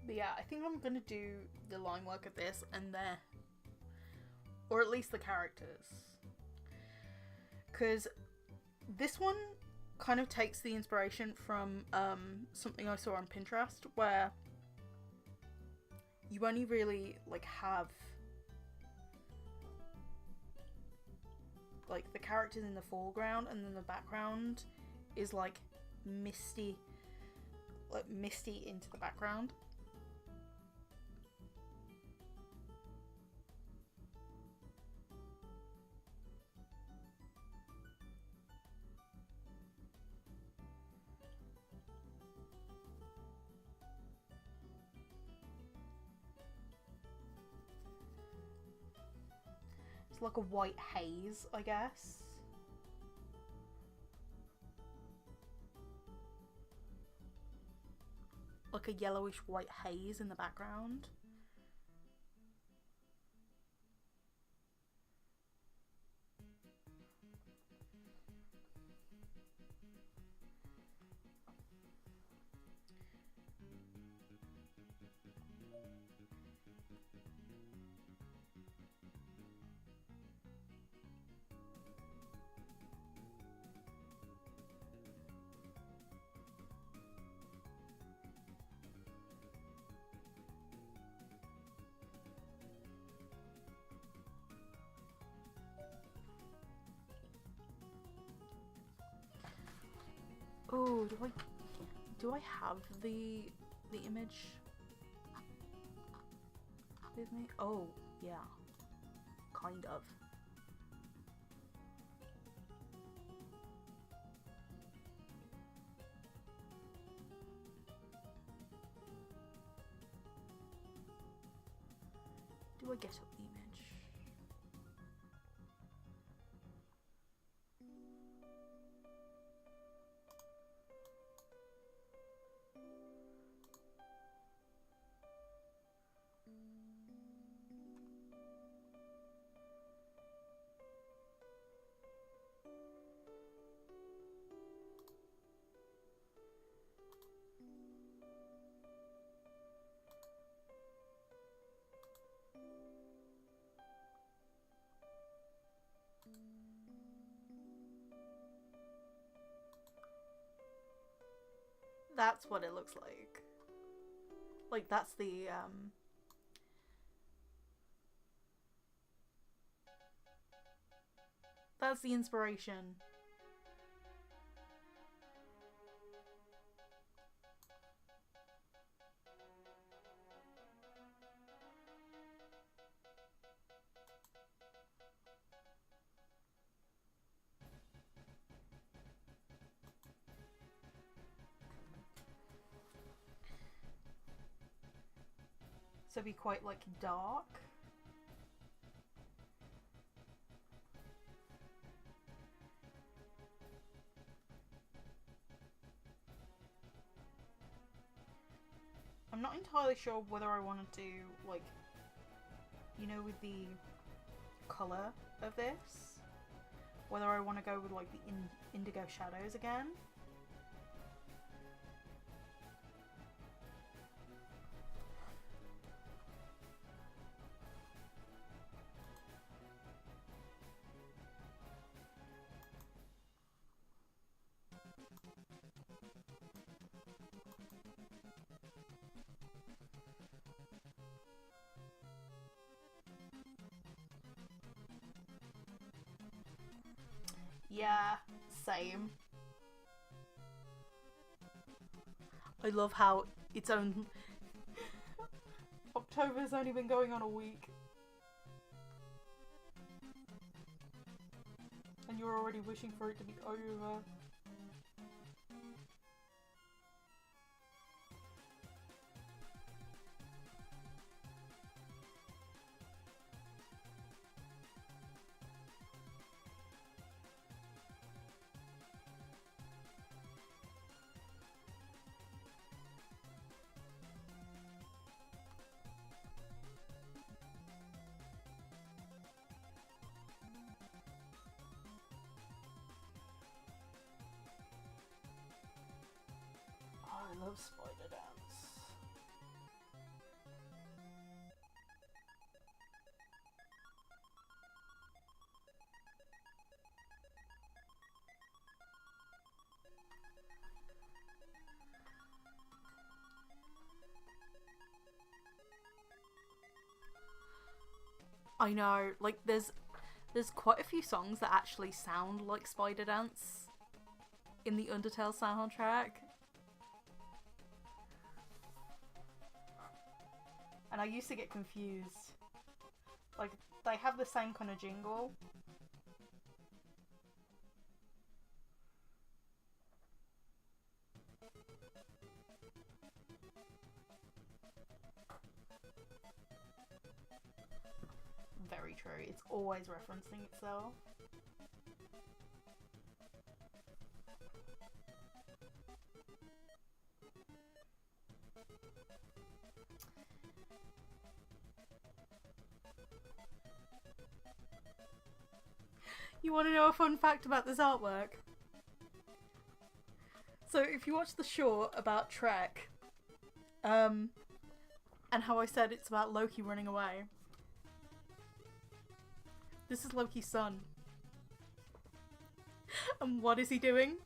But yeah, I think I'm gonna do the line work of this and there, or at least the characters, because this one kind of takes the inspiration from something I saw on Pinterest, where you only really like have like the characters in the foreground, and then the background is like misty into the background. It's like a white haze, I guess. Like a yellowish white haze in the background. Oh, do I have the image with me? Oh, yeah. Kind of. Do I get up the image? That's what it looks like. Like, that's the, that's the inspiration. So be quite, like, dark. I'm not entirely sure whether I want to do, like, you know, with the colour of this, whether I want to go with, like, the indigo shadows again. Yeah, same. I love how it's own. October's only been going on a week. And you're already wishing for it to be over. of spider dance. I know, like there's quite a few songs that actually sound like Spider Dance in the Undertale soundtrack. And I used to get confused. Like, they have the same kind of jingle. Very true. It's always referencing itself. You want to know a fun fact about this artwork? So if you watch the short about Trek, and how I said it's about Loki running away, this is Loki's son. And what is he doing?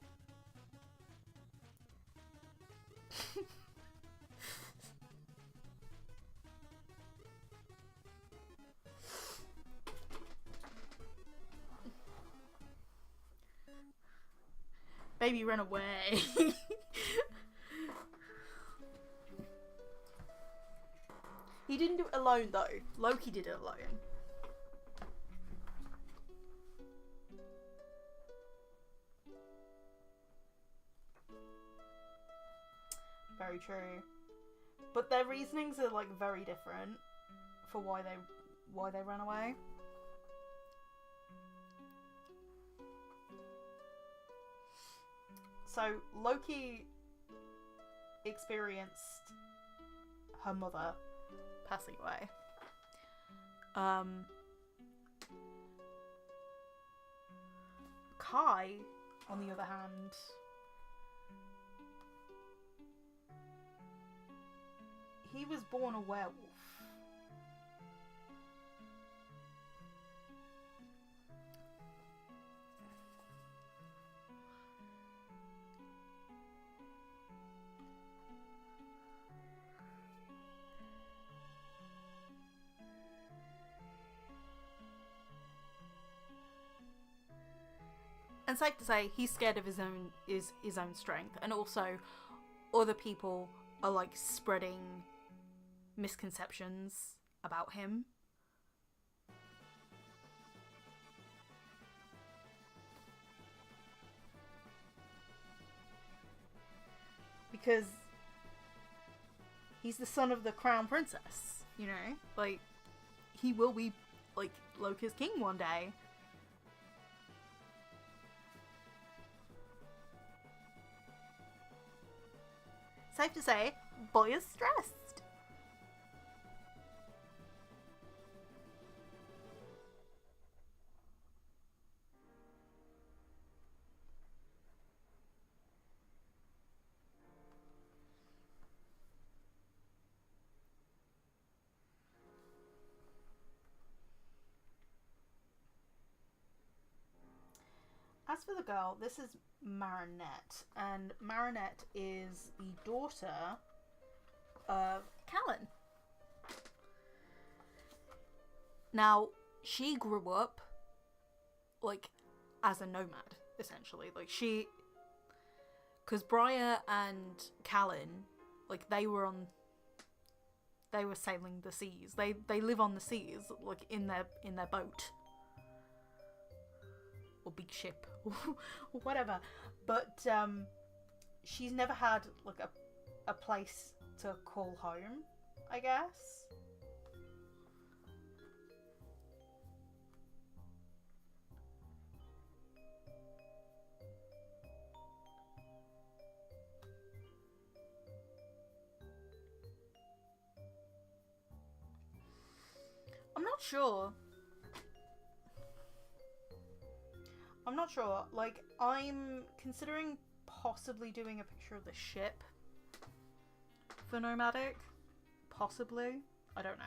Baby, run away. He didn't do it alone though. Loki did it alone. Very true. But their reasonings are like very different for why they ran away. So Loki experienced her mother passing away. Kai, on the other hand, he was born a werewolf. And safe to say, he's scared of his own strength, and also other people are like spreading misconceptions about him. Because he's the son of the crown princess, you know? Like, he will be, like, Loki's king one day. Safe to say, boy is stressed. As for the girl, this is Marriner, and Marriner is the daughter of Callan. Now, she grew up, like, as a nomad, essentially. Like, because Briar and Callan, like, they were sailing the seas. They live on the seas, like, in their boat. Or big ship, or whatever. But she's never had like a place to call home, I guess. I'm not sure. Like, I'm considering possibly doing a picture of the ship for nomadic? Possibly. I don't know.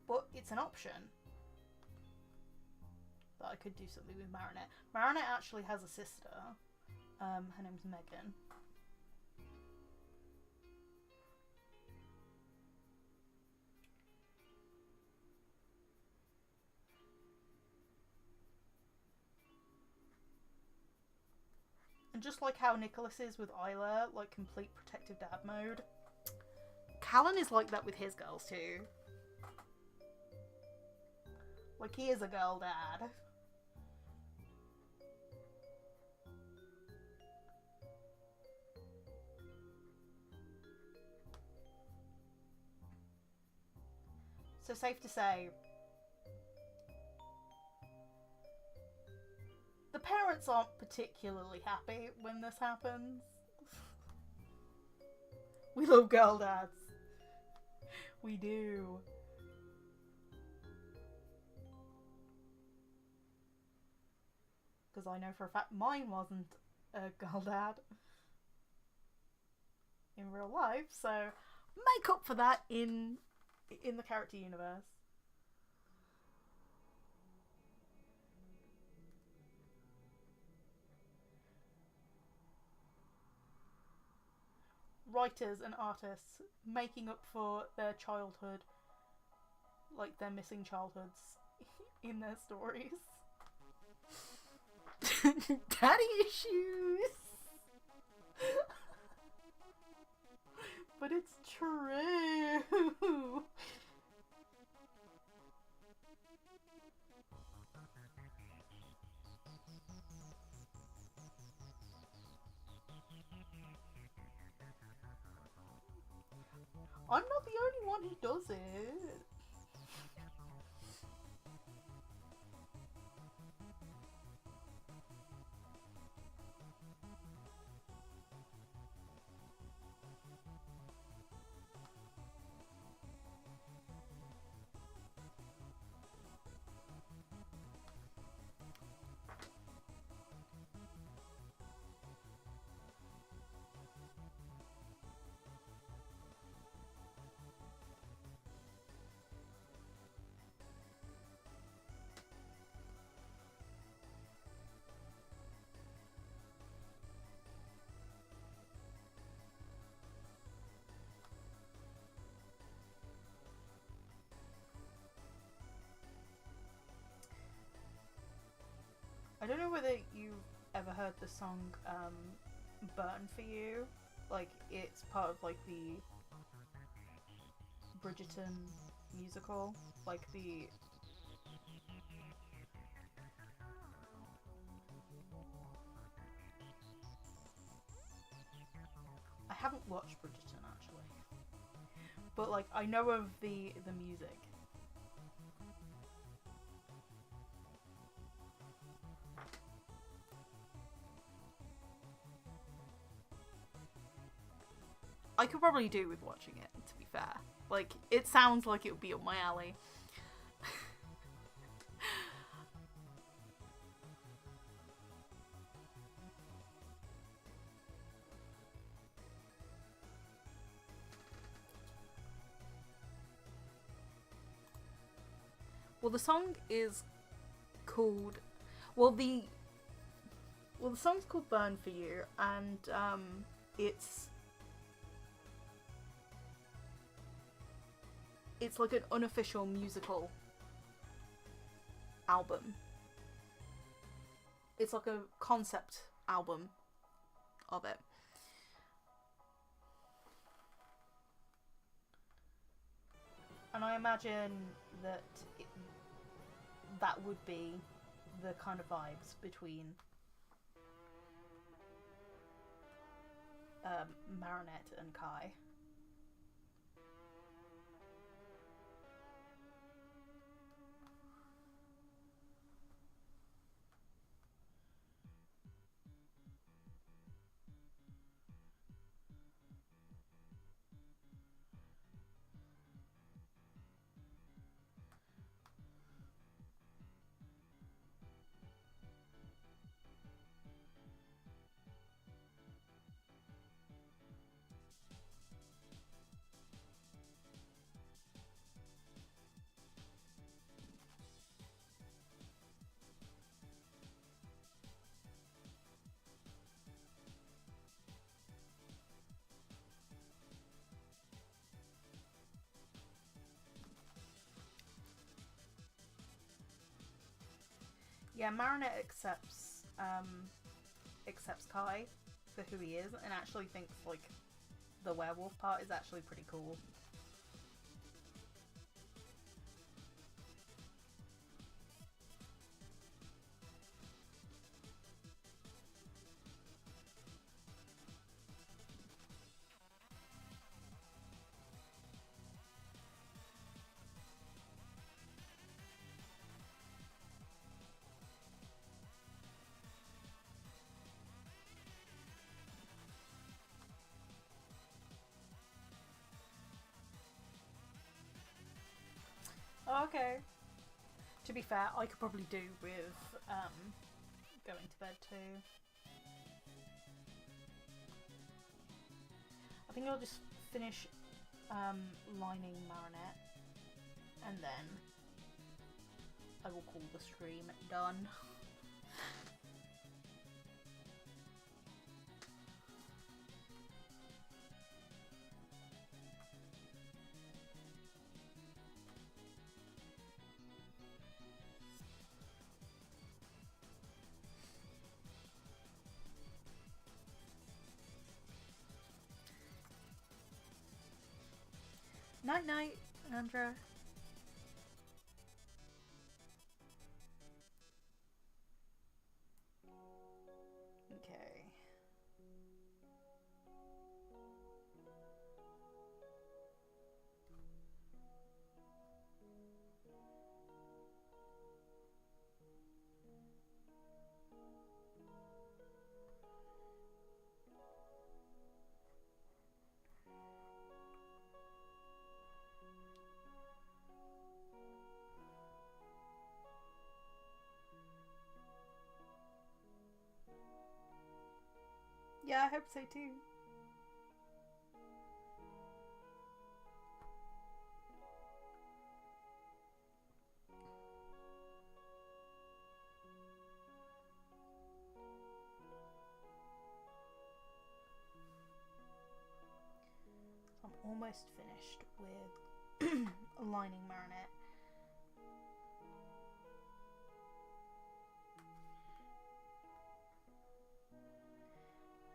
But it's an option that I could do something with Marriner. Marriner actually has a sister. Her name's Megan. And just like how Nicholas is with Isla, like complete protective dad mode, Callan is like that with his girls too. Like, he is a girl dad. So safe to say, the parents aren't particularly happy when this happens. We love girl dads. We do. Because I know for a fact mine wasn't a girl dad in real life, so make up for that in the character universe. Writers and artists making up for their childhood, like their missing childhoods in their stories. Daddy issues. But it's true. I'm not the only one who does it. I don't know whether you've ever heard the song Burn For You. Like, it's part of like the Bridgerton musical. Like the... I haven't watched Bridgerton actually. But like, I know of the music. I could probably do with watching it, to be fair. Like, it sounds like it would be up my alley. Well, the song is called... Well, the song's called Burn For You, and it's like an unofficial musical album. It's like a concept album of it. And I imagine that that would be the kind of vibes between Marinette and Kai. Yeah, Marriner accepts Kai for who he is, and actually thinks like the werewolf part is actually pretty cool. Okay. To be fair, I could probably do with going to bed too. I think I'll just finish lining Marriner, and then I will call the stream done. Night night, Andra. Okay. Yeah, I hope so too. I'm almost finished with aligning Marriner.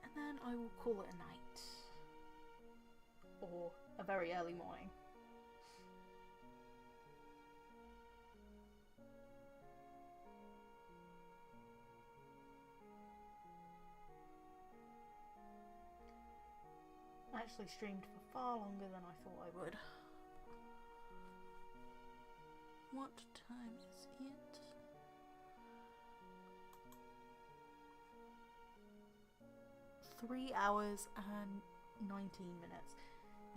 And then I will call it a night. Or a very early morning. I actually streamed for far longer than I thought I would. What time is it? $3 and 19 minutes.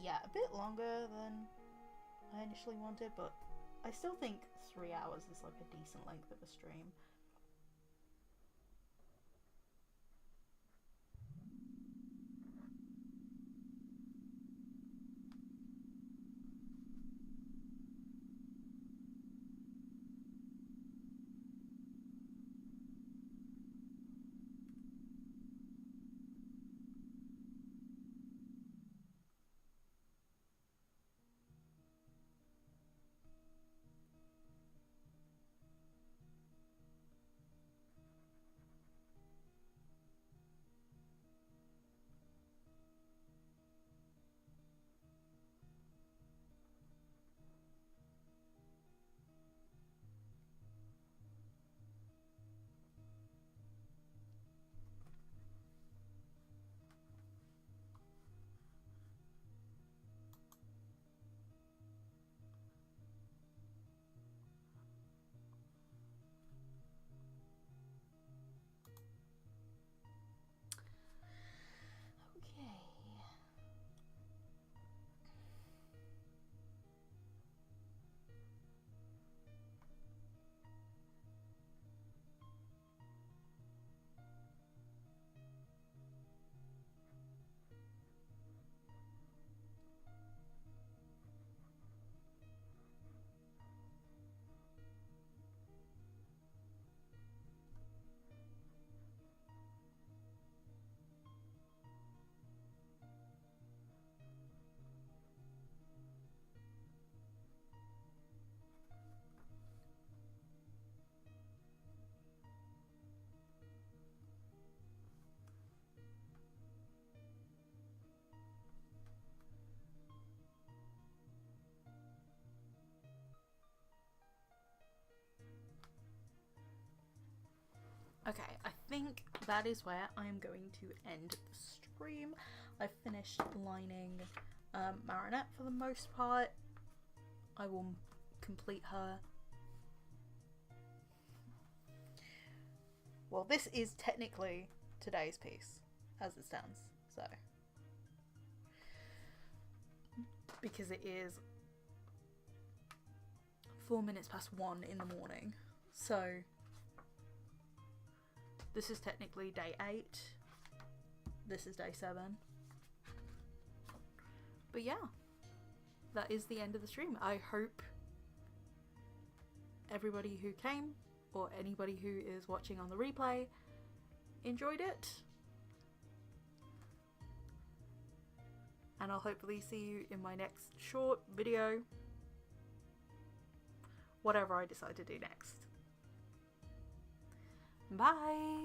Yeah, a bit longer than I initially wanted, but I still think 3 hours is like a decent length of a stream. Okay, I think that is where I am going to end the stream. I've finished lining Marriner for the most part. I will complete her. Well, this is technically today's piece, as it stands, so. Because it is 1 past 1 in the morning, so this is technically day 8, this is day 7, but yeah, that is the end of the stream. I hope everybody who came, or anybody who is watching on the replay, enjoyed it, and I'll hopefully see you in my next short video, whatever I decide to do next. Bye!